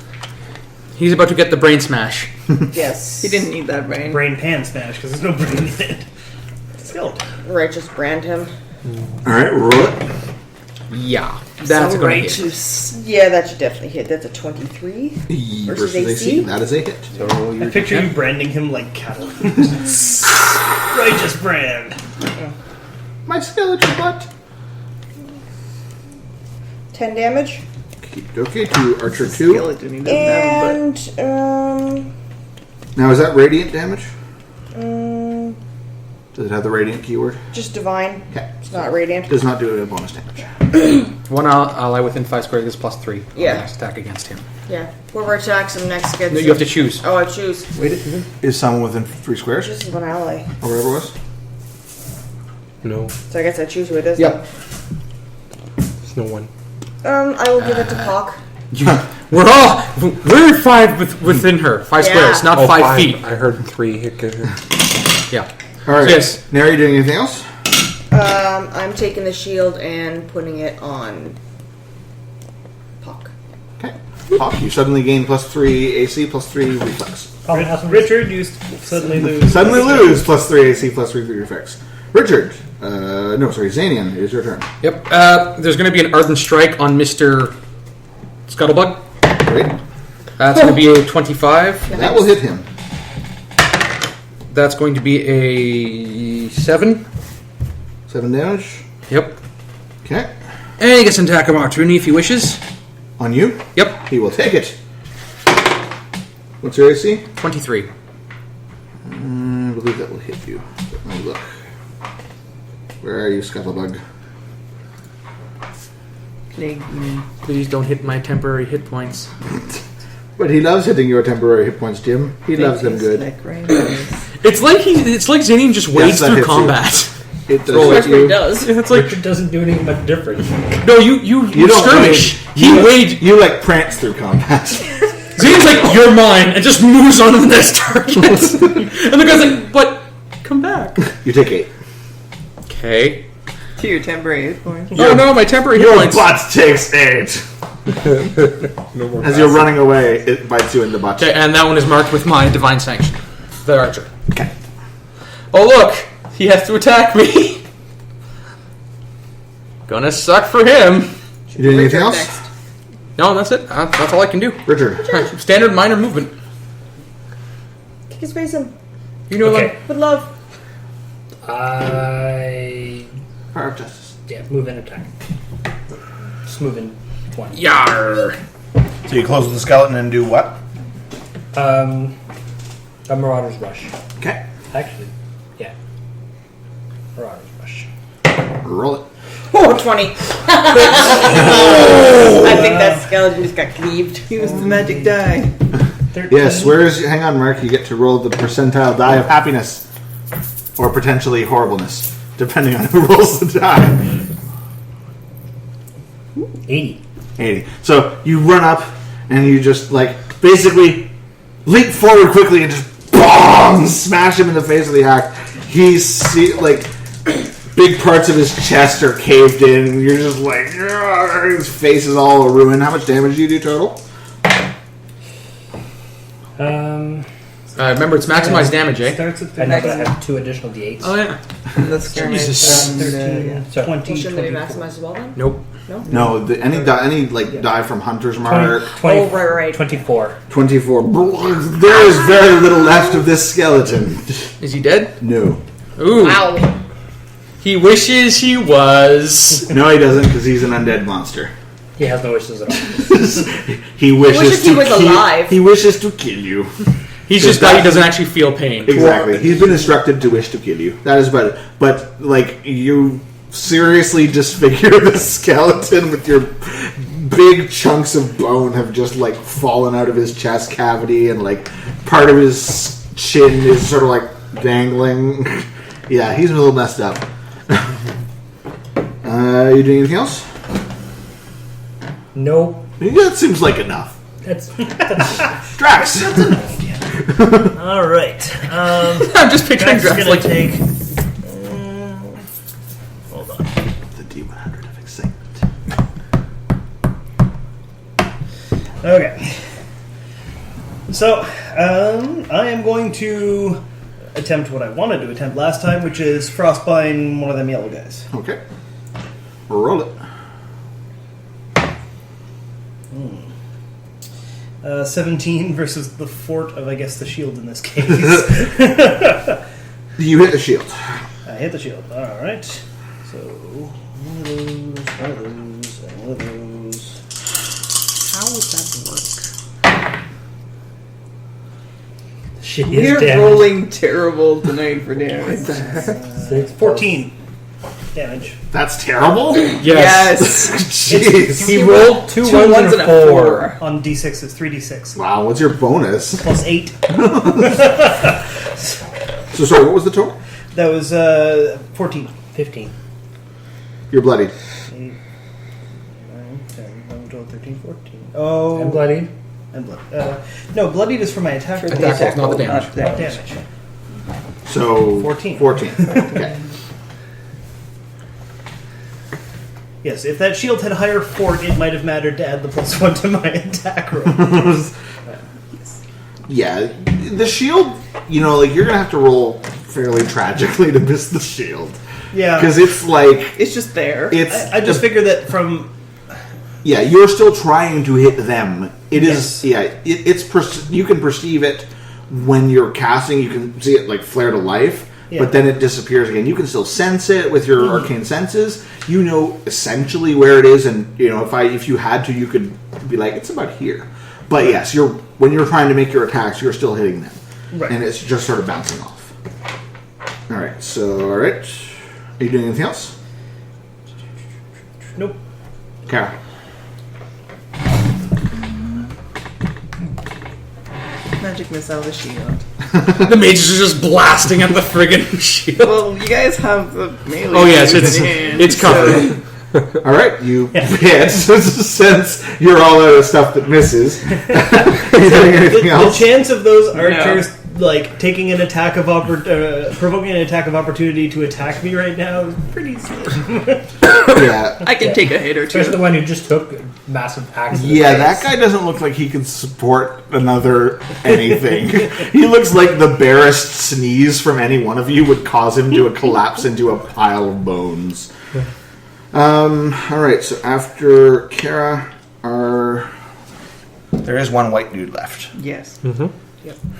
He's about to get the brain smash. Yes. He didn't need that brain. Brain pan smash because there's no brain in it. Skeleton. Righteous brand him. All right, roll it. Yeah. That's So a great hit. Righteous. Yeah, that should definitely hit. That's a 23. Versus AC? AC. That is a hit. I picture you branding him like cattle. Righteous brand. My skeleton butt. 10 damage. Okay, to Archer 2. Skeleton, he doesn't have a butt. And, Now, is that radiant damage? um, Does it have the radiant keyword? just divine. Okay. It's not radiant. Does not do a bonus damage. One ally within 5 squares gets +3. Yeah. Next attack against him. Yeah. Whoever attacks him next gets. No, you have to choose. Oh, I choose. Is someone within 3 squares? Just one ally. Or whatever it was? No, So I guess I choose who it is. Yep. there's no one. I will give it to Hawk. We're 5 within her. 5 Yeah. squares, not Oh, 5 feet. I heard 3. Yeah. All right. Yes. Neri, doing anything else? I'm taking the shield and putting it on Hawk. Okay. Hawk, you suddenly gain +3 AC, +3 reflex. Richard, you suddenly lose. Suddenly lose +3 AC, +3 reflex. Richard. No, sorry, Xanian, it is your turn. Yep. There's going to be an Ardent Strike on Mr. Scuttlebug. Great. That's going to be a 25. That will hit him. That's going to be a 7. 7 damage. Yep. Okay. And he gets an attack of opportunity if he wishes. On you. Yep. He will take it. What's your AC? 23. I believe that will hit you. Let me look. Where are you, Scuttlebug? Plague me. Please don't hit my temporary hit points. But he loves hitting your temporary hit points, Jim. He loves them good. Like rainbows. It's like Xanian just wades that through hits you. combat. It does Roll hit That's what he you. does. It's like Richard doesn't do anything much different. no, you don't skirmish. wade. He wade. You like prance through combat. Xanian's like you're mine and just moves on to the next target. And the guy's like, but come back. You take 8. Okay. To your temporary hit points. Oh no, my temporary hit Your points. butt takes 8. No more. As you're running away, it bites you in the butt. Okay, and that one is marked with my divine sanction. The archer. Okay. Oh look, he has to attack me. Gonna suck for him. You doing anything Richard else? next. No, that's it. That's all I can do. Richard. Standard minor movement. Kick his face in. You know, Okay. With love. I Power of Justice. move in attack. Just move in 1. like, yar. So you close with the skeleton and do what? A Marauder's Rush. Okay. Actually, yeah. Marauder's Rush. Roll it. Oh, 20. I think that skeleton just got cleaved. Use the magic die. 13. Yes, where is... Hang on, Mark. You get to roll the percentile die of happiness. Or potentially horribleness. Depending on who rolls the die. 80. 80. So you run up and you just like basically leap forward quickly and just BOOM! Smash him in the face with the hack. He's like big parts of his chest are caved in and you're just like his face is all ruined. How much damage do you do total? Remember, it's maximized damage, eh? Starts at And I 30. have 2 additional d8s. Oh yeah. That's Jesus. 13, Sorry. 20, Well, shouldn't they be 24. maximized as well then? Nope. No, any die from Hunter's Mark. 20, Oh, right. 24. 24. There is very little left of this skeleton. Is he dead? No. Ooh. Wow. He wishes he was. No, he doesn't, because he's an undead monster. He has no wishes at all. He wishes he was alive. He wishes to kill you. He's just glad he doesn't actually feel pain. Exactly. He's been instructed to wish to kill you. That is about it. But, like, you seriously disfigure the skeleton with your big chunks of bone have just, like, fallen out of his chest cavity, and, like, part of his chin is sort of, like, dangling. Yeah, he's a little messed up. You doing anything else? No. Yeah, that seems like enough. That's Drax! All right. I'm just picturing Drax is Drax gonna like take. Hold on. The D100 of excitement. Okay. So, I am going to attempt what I wanted to attempt last time, which is frostbind one of them yellow guys. Okay. Roll it. 17 versus the fort of, I guess, the shield in this case. You hit the shield. I hit the shield. All right. So one of those, and one of those. How would that work? she is We're dead. rolling terrible tonight for damage. 14 damage. That's terrible. Yes. Jeez. He rolled two ones and a 4. On d6, it's 3d6 Wow, what's your bonus? plus 8. So sorry, what was the total? That was 14. 15. You're bloodied. 8, 9, 10, 11, 12, 13, 14. Oh. And bloodied. And blood. No, bloodied is for my attack. For roll. the Attack roll, not the damage. not damage. Damage. So 14. 14. Okay. Yes, if that shield had higher fort, it might have mattered to add the +1 to my attack roll. Yeah, the shield. You know, like you're gonna have to roll fairly tragically to miss the shield Yeah. because it's like It's just there. it's. I just figured that from. Yeah, you're still trying to hit them. It Yes. is. Yeah, it's. You can perceive it when you're casting. You can see it like flare to life, Yeah. but then it disappears again. You can still sense it with your arcane senses. You know essentially where it is, and you know if you had to, you could be like, it's about here. But yes, when you're trying to make your attacks, you're still hitting them, Right. and it's just sort of bouncing off. All right. So all right, are you doing anything else, Nope. Kara? Magic missile the shield. The mages are just blasting at the friggin' shield. Well, you guys have the melee. Oh yes, weapon in hand, it's covered. All right, you hit. Since you're all out of stuff that misses. Are you doing anything The else? chance of those archers like taking an attack of provoking an attack of opportunity to attack me right now is pretty slim. Yeah, I can take a hit or Especially the two. one who just took massive axe. to the yeah. face. That guy doesn't look like he can support another anything. He looks like the barest sneeze from any one of you would cause him to collapse into a pile of bones. All right. So after Kara, There is one white dude left. Yes.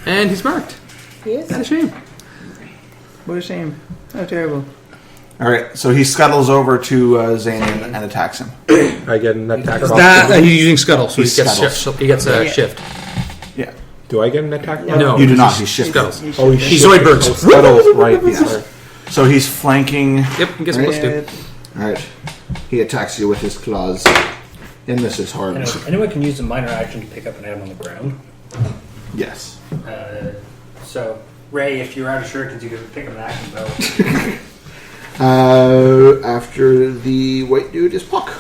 And he's marked. Yes. What a shame. What a shame. How terrible. all right. So he scuttles over to Xanian and attacks him. I get an attack. He's using scuttle, so He he gets a Yeah. shift. Yeah. Do I get an attack? No, You do not. He's shifted. scuttles. Oh, He's Zoidbergs. Oh, Scuttle, right. Sorry. So he's flanking. Yep, he gets plus 2. All right. He attacks you with his claws. And this is hard. Anyone can use a minor action to pick up an item on the ground. Yes. So, Ray, if you're out of shurikens, you can pick up an action bow. After the white dude is Puck.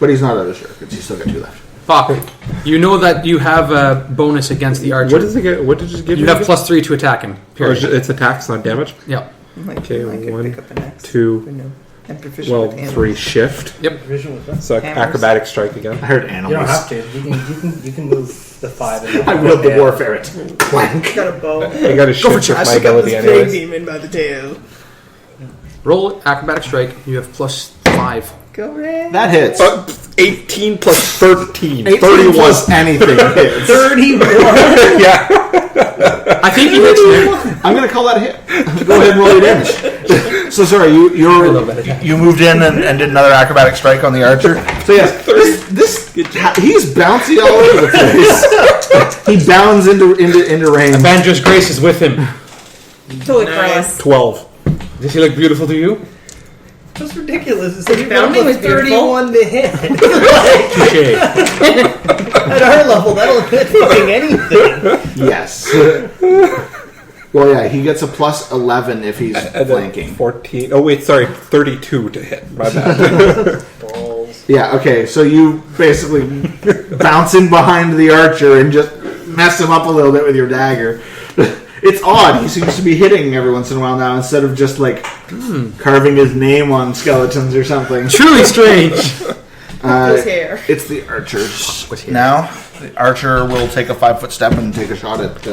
But he's not out of shurikens. He's still got 2 left. Fuck. You know that you have a bonus against the archer. What does it get? What did it give You me have again? +3 to attack him. Or Period. is it's attacks, not damage. Yep. Okay, I could 1, pick up an axe. 2, No. I'm proficient well, with animals. 3 shift. Visual with that. So Hammers. acrobatic strike again. I heard You animals. don't have to. You can move the 5. And I wield the war ferret. Clank. Got a bow. I got a shift with I my took out ability this big anyways. demon by the tail. Roll acrobatic strike. You have +5. Go ahead. That hits. 18 plus 13. 18 31. plus anything hits. 31. Yeah. I think he hits me. I'm going to call that a hit. Go ahead and roll your damage. So sorry, you moved in and did another acrobatic strike on the archer. So yes, he's bouncy all over the place. He bounds into range. Banjo's grace is with him. Totally Carlos. 12. Does he look beautiful to you? That's ridiculous. It's like you bounding rolled a was beautiful. 31 to hit. Touche. At our level, that'll hit fucking anything. Yes. Well, yeah, he gets a plus 11 if he's And then flanking. 14. Oh, wait, sorry. 32 to hit. My bad. Yeah, okay, so you basically bounce in behind the archer and just mess him up a little bit with your dagger. It's odd. He seems to be hitting every once in a while now instead of just like carving his name on skeletons or something. Truly strange. His hair. It's the archers. Now, the archer will take a 5-foot step and Take a shot at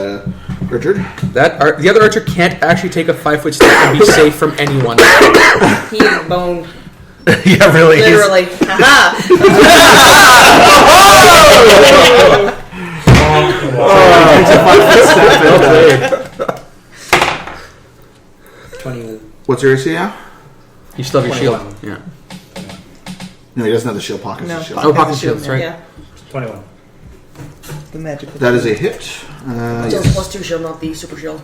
Richard. The other archer can't actually take a 5-foot step and be safe from anyone. He is boned. yeah, really. he's- Literally. Haha. It's a 5-foot step. 20. What's your AC now? You still have your shield. Yeah. No, he doesn't have the shield pocket. No. Shield. Oh, pocket shield, that's right. Yeah. 21. The magical. That is a hit. Just Yes. +2 shield, not the super shield.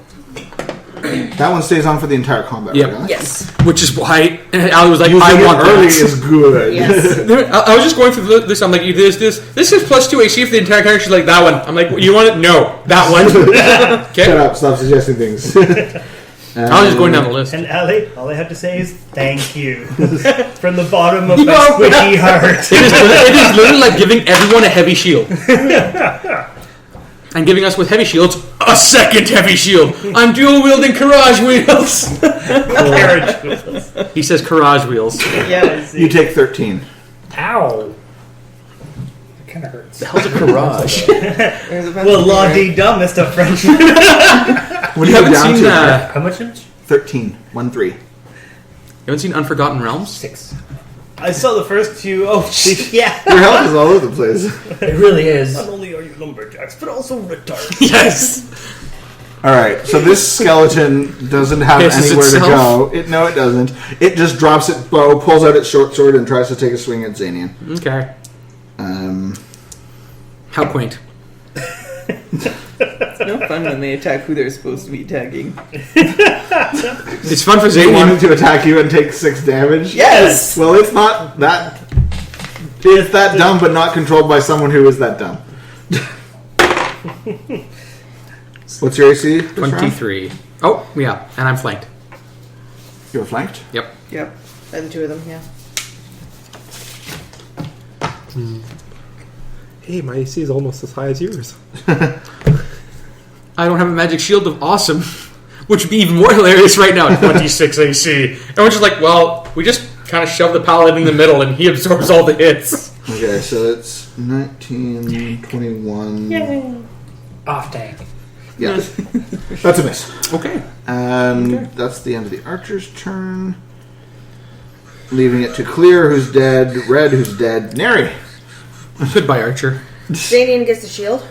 That one stays on for the entire combat. Yep. Right? Yes. Which is why Ali was like, Using I want it early that. is good. Yes. I was just going through this. I'm like, this is +2 AC for the entire character. She's like, that one. I'm like, you want it? No, that one. Shut Okay. up! Stop suggesting things. I was just going down the list. And Ali, all I have to say is thank you. From the bottom of my No. squishy heart. It is literally like giving everyone a heavy shield. And giving us with heavy shields a second heavy shield. I'm dual wielding Courage wheels. Carriage wheels. He says Courage wheels. Yes. You take 13. Ow! It kind of hurts. How's a Courage? Well, la di da, Mr. Frenchman. What do You you go haven't down seen to? How much damage? 13. 1-3. You haven't seen Unforgotten Realms? 6. I saw the first few. Oh, yeah. Your health is all over the place. It really is. Not only are you lumberjacks, but also retards. Yes. All right, so this skeleton doesn't have Pisses anywhere to itself. go. No, it doesn't. It just drops its bow, pulls out its short sword, and tries to take a swing at Xanian. Okay. How quaint. It's no fun when they attack who they're supposed to be attacking. It's fun for They wanted Xanian. to attack you and take 6 damage. Yes! Well, it's not that. It's that dumb, but not controlled by someone who is that dumb. What's your AC? this round? 23. Oh, yeah. And I'm flanked. You were flanked. Yep. Yep. And the 2 of them, yeah. Hey, my AC is almost as high as yours. I don't have a magic shield of awesome, which would be even more hilarious right now. 26 AC. And we're just like, well, we just kind of shove the paladin in the middle and he absorbs all the hits. Okay, so it's 19, 21. Off tank. Yeah. That's a miss. Okay. That's the end of the archer's turn. Leaving it to Clear, who's dead, Red, who's dead, Neri. Goodbye, Archer. Xanian gets the shield.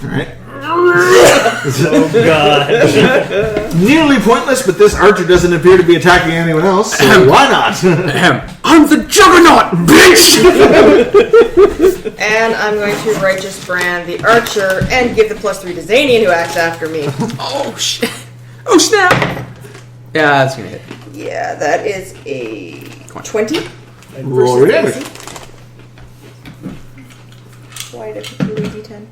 Alright. Oh, God. Nearly pointless, but this archer doesn't appear to be attacking anyone else, so why not? Ahem. I'm the Juggernaut, bitch! And I'm going to Righteous Brand the Archer and give the +3 to Xanian, who acts after me. Oh, shit. Oh, snap. Yeah, that's going to hit. Yeah, that is a 20. Roll your damage. Why did I put the D10?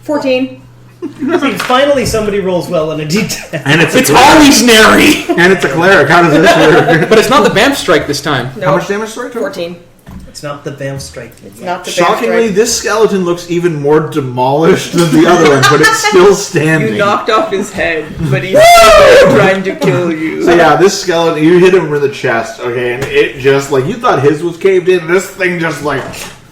14. See, finally somebody rolls well on a D10. And it's always Neri! And it's a cleric. How does this work? But it's not the Bamf Strike this time. No. How much damage, sorry? 14. It's not the Bam Strike. It's not the Shockingly, best this skeleton looks even more demolished than the other one, but it's still standing. You knocked off his head, but he's still trying to kill you. So yeah, this skeleton, you hit him in the chest, okay, and it just, like, you thought his was caved in, this thing just, like,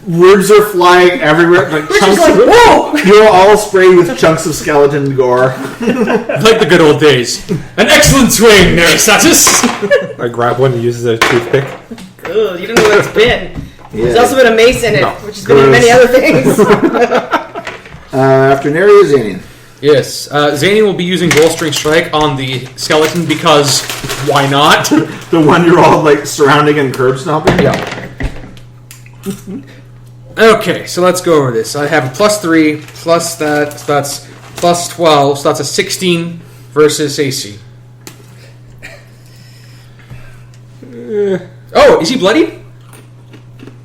ribs are flying everywhere, like, chunks of, whoa! You're all sprayed with chunks of skeleton gore. Like the good old days. An excellent swing, Nerisatus! I grab one and use it as a toothpick. Ugh, you don't know what it's been. There's Yeah. also been a mace in it, No. which has been in many other things. After Neri is Zanian. Yes. Zany will be using Bolstering Strike on the skeleton because why not? The one you're all like surrounding and curb stomping? Yeah. Okay, so let's go over this. I have a +3 plus that, so that's plus 12, so that's a 16 versus AC. Oh, is he bloody?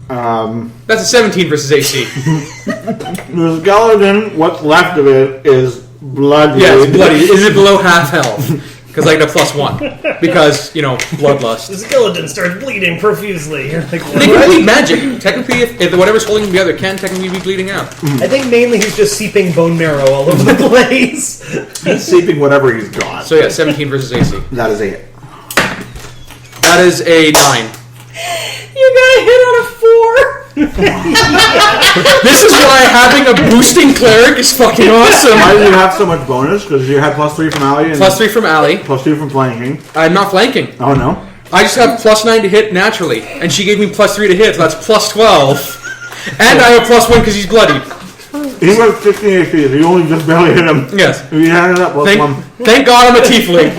That's a 17 versus AC. The skeleton, what's left of it is bloody. Yeah, it's bloody. Is it below half health? Because I get a +1. Because, you know, bloodlust. The skeleton starts bleeding profusely. You're like, They what? can bleed magic. Technically, if whatever's holding them together can technically be bleeding out. I think mainly he's just seeping bone marrow all over the place. He's seeping whatever he's got. So yeah, 17 versus AC. That is a hit. That is a 9. You got a hit on a 4. This is why having a boosting cleric is fucking awesome. Why do you have so much bonus? Because you had +3 from Ali and +3 from Ali. +2 from flanking. I'm not flanking. Oh no. I just have +9 to hit naturally, and she gave me +3 to hit, so that's +12. And I have +1 because he's bloody. He was 16 HP, so you only just barely hit him. Yes. If you had it up, +1. Thank God I'm a tiefling.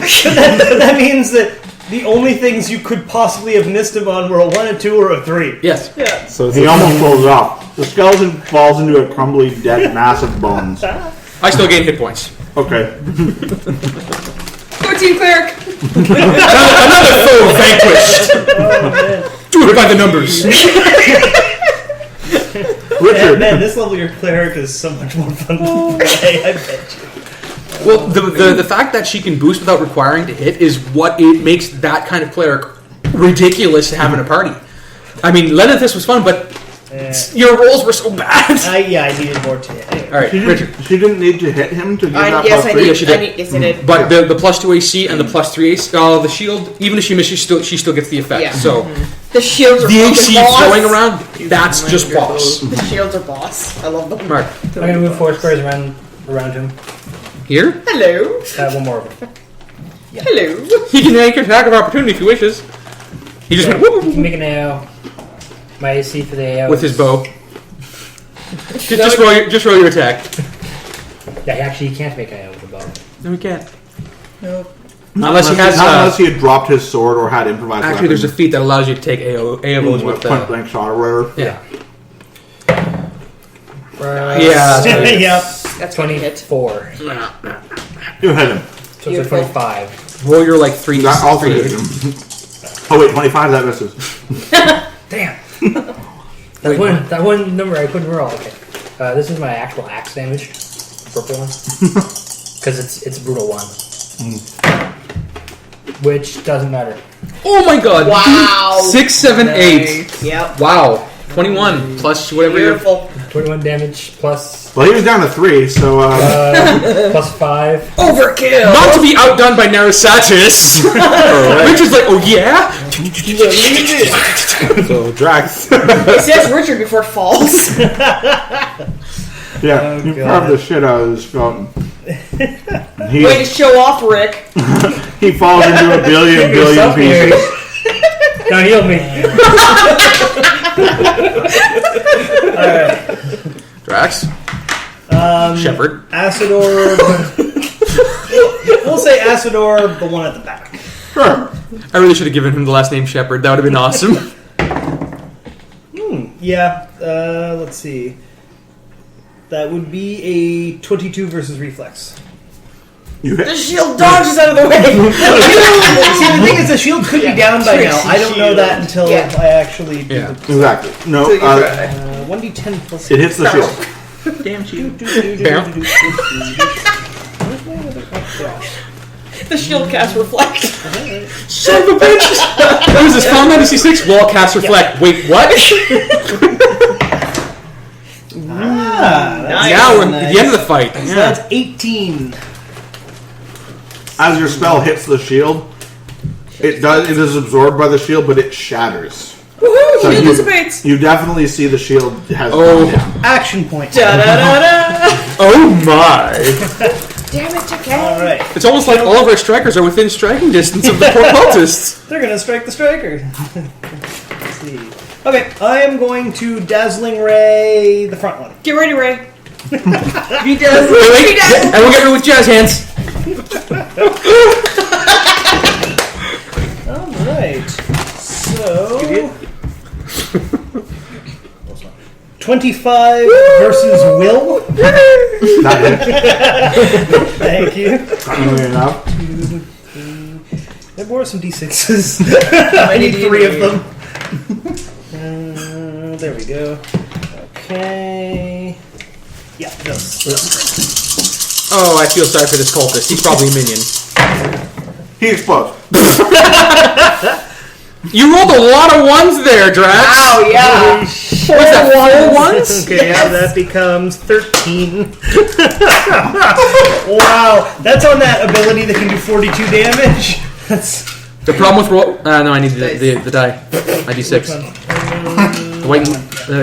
That means that the only things you could possibly have missed him on were a 1, a 2, or a 3. Yes. So he almost rolls off. The skeleton falls into a crumbly, dead mass of bones. I still gain hit points. Okay. 14 cleric. Another foe vanquished. Do it by the numbers. Richard. Man, this level your cleric is so much more fun to play, I bet you. Well, the fact that she can boost without requiring to hit is what it makes that kind of cleric ridiculous to have in a party. I mean, Lenithus was fun, but your rolls were so bad. Yeah, I needed more to hit. Anyway. All right, Richard. She didn't need to hit him to give that Yes, I +3. did. Yeah, she did. Yes, I did. But the +2 AC and the +3 AC, the shield, even if she misses, she still gets the effect. Yeah. So The shields are the fucking AC boss. throwing around, that's just boss. The shields are boss. I love them. Mark, I'm gonna move 4 squares around him. here Hello. One more of them. Hello. he can make an attack of opportunity if he wishes. He just went You whoop, can make an AO. My AC for the AO with his is- bow. Just roll your attack. Yeah, actually, you can't make an AO with a bow. No, we can't. Nope. Unless he has. Not unless he had dropped his sword or had improvised Actually, there's a weapons. feat that allows you to take AOs with point blank shot or whatever. Yeah. Right. Yeah. Yep. That's when he hit. 24. You hit him. So it's a 25. Roll your like 3. That also hit him. Oh wait, 25, that misses. Damn. That one number I couldn't roll. Okay. This is my actual axe damage. Purple one. Because it's brutal 1. Which doesn't matter. Oh my god! Wow. 6, 7, 8. Yep. Wow. 21 plus whatever you're. Beautiful. 21 damage plus Well, he was down to 3, so plus 5. Overkill. Not to be outdone by Narasatis. Richard's like, oh yeah? so Drax. It says Richard before it falls. Yeah, you God. carved the shit out of this skeleton. He, Way to show off, Rick. he falls into a billion Yourself, Mary. pieces. Now heal me. Drax? Shepard? Acidor. We'll say Acidor, the one at the back. Sure. I really should have given him the last name Shepard. That would have been awesome. Yeah, let's see. That would be a 22 versus reflex. You The hit. shield dodges out of the way. See, the thing is, the shield could be down by now. I don't know that until Yeah. I actually do Yeah. Exactly. No, So you try. 1d10 plus. it hits the shield. Damn shield. Bam. The shield cast reflect. Son of a bitch! What is this? Combat DC6? Wall cast reflect. Wait, what? Now we're at the end of the fight. So Yeah. that's 18. As your spell hits the shield, it is absorbed by the shield, but it shatters. Woohoo! So Shield you- dissipates. You definitely see the shield has Oh. gone down. Action point. Da da da da. Oh my! Damn it, okay. Alright. It's almost like all of our strikers are within striking distance of the poor cultists. They're gonna strike the striker. Okay, I am going to Dazzling Ray the front one. Get ready, Ray. Be Wait, and we'll get rid with jazz hands. Alright. So 25 versus Will. Not it. Thank you. Enough. There were some D6s. I many need do you 3 of need? them. There we go. Okay. Yeah, those. Oh, I feel sorry for this cultist. He's probably a minion. He explodes. You rolled a lot of ones there, Drax. Oh yeah. Was that 4 ones? Okay, now that becomes 13. Wow, that's on that ability that can do 42 damage. That's The problem with roll. No, I need the die. My d6. The white,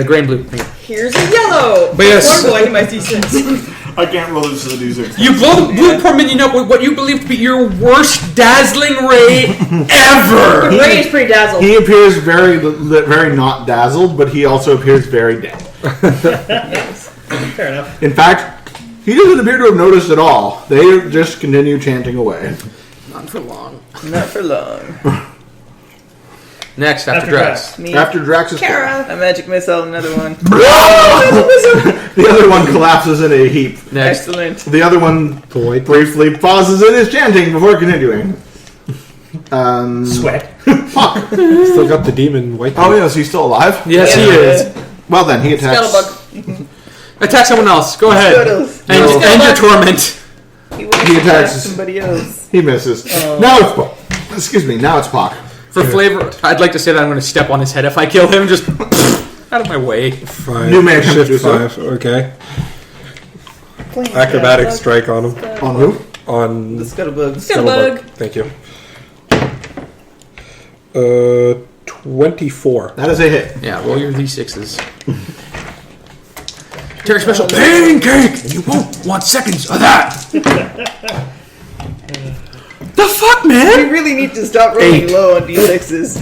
gray and blue. Here's a yellow. But yes. Before going to my D6. I can't roll this as a D6. You blow the blue poor minion up with what you believe to be your worst dazzling ray ever. Ray is pretty dazzled. He appears very not dazzled, but he also appears very dead. fair enough. In fact, he doesn't appear to have noticed at all. They just continue chanting away. Not for long. Not for long. Next, after Drax. Me. After Drax is Kara. A magic missile, another one. The other one collapses in a heap. Next. Excellent. The other one briefly pauses in his chanting before continuing. Sweat. Puck. Still got the demon white. Oh yes, he's still alive. Yes, he is. Well then, he attacks. Scuttlebug. Attack someone else. Go ahead. Scuttles. End your torment. He wants He to attack attacks. somebody else. He misses. Now it's Puck. Excuse me. Now it's Puck. For flavor, I'd like to say that I'm going to step on his head if I kill him. Just out of my way. 5. New man Shift do so. 5. Okay. Acrobatic strike on him. On who? On The scuttlebug. Scuttlebug. Thank you. 24. That is a hit. Yeah, roll your d6s. Terry special pancake. You won't want seconds of that. The fuck, We man? really need to stop rolling 8. low on D6s.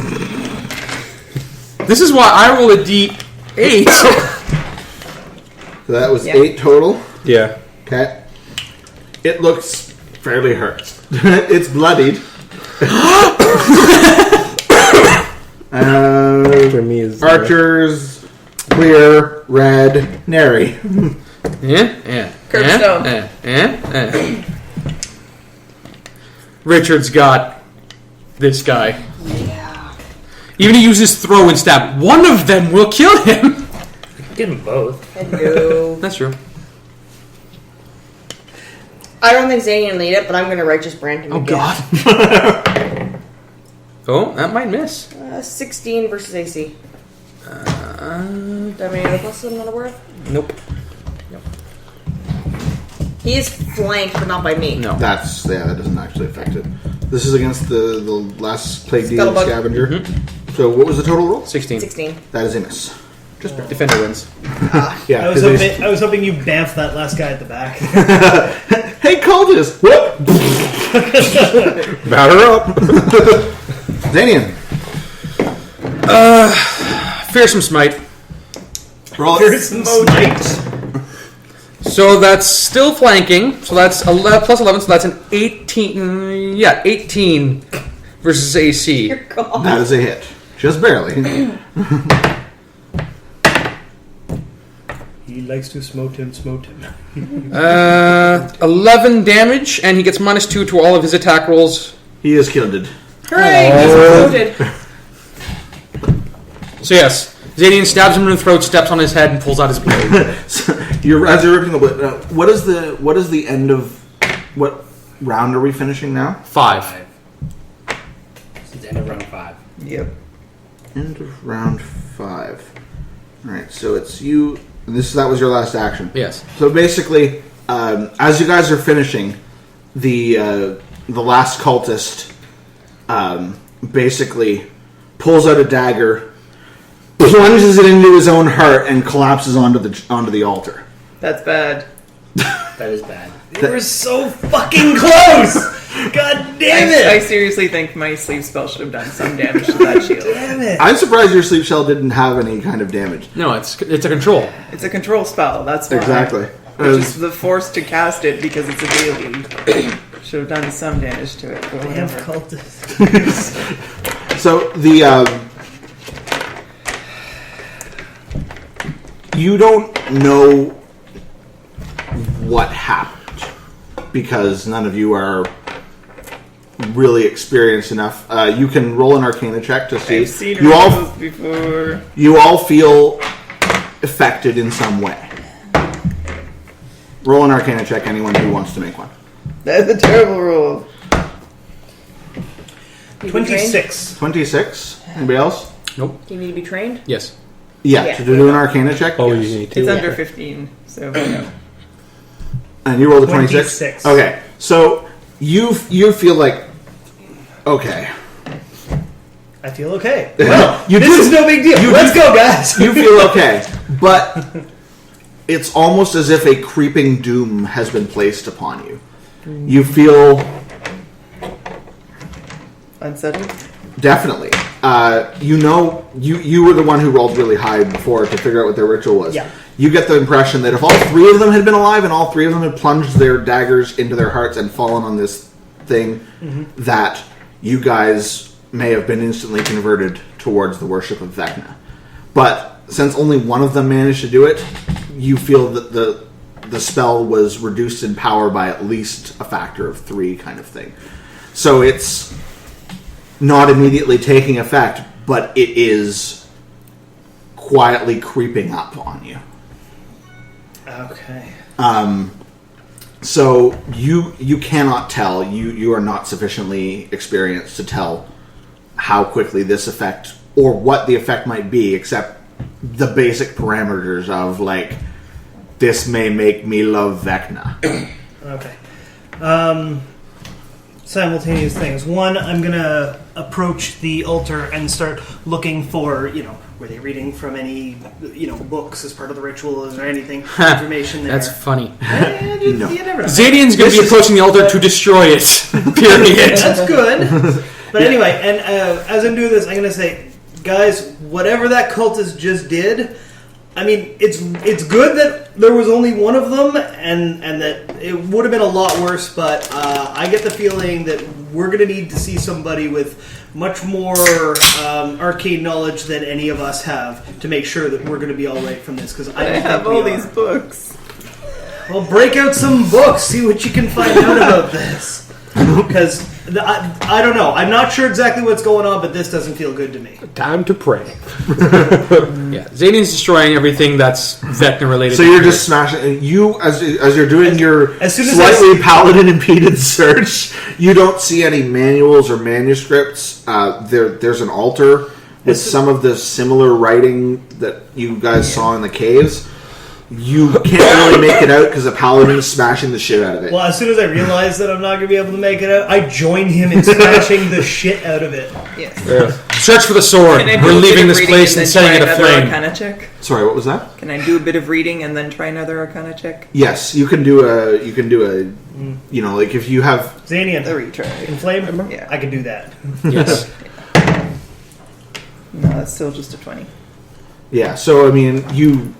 This is why I roll a d8. So that was Yeah. 8 total. Yeah. Okay. It looks fairly hurt. It's bloodied. For me is Archers, clear, red, nary. Yeah. Curbstone. Richard's got this guy. Yeah. Even if he uses throw and stab, one of them will kill him. Get them both. Hello. That's true. I don't think Zane can lead it, but I'm going to righteous brand him Oh again. god. Oh, that might miss. 16 versus AC. Do I have any other pluses I'm not aware of? Nope. He is flanked, but not by me. No. That doesn't actually affect it. This is against the last plague deal Scuttlebug. scavenger. So what was the total roll? 16. 16. That is a miss. Defender wins. Yeah. I was 'cause they- hoping you bamfed that last guy at the back. Hey, cultist! Whoop! batter up. Danian, Fearsome Smite. roll it. There's some smite. So that's still flanking. So that's 11, plus 11, so that's an 18. Yeah, 18 versus AC. Dear God. That is a hit. Just barely. He likes to smote him. 11 damage, and he gets -2 to all of his attack rolls. He is killed. Hooray! He's exploded. So yes, Zadian stabs him in the throat, steps on his head, and pulls out his blade. As you're ripping the blade. What is the end of what round are we finishing now? 5. It's the end of round 5. Yep. End of round 5. All right, so it's you. That was your last action. Yes. So basically, as you guys are finishing, the last cultist basically pulls out a dagger, plunges it into his own heart, and collapses onto the altar. That's bad. That is bad. They were so fucking close. God damn I it! seriously think my sleep spell should have done some damage to that shield. Damn it! I'm surprised your sleep shell didn't have any kind of damage. No, it's a control. It's a control spell, that's why. Exactly. Which is the force to cast it because it's a daily. Should have done some damage to it. But Damn whatever. cultist. So the you don't know what happened because none of you are really experienced enough. You can roll an Arcana check to see. I've seen You all rituals before. you all feel affected in some way. Roll an Arcana check. Anyone who wants to make one. That's a terrible roll. 26. 26. Anybody else? Do you need to be trained? Yes. Yeah. Yeah. To do an Arcana check. Oh, Yes. you need to. It's under 15, so no. And you rolled a 26? 26. Okay. So you feel like, okay. I feel okay. Well, You this do. is no big deal. Let's go, guys. You feel okay. But it's almost as if a creeping doom has been placed upon you. You feel Unsettled? definitely. You were the one who rolled really high before to figure out what their ritual was. Yeah. You get the impression that if all three of them had been alive and all three of them had plunged their daggers into their hearts and fallen on this thing, that you guys may have been instantly converted towards the worship of Vecna. But since only one of them managed to do it, you feel that the spell was reduced in power by at least a factor of 3 kind of thing. So it's not immediately taking effect, but it is quietly creeping up on you. Okay. So you cannot tell. You are not sufficiently experienced to tell how quickly this effect or what the effect might be, except the basic parameters of like, this may make me love Vecna. Okay. Simultaneous things. One, I'm gonna approach the altar and start looking for, were they reading from any, books as part of the ritual? Is there anything, information there? That's funny. You never know. Zadian's going to be approaching the altar to destroy it. Period. That's good. But anyway, and as I'm doing this, I'm gonna say, guys, whatever that cultist just did, I mean, it's good that there was only one of them, and that it would have been a lot worse. But I get the feeling that we're going to need to see somebody with much more arcane knowledge than any of us have to make sure that we're going to be all right from this. Because I don't have think all we these are. books. Well, break out some books, see what you can find out about this. Because I don't know. I'm not sure exactly what's going on, but this doesn't feel good to me. Time to pray. Yeah, Zadian's destroying everything that's Vecna related. So you're just smashing. You as you're doing your as soon as slightly paladin impeded search, you don't see any manuals or manuscripts. There's an altar with some of the similar writing that you guys saw in the caves. You can't really make it out because the paladin is smashing the shit out of it. Well, as soon as I realize that I'm not going to be able to make it out, I join him in smashing the shit out of it. Yes. search for the sword. Can I do We're a bit leaving of this reading place and and then setting it try aflame. another Arcana check? Sorry, what was that? Can I do a bit of reading and then try another Arcana check? Yes, you can do a. Like if you have. Xanian, A retry. inflame? Yeah. I can do that. Yes. No, that's still just a 20. Yeah, so I mean, you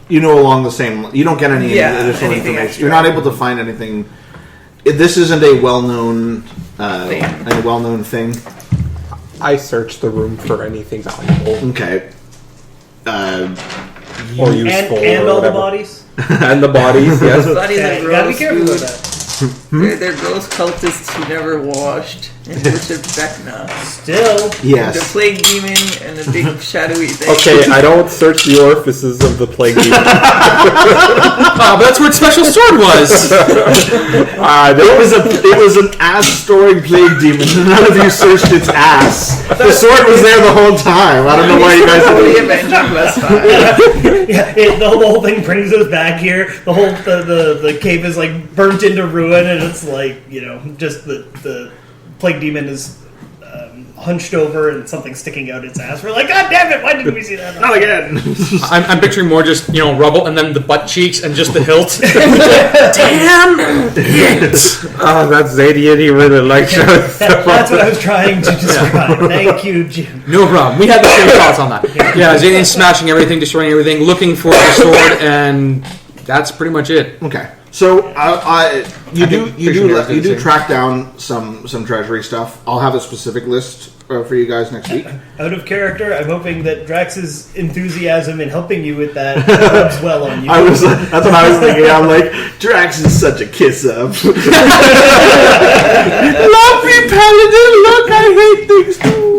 know along the same. You don't get any Yeah, additional anything information. extra. You're not able to find anything. This isn't a well-known thing. I search the room for anything valuable Okay. or useful And or all the whatever. bodies? And the bodies, yes. Bodies Okay, of you gotta be gross careful food. with that. They're gross cultists who never washed and worshipped Vecna. Still, The Yes. plague demon and a big shadowy thing. Okay, I don't search the orifices of the plague demon. Oh, but that's where its special sword was. It was an ass-storing plague demon. None of you searched its ass. The sword was there the whole time. I don't know why you guys The didn't. Avenger plus 5. yeah, the whole thing brings us back here. The whole the cave is like burnt into ruin, and it's like just the plague demon is hunched over and something sticking out its ass. We're like, God damn it! Why didn't we see that? Not again. I'm picturing more just rubble and then the butt cheeks and just the hilt. Damn it! Oh, that's Zadian. He really likes showing stuff. That's what I was trying to describe. Thank you, Jim. No problem. We had the same thoughts on that. Yeah, Zanian's smashing everything, destroying everything, looking for the sword, and that's pretty much it. Okay, so you think Visionary's gonna do say. track down some treasury stuff. I'll have a specific list for you guys next week. Out of character, I'm hoping that Drax's enthusiasm in helping you with that rubs well on you. That's what I was thinking. I'm like, Drax is such a kiss up. Love me, Paladin. Look, I hate things too.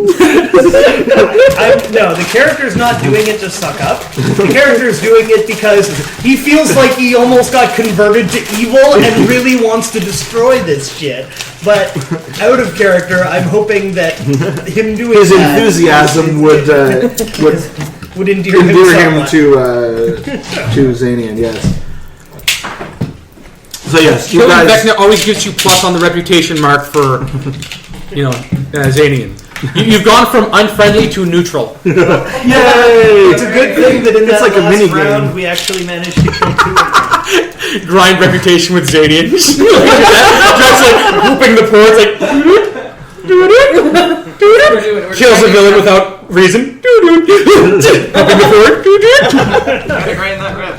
No, the character's not doing it to suck up. The character's doing it because he feels like he almost got converted to evil and really wants to destroy this shit. But out of character, I'm hoping that him doing His that enthusiasm would endear endear him somewhat. to Zanian. Yes. So yes, you Killing guys. Vecna always gives you plus on the reputation mark for, Zanian. You've gone from unfriendly to neutral. Yay! It's a good thing that in It's that like a last mini round game. we actually managed to kill 2 of them. Grind reputation with Zanian. Drax like whooping the poor. It's like kills a villain without reason. Whooping the poor. Gotta grind that rep.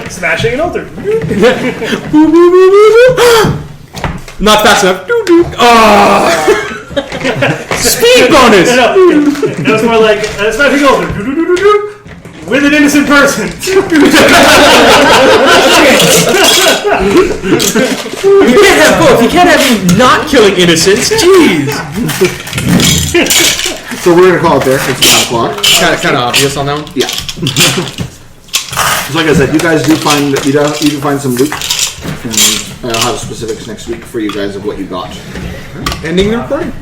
Smashing an altar. Not fast enough. Speed bonus. No, that was more like smashing an altar. With an innocent person. You can't have both. You can't have him not killing innocents. Jeez. So we're gonna call it there. It's 9 o'clock. Kind of obvious on that one. Yeah. So like I said, you guys do find some loot, and I'll have specifics next week for you guys of what you got. Ending the recording.